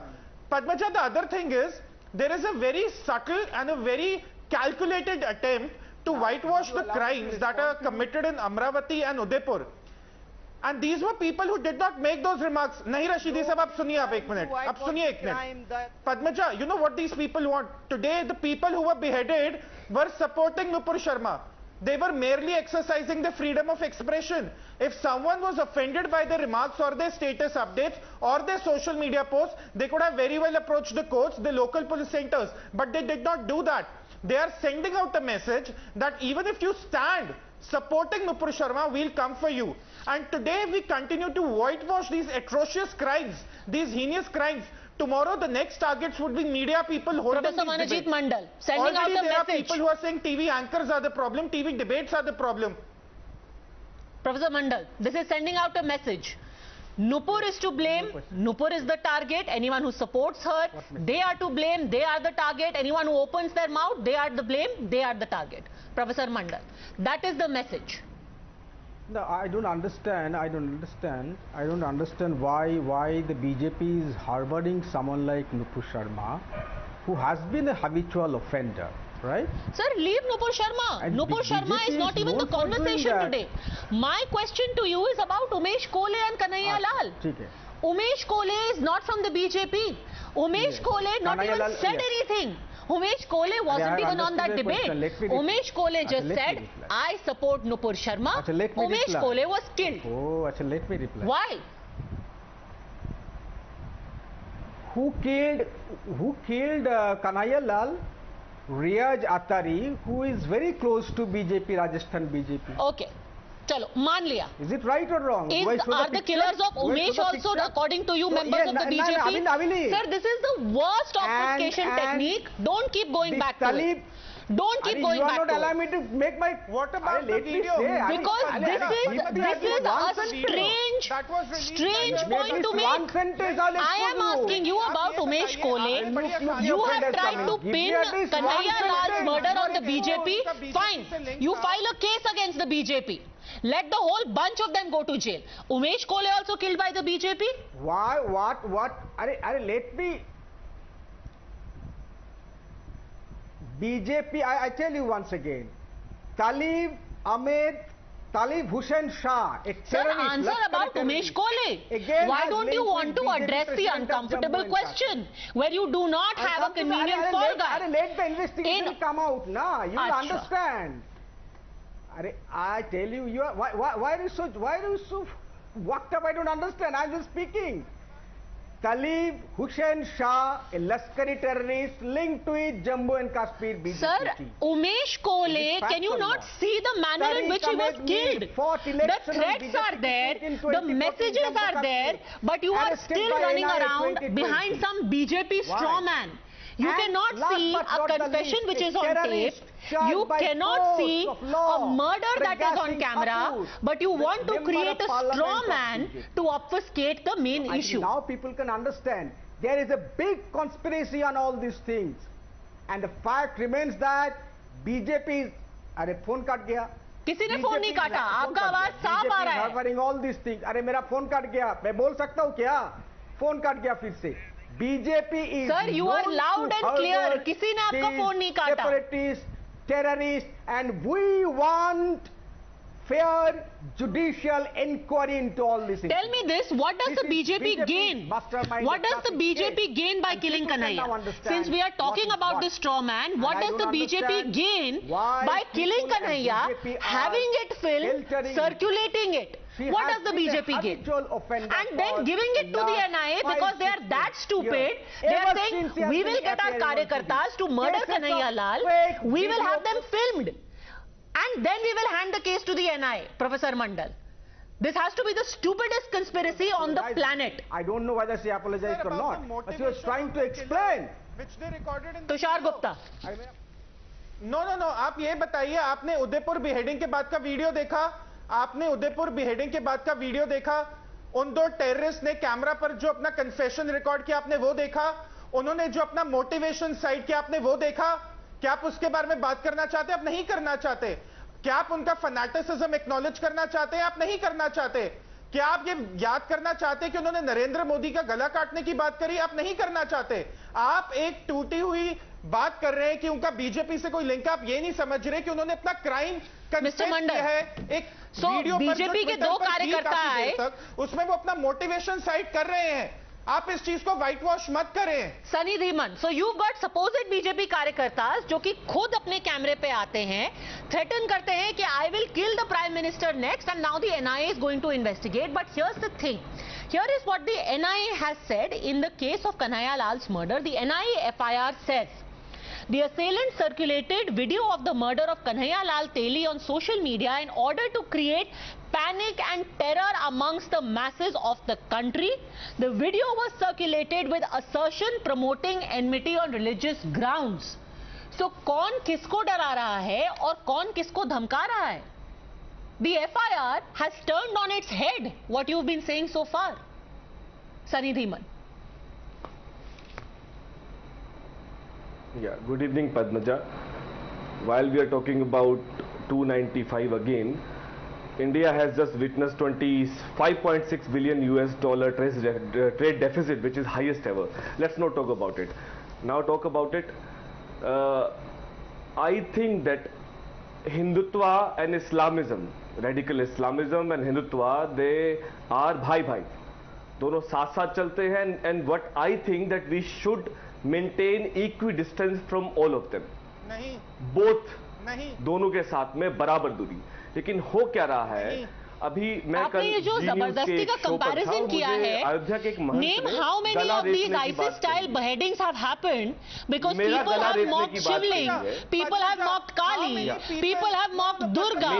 Padmaja, the other thing is there is a very subtle and a very calculated attempt to whitewash the crimes that are committed in Amravati and Udaipur, and these were people who did not make those remarks. Nahi Rashidi sahab, aap suniye, aap ek minute, aap suniye ek minute. Padmaja, you know what these people want today? The people who were beheaded were supporting Nupur Sharma. They were merely exercising the freedom of expression. If someone was offended by the remarks or their status updates or their social media posts, they could have very well approached the courts, the local police centers, but they did not do that. They are sending out a message that even if you stand supporting Nupur Sharma, we'll come for you. And today we continue to whitewash these atrocious crimes, these heinous crimes. Tomorrow the next targets would be media people holding Professor Manajit Mandal sending out a message. There are people who are saying TV anchors are the problem, TV debates are the problem. Professor Mandal, this is sending out a message. Nupur is to blame, Nupur is the target, anyone who supports her, they are to blame, they are the target, anyone who opens their mouth, they are the blame, they are the target. Professor Mandal, that is the message. No, I don't understand why the BJP is harboring someone like Nupur Sharma, who has been a habitual offender. Right? Sir, leave Nupur Sharma. Nupur Sharma is not even the conversation today. My question to you is about Umesh Kole and Kanhaiya Lal. Umesh Kole is not from the BJP. Umesh Kole not even said anything. Umesh Kole wasn't even on that debate. Umesh Kole just said, I support Nupur Sharma. Umesh Kole was killed. Oh, let me reply. Why? Who killed Kanhaiya Lal? Riyaz Atari, who is very close to BJP, Rajasthan BJP. Okay. Chalo, मान लिया. Is it right or wrong? Are the killers of Umesh also, according to you, members of the BJP? Sir, this is the worst obfuscation technique. Don't keep going back to it. Don't keep going back to it. You are not allowing me to make my... What about the video? Because this is a strange point to make. I am asking you about Umesh Kole. You have tried to pin Kanhaiya Lal's murder on the BJP. Fine. You file a case against the BJP. Let the whole bunch of them go to jail. Umesh Kole also killed by the BJP? Why? What? Let me... BJP, I tell you once again, Talib Hussain Shah, a terrorist. Sir, answer about Umesh Kole. Why don't you want to address the uncomfortable question where you do not have a convenient fall guy? Let the investigation come out now. You will understand. I tell you, why are you so worked up? I don't understand. I'm just speaking. Talib Hussain Shah, a Lashkari terrorist linked to it, Jammu and Kashmir BJP. Sir, Umesh Kole, can you not see the manner in which he was killed? The threats are there, the messages are there, but you are still running around behind some BJP straw man. You cannot see a confession which is on tape. You cannot see a murder that is on camera, but you want to create a straw man to obfuscate the main issue. Now people can understand. There is a big conspiracy on all these things. And the fact remains that BJP is... अरे phone काट गया. किसी ने phone नहीं काटा. आपका आवाज साफ आ रहा है. Harboring all these things. अरे मेरा फोन काट गया. मैं बोल सकता हूँ क्या? फोन काट गया फिर से. BJP is... Sir, you are loud and clear. किसी ने आपका फोन नहीं काटा. Separatists, terrorists, and we want fair judicial inquiry into all this. Tell me this, what does the BJP gain? What does the BJP gain by killing Kanhaiya? Since we are talking about this straw man, what does the BJP gain by killing Kanhaiya, having it filmed, circulating it? What does the BJP gain? And then giving it to the NIA because they are that stupid. They are saying, we will get our Karyakartas to murder Kanhaiya Lal, we will have them filmed. And then we will hand the case to the NIA, Professor Mandal. This has to be the stupidest conspiracy on the planet. I don't know whether she apologized or not, but she was trying to explain. Which they recorded in Tushar Gupta. No. आप ये बताइए, आपने Udaipur beheading के बाद का video देखा? आपने Udaipur beheading के बाद का वीडियो देखा? उन दो टेररिस्ट ने कैमरा पर जो अपना कन्फेशन रिकॉर्ड किया, आपने वो देखा? उन्होंने जो अपना मोटिवेशन साइड किया, आपने वो देखा? क्या आप उसके बारे में बात करना चाहते? आप नहीं करना चाहते? क्या आप उनका फैनेटिसिज्म एक्नॉलेज करना चाहते हैं? आप नहीं करना चाहते? क्या आप ये याद करना चाहते कि उन्होंने नरेंद्र मोदी का गला काटने की बात करी? आप नहीं करना चाहते? आप एक टूटी हुई बात कर रहे हैं कि उनका बीजेपी से कोई लिंक, आप ये नहीं समझ रहे कि उन्होंने अपना क्राइम मिस्टर मंडल है एक वीडियो बीजेपी के दो कार्यकर्ता आए, उसमें वो अपना मोटिवेशन साइट कर रहे हैं. आप इस चीज को व्हाइट वॉश मत करें. Sunny Dhiman, so you got supposed BJP कार्यकर्तास जो कि खुद अपने कैमरे पे आते हैं, थ्रेटन करते हैं कि I will kill the prime minister next and now the NIA is going to investigate. But here's the thing, here is what the NIA has said in the case of Kanhaiya Lal's murder. The NIA FIR says the assailant circulated video of the murder of Kanhaiya Lal Teli on social media in order to create panic and terror amongst the masses of the country. The video was circulated with assertion promoting enmity on religious grounds. So कौन किसको डरा रहा है और कौन किसको धमका रहा है? The FIR has turned on its head what you've been saying so far. Sunny Dhiman. Yeah, good evening, Padmaja. While we are talking about 295 again, India has just witnessed $25.6 billion trade deficit, which is highest ever. Let's not talk about it. Now talk about it. I think that Hindutva and Islamism, radical Islamism and Hindutva, they are bhai. दोनों साथ साथ चलते हैं, and what I think that we should maintain equidistance from all of them. नहीं. Both. नहीं. दोनों के साथ में बराबर दूरी. लेकिन हो क्या रहा है? अभी मैं आपने ये जो जबरदस्ती का कंपैरिजन किया है, name how many of these ISIS style beheadings have happened because people have mocked Shivling, people have mocked Kali, people have mocked Durga.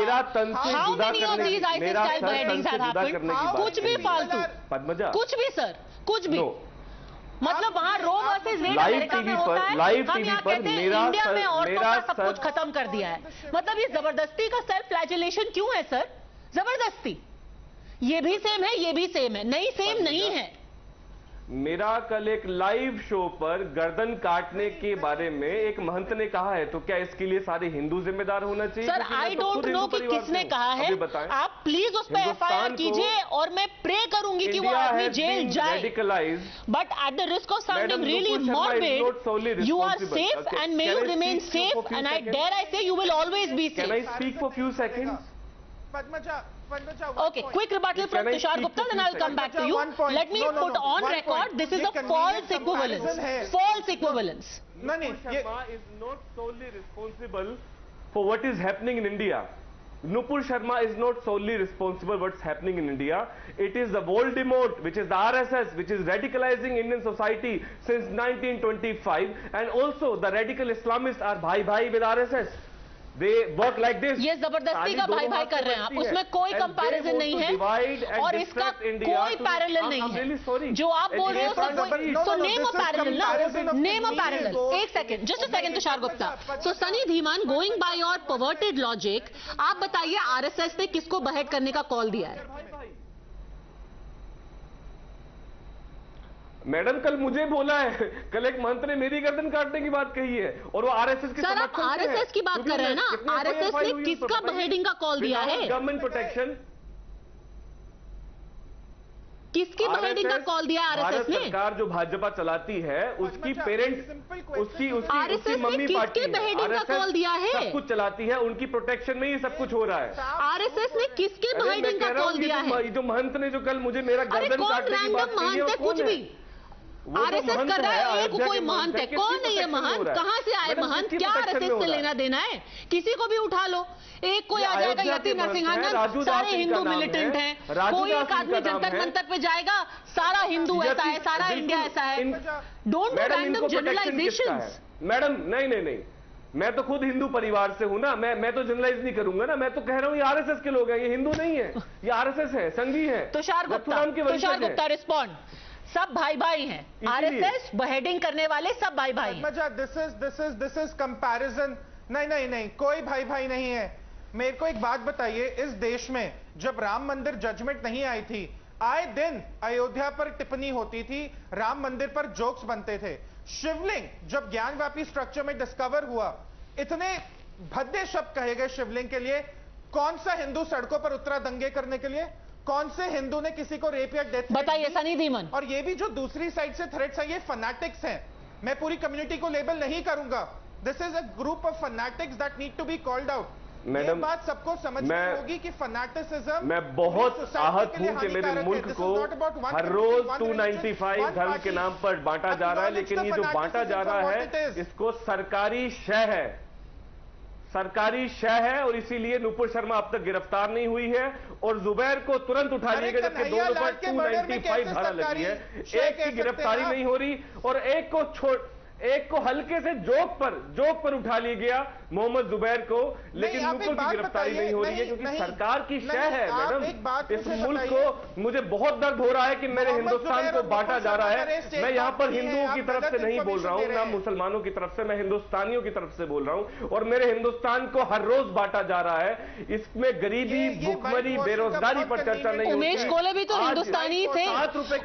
How many of these ISIS style beheadings have happened? कुछ भी फालतू, कुछ भी sir, कुछ भी. मतलब वहाँ रो versus red America में होता है, हम यहाँ कहते हैं इंडिया में औरतों का सब कुछ खत्म कर दिया है. मतलब ये जबरदस्ती का सेल्फ फ्लैजेलेशन क्यों है सर? जबरदस्ती. ये भी सेम है, ये भी सेम है, नहीं सेम नहीं है. मेरा कल एक लाइव शो पर गर्दन काटने के बारे में एक महंत ने कहा है, तो क्या इसके लिए सारे हिंदू जिम्मेदार होना चाहिए? सर आई डोंट नो कि किसने कहा है, आप प्लीज उस पर एफआईआर कीजिए और मैं प्रे करूंगी कि वो आदमी जेल जाए. But at the risk of sounding really morbid, you are safe and may you remain safe and I dare I say you will always be safe. Can I speak for few seconds? Okay, quick rebuttal from Tushar Gupta, then I'll come back to you. Let me put on record, this is a false equivalence. False equivalence. Nupur Sharma is not solely responsible for what is happening in India. Nupur Sharma is not solely responsible for what's happening in India. It is the Voldemort, which is the RSS, which is radicalizing Indian society since 1925, and also the radical Islamists are bhai with RSS. They work like this. ये जबरदस्ती का भाई कर रहे हैं आप, उसमें कोई कंपैरिजन नहीं है और इसका कोई पैरेलल नहीं है. जो आप बोल रहे हो सो नेम अ पैरेलल ना, नेम अ पैरेलल. एक second, just a second Tushar Gupta. So Sunny Dhiman, going by your perverted logic, आप बताइए आरएसएस ने किसको बहेड करने का कॉल दिया है? मैडम कल मुझे बोला है, कल एक मंत्री ने मेरी गर्दन काटने की बात कही है और वो आरएसएस के सर, आप आरएसएस की बात कर रहे हैं ना, आरएसएस ने किसका बहेडिंग का कॉल दिया है? Government protection. किसकी बिहेडिंग का कॉल दिया आरएसएस ने? सरकार जो भाजपा चलाती है उसकी पेरेंट्स उसकी मम्मी पार्टी बिहेडिंग का कॉल दिया है, सब कुछ चलाती है, उनकी प्रोटेक्शन में ही सब कुछ हो रहा है। आरएसएस ने किसके बिहेडिंग का कॉल दिया है? जो महंत ने जो कल मुझे मेरा गर्दन काटने की बात कही है, कुछ भी आरएसएस कर रहा है, एक कोई महंत है, कौन है ये महंत, कहाँ से आए महंत, क्या आरएसएस से लेना देना है? किसी को भी उठा लो, एक कोई आ जाएगा यति नरसिंहानंद, सारे हिंदू मिलिटेंट हैं, कोई एक आदमी जंतर मंतर पे जाएगा, सारा हिंदू ऐसा है, सारा इंडिया ऐसा है। Don't do random generalisations. Madam नहीं, मैं तो खुद हिंदू परिवार से हूं ना, मैं तो जनरलाइज नहीं करूंगा ना, मैं तो कह रहा हूं ये आरएसएस के लोग हैं, ये हिंदू नहीं है, ये आरएसएस है, संघी है। तुषार गुप्ता रिस्पॉन्ड। सब भाई भाई हैं, आरएसएस बहेडिंग करने वाले सब भाई भाई हैं। This is comparison. नहीं, कोई भाई भाई नहीं है। मेरे को एक बात बताइए, इस देश में जब राम मंदिर जजमेंट नहीं आई थी, आए दिन अयोध्या पर टिप्पणी होती थी, राम मंदिर पर जोक्स बनते थे। शिवलिंग जब ज्ञानव्यापी स्ट्रक्चर में डिस्कवर हुआ, इतने भद्दे शब्द कहे गए शिवलिंग के लिए। कौन सा हिंदू सड़कों पर उतरा दंगे करने के लिए? कौन से हिंदू ने किसी को रेप या डेथ बताइए? सनी धीमन। और ये भी जो दूसरी साइड से थ्रेट्स है, ये फनाटिक्स हैं। मैं पूरी कम्युनिटी को लेबल नहीं करूंगा। This is a group of fanatics that need to be called out. ये बात सबको समझनी होगी कि फनाटिसिज्म। मैं बहुत आहत हूं कि मेरे मुल्क को हर रोज 295 धर्म के नाम पर बांटा जा रहा है, लेकिन ये जो बांटा जा रहा है इसको सरकारी शय है, सरकारी शय है, और इसीलिए नुपुर शर्मा अब तक गिरफ्तार नहीं हुई है। और जुबैर को तुरंत उठा लिया गया, जबकि दोनों पर 295 धारा लगी है। एक की गिरफ्तारी नहीं हो रही और एक को हल्के से जोक पर उठा लिया गया, मोहम्मद जुबैर को, लेकिन नुपुर की गिरफ्तारी नहीं हो रही है क्योंकि सरकार की शय है। मैडम, इस मुल्क को मुझे बहुत दर्द हो रहा है कि मेरे हिंदुस्तान को बांटा जा रहा है। मैं यहाँ पर हिंदुओं की तरफ से नहीं बोल रहा हूँ, ना मुसलमानों की तरफ से, मैं हिंदुस्तानियों की तरफ से बोल रहा हूँ। और मेरे हिंदुस्तान को हर रोज बांटा जा रहा है। इसमें गरीबी, भुखमरी, बेरोजगारी पर चर्चा नहीं। उमेश गोले भी तो हिंदुस्तानी थे,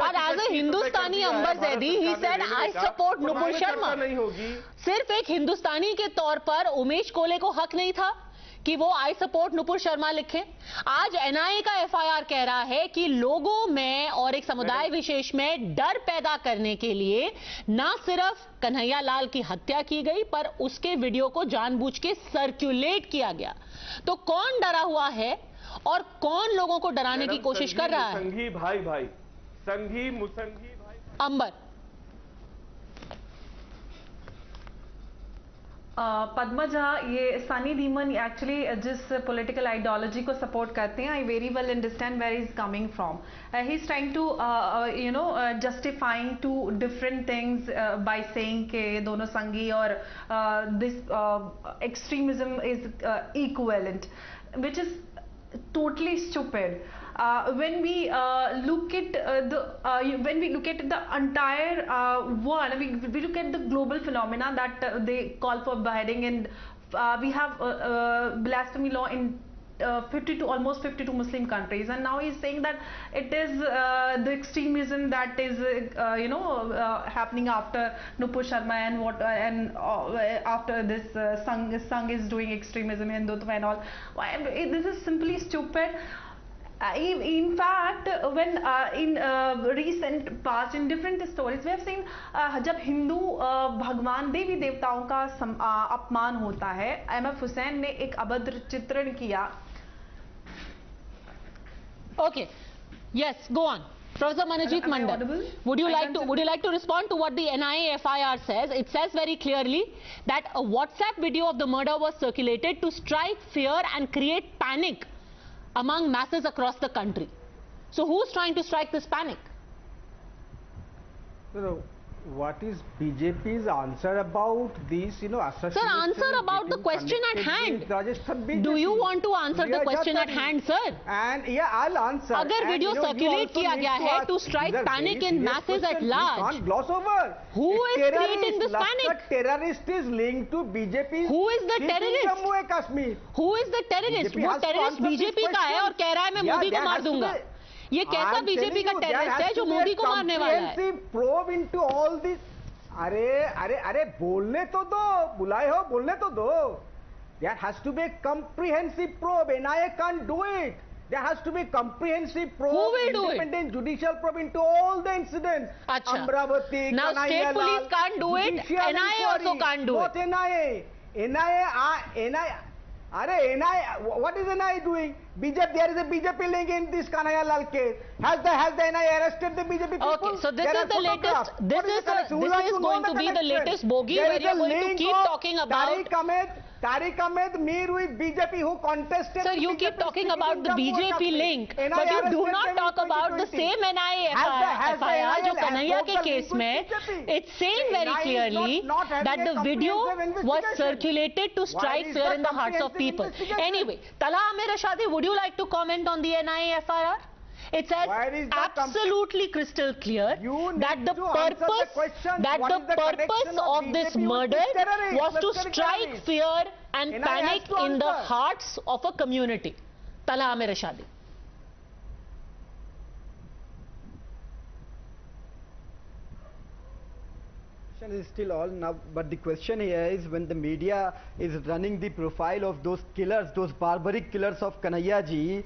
और as a Hindustani Amber Zaidi he said I support Nupur Sharma. नहीं होगी। सिर्फ एक हिंदुस्तानी के तौर पर उमेश कोले को हक नहीं था कि वो आई सपोर्ट नुपुर शर्मा लिखे? आज एनआईए का एफआईआर कह रहा है कि लोगों में और एक समुदाय विशेष में डर पैदा करने के लिए ना सिर्फ कन्हैया लाल की हत्या की गई, पर उसके वीडियो को जानबूझ के सर्कुलेट किया गया। तो कौन डरा हुआ है और कौन लोगों को डराने की कोशिश कर रहा है? संघी भाई, संघी मुसंघी भाई। अंबर। पद्मजा, ये सनी धीमन एक्चुअली जिस पॉलिटिकल आइडियोलॉजी को सपोर्ट करते हैं, I very well understand where is coming from. He is trying to justifying two different things by saying के दोनों संगी और this extremism is equivalent, which is totally stupid. When we look at the entire world, we look at the global phenomena that they call for beheading, and we have blasphemy law in almost 52 Muslim countries, and now he's saying that it is the extremism that is happening after Nupur Sharma and after this Sangh is doing extremism, Hindutva and all. This is simply stupid. In fact, when in recent past, in different stories, we have seen जब हिंदू भगवान देवी देवताओं का अपमान होता है, MF Hussain ने एक अभद्र चित्रण किया। Okay, yes, go on. Professor Manojit Mandal, would you like to respond to what the NIA FIR says? It says very clearly that a WhatsApp video of the murder was circulated to strike fear and create panic among masses across the country. So who's trying to strike this panic? What is BJP's answer about these, association? Sir, answer about the question at hand. Do you want to answer the question at hand, sir? And yeah, I'll answer. अगर video circulate किया गया है to strike panic in masses at large, can't gloss over. Who is creating this panic? The terrorist is linked to BJP. Who is the terrorist? Jammu and Kashmir. Who is the terrorist? वो terrorist BJP का है और कह रहा है मैं मोदी को मार दूंगा। ये कैसा बीजेपी का टेररिस्ट है जो मोदी को मारने वाला है? Probe into all this. अरे बोलने तो दो, बुलाए हो बोलने तो दो. There has to be a comprehensive probe. NIA can't do it. There has to be comprehensive probe, Who will do it? independent judicial probe into all the incidents. Acha. Amravati, Now state police can't do it, NIA also can't do it. Not NIA. NIA. What is NIA doing? BJP, there is a BJP link in this Kanhaiya Lal case. Has the NIA arrested the BJP people? Okay, so this is the latest. This is going to be the latest bogey where you are going to keep talking about. Tariq Ahmed Mir with BJP who contested. Sir, you keep talking about the BJP link, but you do not talk about the same NIA FIR जो कन्हैया के case में. It's saying very clearly that the video was circulated to strike fear in the hearts of people. Anyway, Talha Amir Rashadi, would you like to comment on the NIA FIR? It's absolutely crystal clear that the purpose of this murder was to strike fear and panic in the hearts of a community. Talha Amir Rashadi. Is still all now, but the question here is when the media is running the profile of those killers, those barbaric killers of Kanhaiya ji,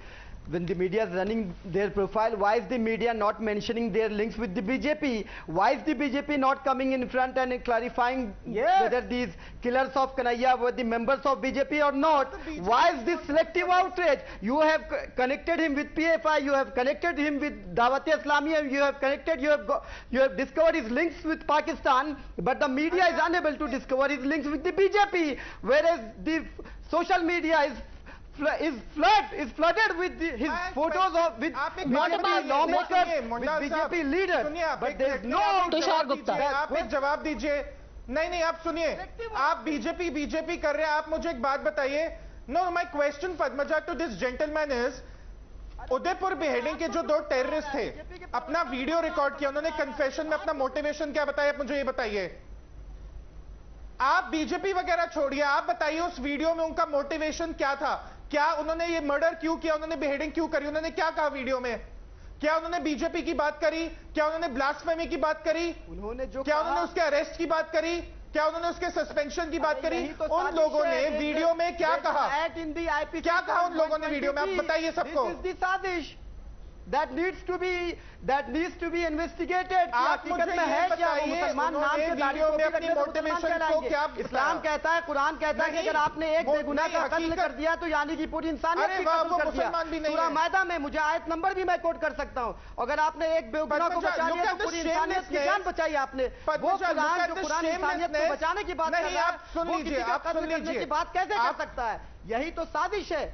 when the media is running their profile, why is the media not mentioning their links with the BJP? Why is the BJP not coming in front and clarifying whether these killers of Kanhaiya were the members of BJP or not? Why is this selective outrage? You have connected him with PFI, you have connected him with Dawat-e-Islamiyya, you have discovered his links with Pakistan, but the media is unable to discover his links with the BJP, whereas the social media is flooded with his photos of with BJP lawmakers, with BJP leaders, but there is no. Tushar Gupta, आप एक जवाब दीजिए. नहीं आप सुनिए, आप BJP कर रहे हैं. आप मुझे एक बात बताइए. No, my question, Padmaja, to this gentleman is, Udaipur बेहेडिंग के जो 2 टेररिस्ट थे, अपना वीडियो रिकॉर्ड किया, उन्होंने कन्फेशन में अपना मोटिवेशन क्या बताया, आप मुझे ये बताइए. आप बीजेपी वगैरह छोड़िए, आप बताइए उस वीडियो में उनका मोटिवेशन क्या था. क्या उन्होंने ये मर्डर क्यों किया, उन्होंने बेहेडिंग क्यों करी, उन्होंने क्या कहा वीडियो में? क्या उन्होंने बीजेपी की बात करी? क्या उन्होंने ब्लास्फेमी की बात करी? क्या उन्होंने उसके अरेस्ट की बात करी? क्या उन्होंने उसके सस्पेंशन की बात करी? उन लोगों ने वीडियो में क्या कहा? क्या कहा उन लोगों ने वीडियो में? आप बताइए सबको. That needs to be investigated. आप मुझे ये बताइए, उन्होंने वीडियो में अपनी मोटिवेशन को क्या बताया? इस्लाम कहता है, कुरान कहता है कि अगर आपने एक बेगुनाह का कत्ल कर दिया तो यानी कि पूरी इंसानियत की कत्ल कर दिया. सूरह मायदा में मुझे आयत नंबर भी मैं कोट कर सकता हूं. अगर आपने एक बेगुनाह को बचा लिया तो पूरी इंसानियत की जान बचाई आपने. वो कुरान जो कुरान इंसानियत को बचाने की बात कर रहा है, वो किसी का कत्ल करने की बात कैसे कर सकता है? यही तो साजिश है.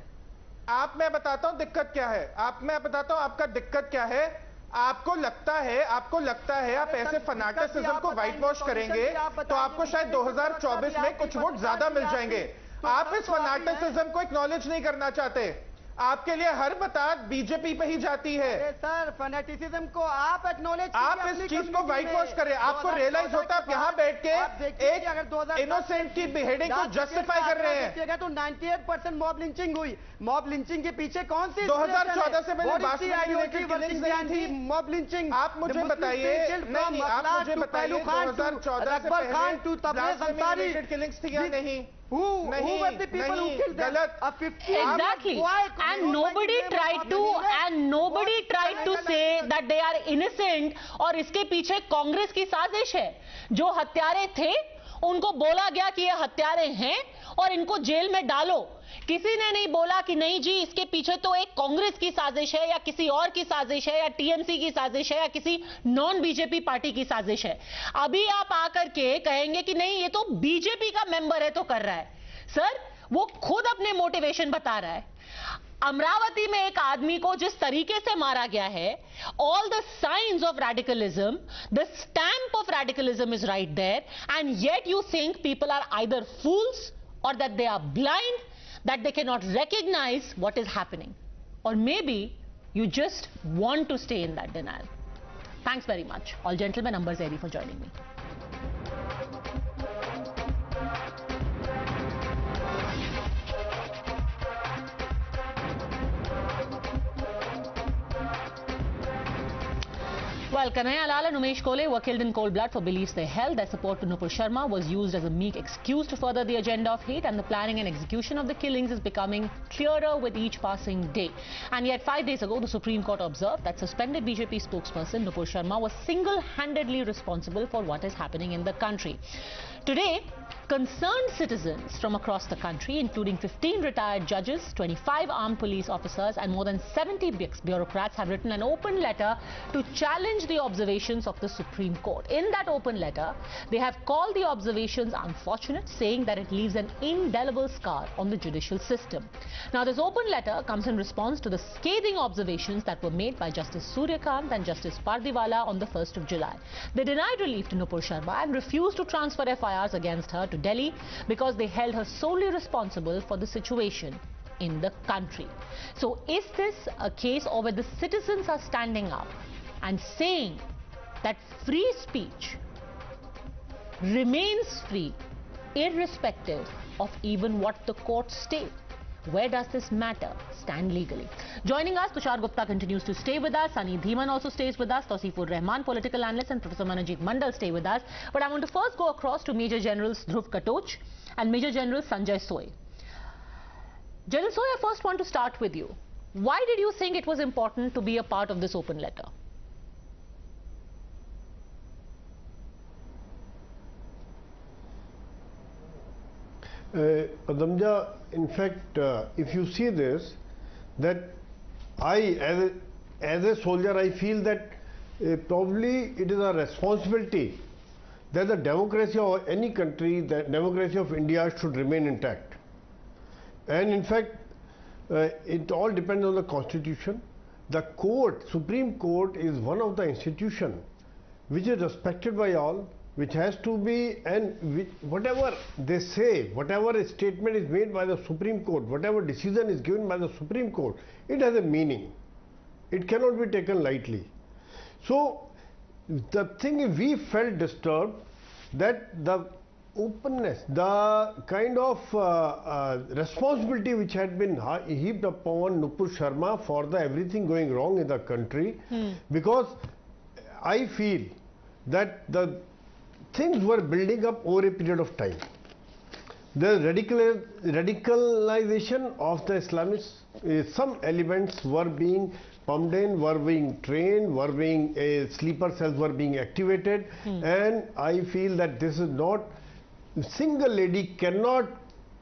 मैं बताता हूं दिक्कत क्या है. मैं बताता हूं आपका दिक्कत क्या है. आपको लगता है आप ऐसे फनाटिसिज्म को व्हाइट वॉश करेंगे तो आपको शायद 2024 में कुछ वोट ज्यादा मिल जाएंगे. आप इस फनाटिसिज्म को एक्नॉलेज नहीं करना चाहते. आपके लिए हर बात बीजेपी पे ही जाती है. सर, फैनेटिसिज्म को आप एक्नोलेज, आप इस चीज को व्हाइट वॉश करें. आपको रियलाइज होता है आप यहाँ बैठ के एक इनोसेंट की बिहेडिंग को जस्टिफाई कर रहे हैं. तो 98% मॉब लिंचिंग हुई. मॉब लिंचिंग के पीछे कौन सी 2014 से पहले मॉब लिंचिंग? आप मुझे बताइए. नहीं, आप मुझे बताइए 2014 से पहले किलिंग्स थी या नहीं? Who were the people who killed them? Exactly. And nobody tried to say that they are innocent और इसके पीछे कांग्रेस की साजिश है. जो हत्यारे थे उनको बोला गया कि ये हत्यारे हैं और इनको जेल में डालो. किसी ने नहीं बोला कि नहीं जी इसके पीछे तो एक कांग्रेस की साजिश है या किसी और की साजिश है या टीएमसी की साजिश है या किसी नॉन बीजेपी पार्टी की साजिश है. अभी आप आकर के कहेंगे कि नहीं ये तो बीजेपी का मेंबर है तो कर रहा है. सर, वो खुद अपने मोटिवेशन बता रहा है. अमरावती में एक आदमी को जिस तरीके से मारा गया है, all the signs of radicalism, the stamp of radicalism is right there, and yet you think people are either fools or that they are blind, that they cannot recognize what is happening, or maybe you just want to stay in that denial. Thanks very much. All gentlemen, Amber Zaidi for joining me. Well, Kanhaiya Lal and Umesh Kole were killed in cold blood for beliefs they held. Their support to Nupur Sharma was used as a meek excuse to further the agenda of hate, and the planning and execution of the killings is becoming clearer with each passing day. And yet 5 days ago, the Supreme Court observed that suspended BJP spokesperson Nupur Sharma was single-handedly responsible for what is happening in the country. Today, concerned citizens from across the country, including 15 retired judges, 25 armed police officers and more than 70 bureaucrats, have written an open letter to challenge the observations of the Supreme Court. In that open letter, they have called the observations unfortunate, saying that it leaves an indelible scar on the judicial system. Now, this open letter comes in response to the scathing observations that were made by Justice Suryakant and Justice Pardiwala on the 1st of July. They denied relief to Nupur Sharma and refused to transfer FIRs against her to Delhi because they held her solely responsible for the situation in the country. So is this a case where the citizens are standing up and saying that free speech remains free irrespective of even what the courts state? Where does this matter stand legally? Joining us, Tushar Gupta continues to stay with us. Sunny Dhiman also stays with us. Tausifur Rahman, political analyst, and Professor Manojit Mandal stay with us. But I want to first go across to Major Generals Dhruv Katoch and Major General Sanjay Soy. General Soy, I first want to start with you. Why did you think it was important to be a part of this open letter? Padamja, in fact, if you see this, that I, as a soldier, I feel that probably it is a responsibility that the democracy of any country, the democracy of India should remain intact. And in fact, it all depends on the constitution. The court, Supreme Court, is one of the institutions which is respected by all, which has to be, and whatever they say, whatever a statement is made by the Supreme Court, whatever decision is given by the Supreme Court, it has a meaning. It cannot be taken lightly. So the thing is, we felt disturbed that the openness, the kind of responsibility which had been heaped upon Nupur Sharma for the everything going wrong in the country, because I feel that the things were building up over a period of time. The radicalization of the Islamists, some elements were being pumped in, were being trained, were being sleeper cells were being activated, and I feel that this is not, single lady cannot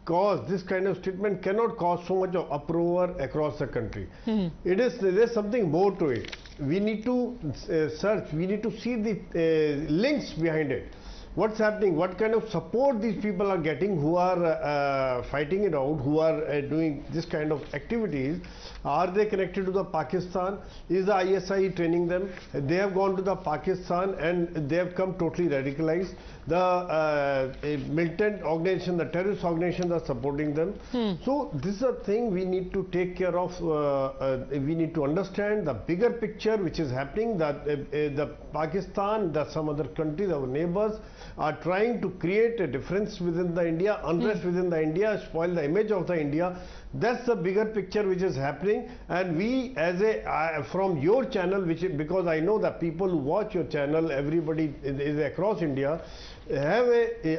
cause, this kind of statement cannot cause so much of uproar across the country. There is something more to it. We need to search, we need to see the links behind it. What's happening, what kind of support these people are getting who are fighting it out, who are doing this kind of activities. Are they connected to the Pakistan? Is the ISI training them? They have gone to the Pakistan and they have come totally radicalized. The militant organization, the terrorist organizations are supporting them. So this is a thing we need to take care of. We need to understand the bigger picture which is happening, that the Pakistan, some other countries, our neighbors, are trying to create a difference within the India, unrest within the India, spoil the image of the India. That's the bigger picture which is happening, and we as a from your channel, because I know that people who watch your channel, everybody is across India, have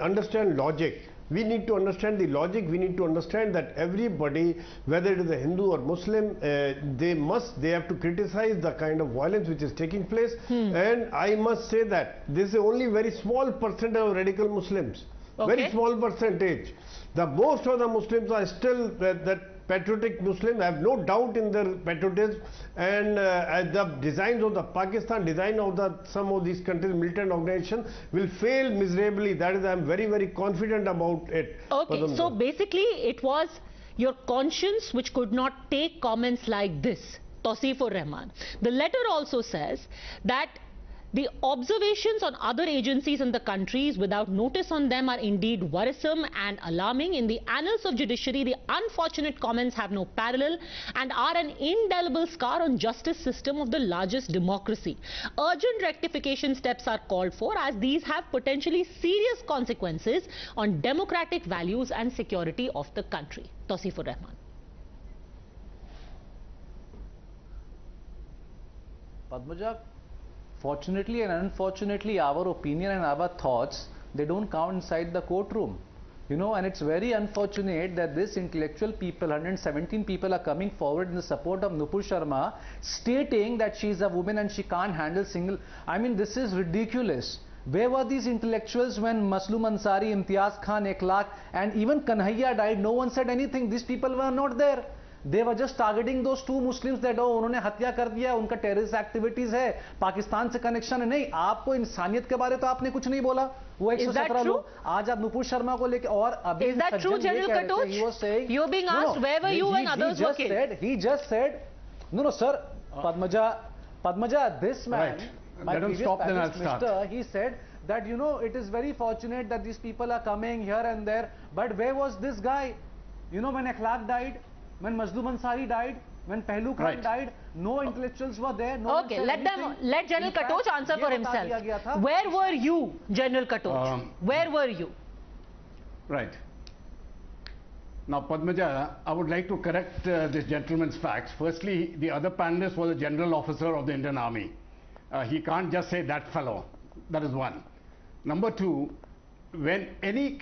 understand logic. We need to understand the logic. We need to understand that everybody, whether it is a Hindu or Muslim, they have to criticize the kind of violence which is taking place. And I must say that this is only very small percent of radical Muslims. Very small percentage. The most of the Muslims are still that patriotic Muslims. I have no doubt in their patriotism, and the designs of the Pakistan, design of some of these countries, militant organizations will fail miserably. That is, I am very, very confident about it. Okay, so basically it was your conscience which could not take comments like this. Tausifur Rahman. The letter also says that the observations on other agencies in the countries without notice on them are indeed worrisome and alarming. In the annals of judiciary, the unfortunate comments have no parallel and are an indelible scar on justice system of the largest democracy. Urgent rectification steps are called for, as these have potentially serious consequences on democratic values and security of the country. Tausifur Rahman. Padmaja, fortunately and unfortunately, our opinion and our thoughts, they don't count inside the courtroom. You know, and it's very unfortunate that this intellectual people, 117 people, are coming forward in the support of Nupur Sharma, stating that she is a woman and she can't handle single. I mean, this is ridiculous. Where were these intellectuals when Maslum Ansari, Imtiaz Khan, Ekhlaq, and even Kanhaiya died? No one said anything. These people were not there. They were just targeting those two Muslims that oh उन्होंने हत्या कर दिया, उनका terrorist activities है, पाकिस्तान से connection है. नहीं, आपको इंसानियत के बारे तो आपने कुछ नहीं बोला. वो 117 लोग आज आप नुपुर शर्मा को लेके और अभी Is that true, General Katoch? You're being asked where were you when others were killed? He just said, no, sir, Padmaja, this man, my previous minister, he said that, you know, it is very fortunate that these people are coming here and there, but where was this guy? You know, when Ekhlaq died, when Maslum Ansari died, when Pehlu Khan died, no intellectuals were there. No okay, let General Katoch answer for himself. Where were you, General Katoch? Where were you? Right. Now, Padmaja, I would like to correct this gentleman's facts. Firstly, the other panelist was a general officer of the Indian Army. He can't just say that fellow. That is one. Number two, when any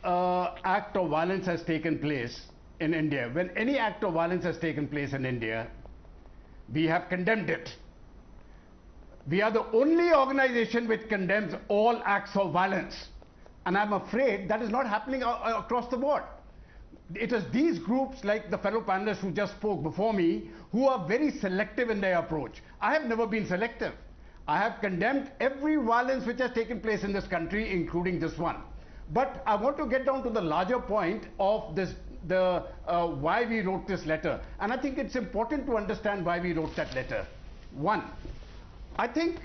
act of violence has taken place in India, we have condemned it. We are the only organization which condemns all acts of violence. And I'm afraid that is not happening across the board. It is these groups like the fellow panelists who just spoke before me who are very selective in their approach. I have never been selective. I have condemned every violence which has taken place in this country, including this one. But I want to get down to the larger point of this, why we wrote this letter. And I think it's important to understand why we wrote that letter. One, I think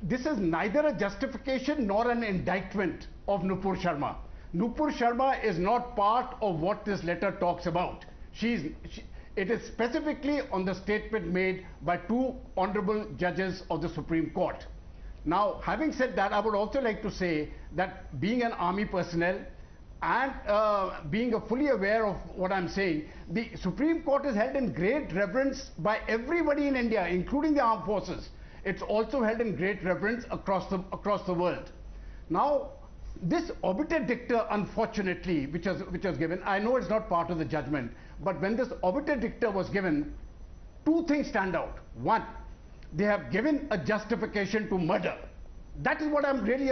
this is neither a justification nor an indictment of Nupur Sharma. Nupur Sharma is not part of what this letter talks about. It is specifically on the statement made by two honorable judges of the Supreme Court. Now, having said that, I would also like to say that being an army personnel and being fully aware of what I'm saying, the Supreme Court is held in great reverence by everybody in India, including the armed forces. It's also held in great reverence across the world. Now, this obiter dicta, unfortunately, which was given, I know it's not part of the judgment, but when this obiter dicta was given, two things stand out. One, they have given a justification to murder. That is what I'm really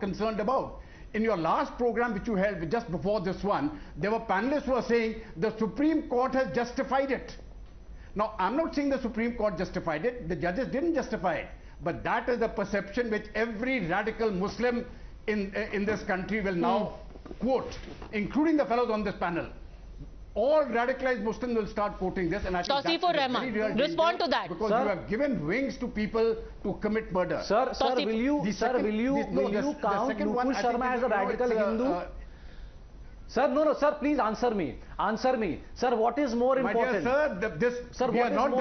concerned about. In your last program which you held just before this one, there were panelists who were saying the Supreme Court has justified it. Now, I'm not saying the Supreme Court justified it, the judges didn't justify it, but that is the perception which every radical Muslim in this country will now quote, including the fellows on this panel. All radicalized Muslims will start quoting this, and I think that's very real respond to that. Because you have given wings to people to commit murder. Sir, will you count Nupur Sharma as a radical Hindu? Sir, no, sir, please answer me. Sir, what is more important? My dear sir, we are not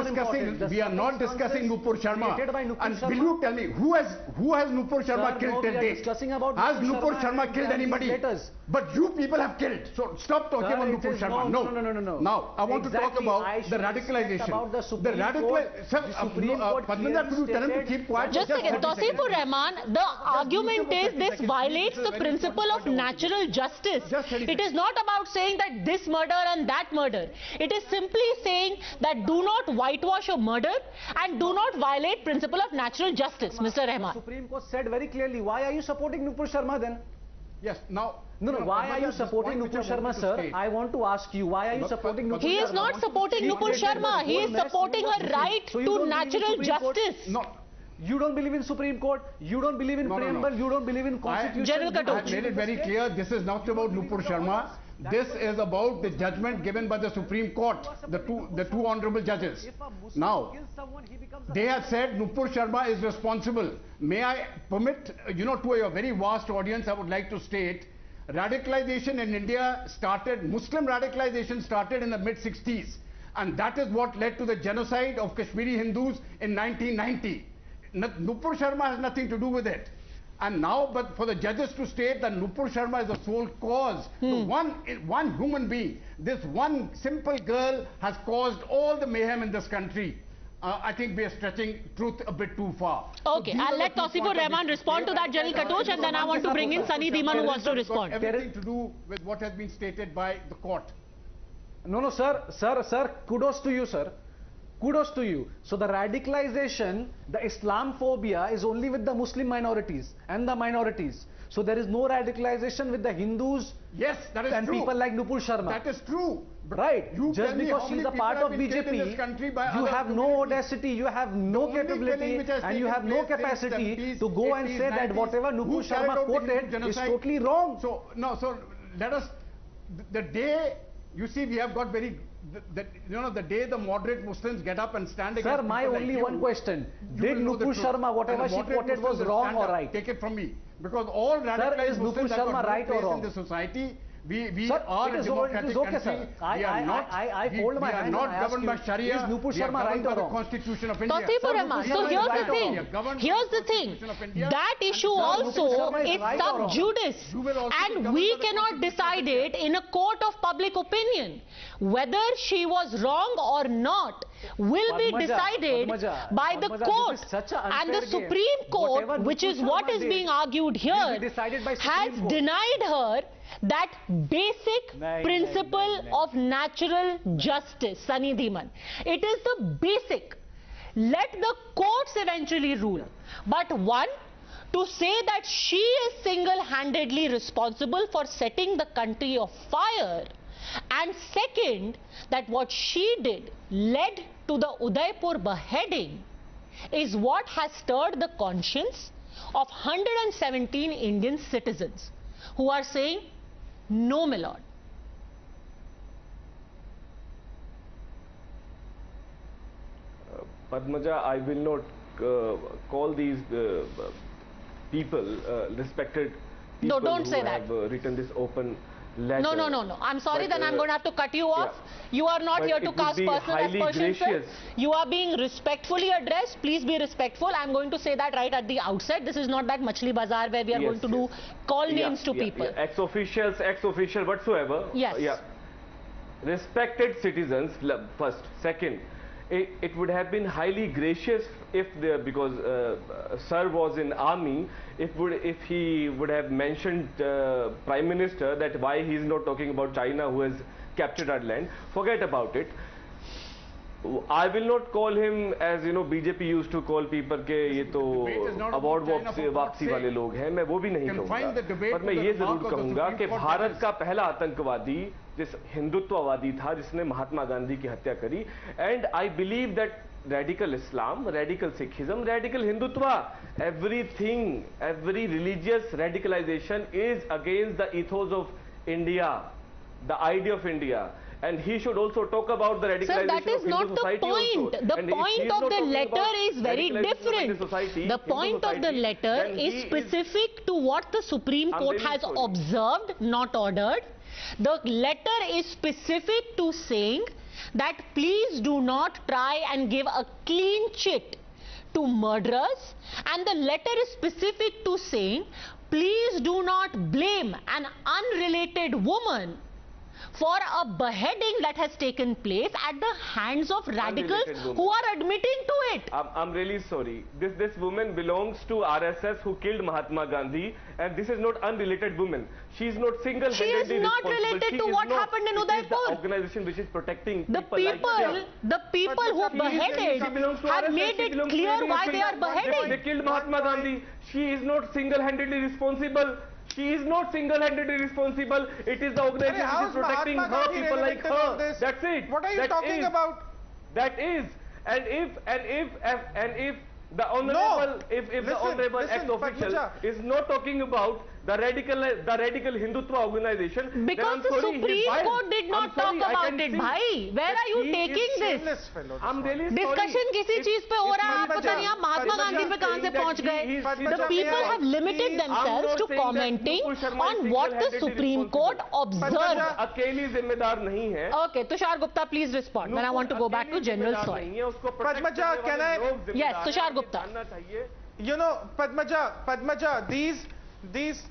discussing Nupur Sharma. And will you tell me who has Nupur Sharma killed till date? Has Nupur Sharma killed anybody? But you people have killed. So stop talking about Nupur Sharma. No. Now I want to talk about the radicalization. The radicalization. Padmaja, could you tell him to keep quiet? Just a second, Tausifur Rahman. The argument is this violates the principle of natural justice. It is not about saying that this murder and that murder. It is simply saying that do not whitewash a murder and do not violate principle of natural justice, Mr. Rahman. The Supreme Court said very clearly. Why are you supporting Nupur Sharma then? Yes, now... No, why are you supporting Nupur Sharma, sir? I want to ask you, why are you supporting Nupur Sharma? He is not supporting Nupur Sharma. He is supporting her right to natural justice. No. You don't believe in Supreme Court, you don't believe in preamble, you don't believe in Constitution. I made it very clear, this is not about Nupur Sharma. This is about the judgment given by the Supreme Court, the two honorable judges. Now, they have said Nupur Sharma is responsible. May I permit, to a very vast audience, I would like to state, radicalization in India Muslim radicalization started in the mid-60s. And that is what led to the genocide of Kashmiri Hindus in 1990. Nupur Sharma has nothing to do with it. And now, but for the judges to state that Nupur Sharma is the sole cause, so one human being, this one simple girl has caused all the mayhem in this country. I think we are stretching truth a bit too far. Okay, I'll let Tausifur Rahman respond to that, General Katoch, and then I want to bring in Sunny Dhiman, who wants to respond. Everything to do with what has been stated by the court. No, sir, kudos to you, sir. Kudos to you. So the radicalization, the Islamophobia is only with the Muslim minorities and the minorities. So there is no radicalization with the Hindus. Yes, that is and true. People like Nupur Sharma. That is true. Right. Just because she's a part of BJP, you have no audacity, you have no capability, and you have no capacity to go and say that whatever Nupur Sharma quoted is totally wrong. So let us, the day, you see, we have got very, the day the moderate Muslims get up and stand against. Sir, my only one question. Did Nupur Sharma, whatever she quoted, was wrong or right? Take it from me. Because all radicalized Muslims have got no place in the society. We sir, are a democratic country. Sir. We are not governed by Sharia. Is Nupur Sharma right or wrong? Constitution of India. Tausifur Rahman, so here's the thing. That issue also is sub judice, and we cannot decide it in a court of public opinion. Whether she was wrong or not will be decided by the court, and the Supreme Court, which is what is being argued here, has denied her that basic principle of natural justice, Sunny Dhiman. It is the basic. Let the courts eventually rule. But one, to say that she is single-handedly responsible for setting the country afire, and second, that what she did led to the Udaipur beheading, is what has stirred the conscience of 117 Indian citizens who are saying, no, my lord. Padmaja, I will not call these people respected people don't say who that. have written this open letter. No. I'm sorry, then I'm going to have to cut you off. You are not here to cast personal aspersions, sir. You are being respectfully addressed. Please be respectful. I'm going to say that right at the outset. This is not that Machli Bazaar where we are going to do call names to people. Ex-official whatsoever. Yes. Respected citizens, first. Second, it would have been highly gracious if because sir was in army, if he would have mentioned Prime Minister that why he is not talking about China who has captured our land. Forget about it. I will not call him as BJP used to call people के ये तो award वापसी वाले लोग हैं, मैं वो भी नहीं कहूँगा, पर मैं ये जरूर कहूँगा कि भारत का पहला आतंकवादी जिस हिंदुत्ववादी था जिसने महात्मा गांधी की हत्या करी, and I believe that radical Islam, radical Sikhism, radical Hindutva, everything, every religious radicalization is against the ethos of India, the idea of India. And he should also talk about the radicalization. Sir, that is not the point. The point of the letter is very different. The point of the letter is specific to what the Supreme Court has observed, not ordered. The letter is specific to saying that please do not try and give a clean chit to murderers, and the letter is specific to saying please do not blame an unrelated woman for a beheading that has taken place at the hands of radicals who are admitting to it. I'm really sorry. This woman belongs to RSS who killed Mahatma Gandhi, and this is not unrelated woman. She is not single-handedly responsible. She is not related to what happened in Udaipur. The organization which is protecting the people who beheaded have made it clear why they are beheading. They killed Mahatma Gandhi. She is not single-handedly responsible. She is not single-handedly responsible. It is the organization which is protecting her, people like her. That's it. What are you talking about? That is. And if the honorable, the honorable ex-official is not talking about the radical Hindutva organization, because the Supreme Court did not talk about it, bhai. Where are you taking this? I'm really Discussion किसी चीज पे हो रहा है, आप पता नहीं आप महात्मा गांधी पे कहां से पहुंच गए? The people have limited themselves to commenting on what the Supreme Court observed. अकेली जिम्मेदार नहीं है. Okay, Tushar Gupta, please respond. Then I want to go back to General Soy. Padmaja, can I? Yes, Tushar Gupta. You know, Padmaja, these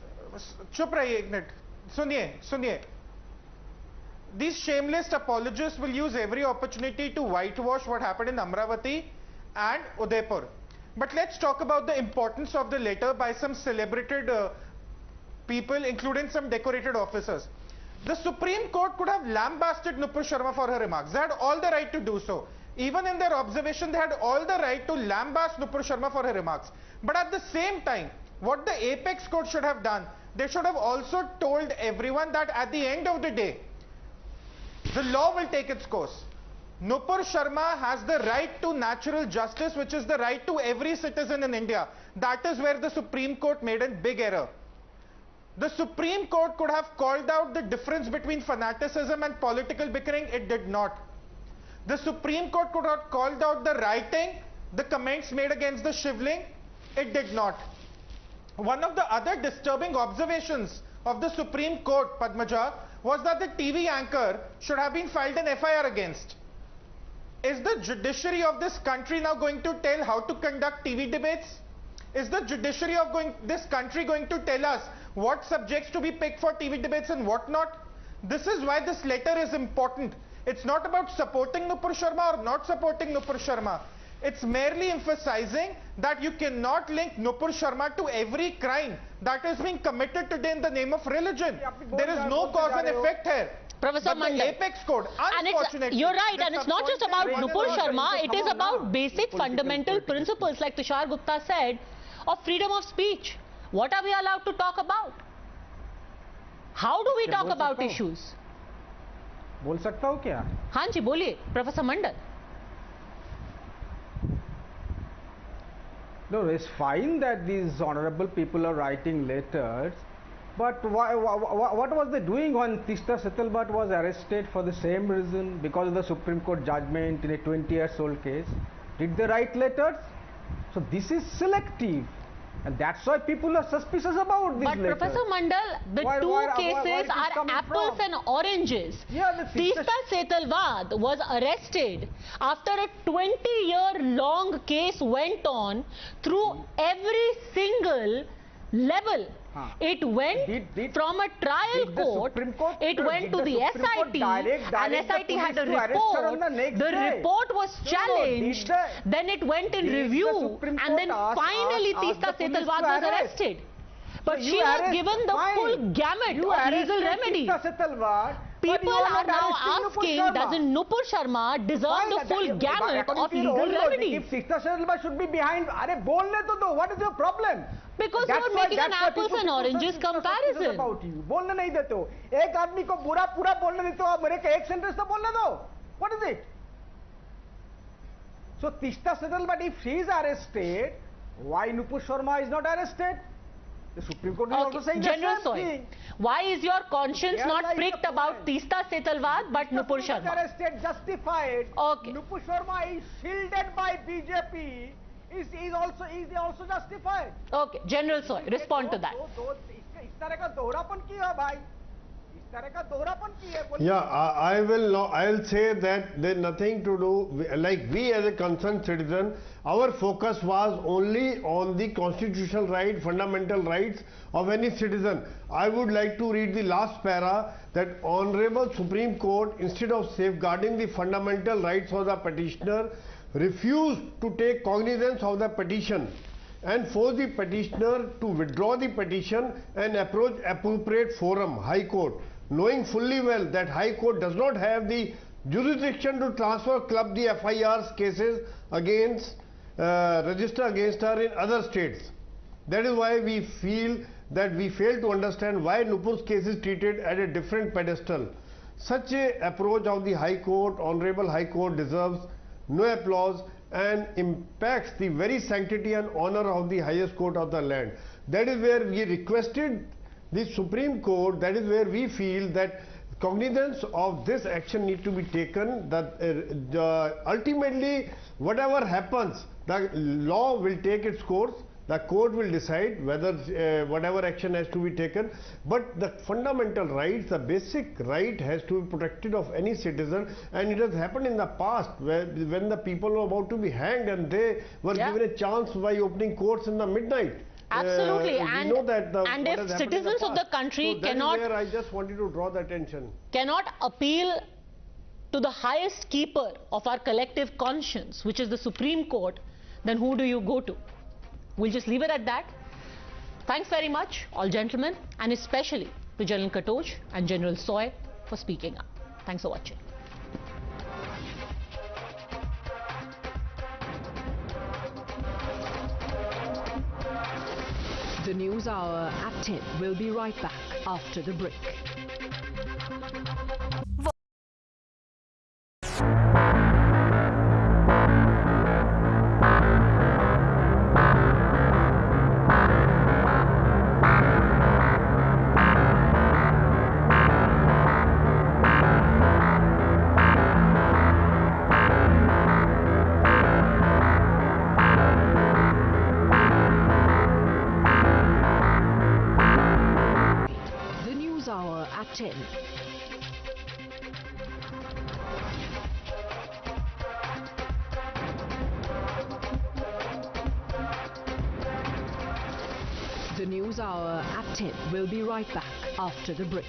चुप रहिए एक minute, सुनिए. These shameless apologists will use every opportunity to whitewash what happened in Amravati and Udaipur. But let's talk about the importance of the letter by some celebrated people, including some decorated officers. The Supreme Court could have lambasted Nupur Sharma for her remarks. They had all the right to do so. Even in their observation, they had all the right to lambast Nupur Sharma for her remarks. But at the same time, what the apex court should have done, they should have also told everyone that at the end of the day, the law will take its course. Nupur Sharma has the right to natural justice, which is the right to every citizen in India. That is where the Supreme Court made a big error. The Supreme Court could have called out the difference between fanaticism and political bickering. It did not. The Supreme Court could have called out the writing, the comments made against the shivling. It did not. One of the other disturbing observations of the Supreme Court, Padmaja, was that the TV anchor should have been filed an FIR against. Is the judiciary of this country now going to tell how to conduct TV debates? Is the judiciary of this country going to tell us what subjects to be picked for TV debates and what not? This is why this letter is important. It's not about supporting Nupur Sharma or not supporting Nupur Sharma. It's merely emphasizing that you cannot link Nupur Sharma to every crime that is being committed today in the name of religion. There is no cause and effect here. Professor Mandal. Apex Code, unfortunately, you're right, and it's not just about Nupur Sharma, it is about basic fundamental principles, like Tushar Gupta said, of freedom of speech. What are we allowed to talk about? How do we talk about issues? बोल सकता हूँ क्या? हाँ जी बोलिए, Professor Mandal. No, it's fine that these honorable people are writing letters, but what was they doing when Tista Setalvat was arrested for the same reason, because of the Supreme Court judgment in a 20-year-old case? Did they write letters? So this is selective, and that's why people are suspicious about these letters. But Professor Mandal, the two cases are apples and oranges. Yeah, Tista Setalvad was arrested after a 20-year-long case went on through every single level. It went from a trial court, it went to the SIT, and SIT had a report, the report was challenged, then it went in review, and then finally Tista Setalvad was arrested. But she was given the full gamut of legal remedies. People are now asking, doesn't Nupur Sharma deserve the full gamut of legal remedies? If Tista Setalvad should be behind, what is your problem? Because you are making an apples and oranges comparison. बोलने नहीं देते हो. एक आदमी को बुरा पूरा बोलने देते हो, मेरे को एक सेंटेंस तो बोलने दो. What is it? So Tista Setalvad, if she is arrested, why Nupur Sharma is not arrested? The Supreme Court is also saying the same thing. Why is your conscience not pricked about Tista Setalvad but Nupur Sharma? Arrested, justified. Okay. Nupur Sharma is shielded by BJP. Is also justified. Okay, General Soy, respond to that. Yeah, I will say that there's nothing to do, like we as a concerned citizen, our focus was only on the constitutional right, fundamental rights of any citizen. I would like to read the last para, that Honorable Supreme Court, instead of safeguarding the fundamental rights of the petitioner, refused to take cognizance of the petition and forced the petitioner to withdraw the petition and approach appropriate forum, High Court, knowing fully well that High Court does not have the jurisdiction to transfer club the FIR's cases against register against her in other states. That is why we feel that we fail to understand why Nupur's case is treated at a different pedestal. Such a approach of the High Court, Honorable High Court, deserves no applause and impacts the very sanctity and honor of the highest court of the land. That is where we requested the Supreme Court, that is where we feel that cognizance of this action needs to be taken, that ultimately whatever happens, the law will take its course. The court will decide whether whatever action has to be taken, but the fundamental rights, the basic right has to be protected of any citizen, and it has happened in the past when the people were about to be hanged and they were given a chance by opening courts in the midnight. Absolutely, and know that and if citizens of the country so cannot, where I just wanted to draw the attention, cannot appeal to the highest keeper of our collective conscience, which is the Supreme Court, then who do you go to? We'll just leave it at that. Thanks very much, all gentlemen, and especially to General Katoj and General Soy for speaking up. Thanks for watching. The News Hour at 10 will be right back after the break. At 10. The News Hour at 10 will be right back after the break.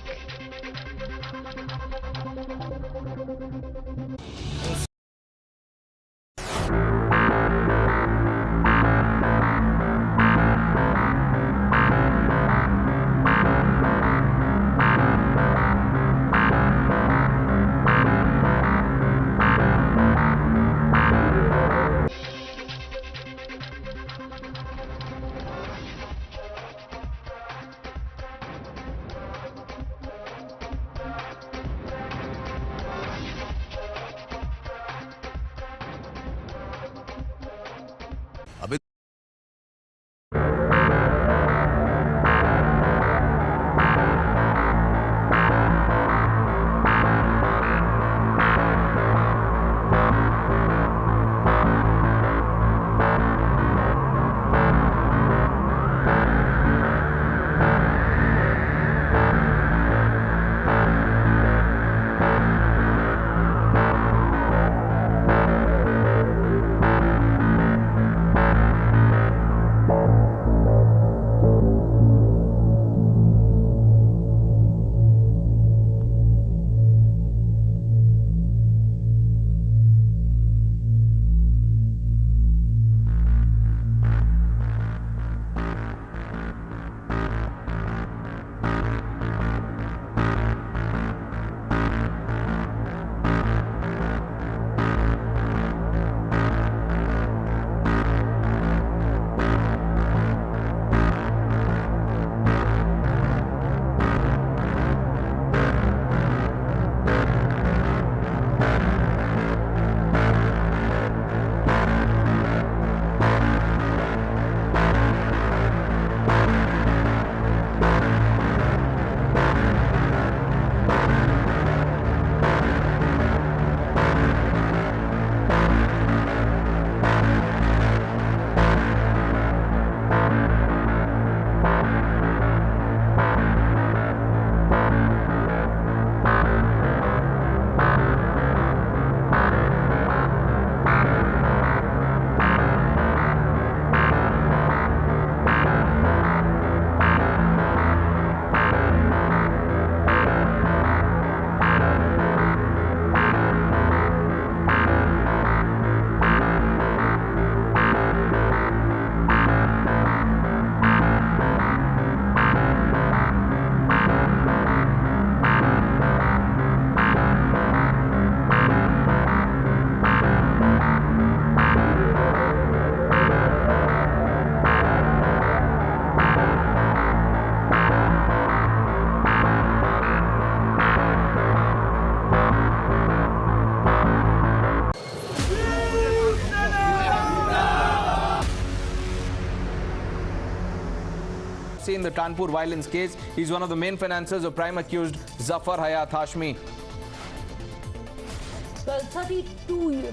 In the Kanpur violence case, he's one of the main financiers of prime accused Zafar Hayat Hashmi. Well, 32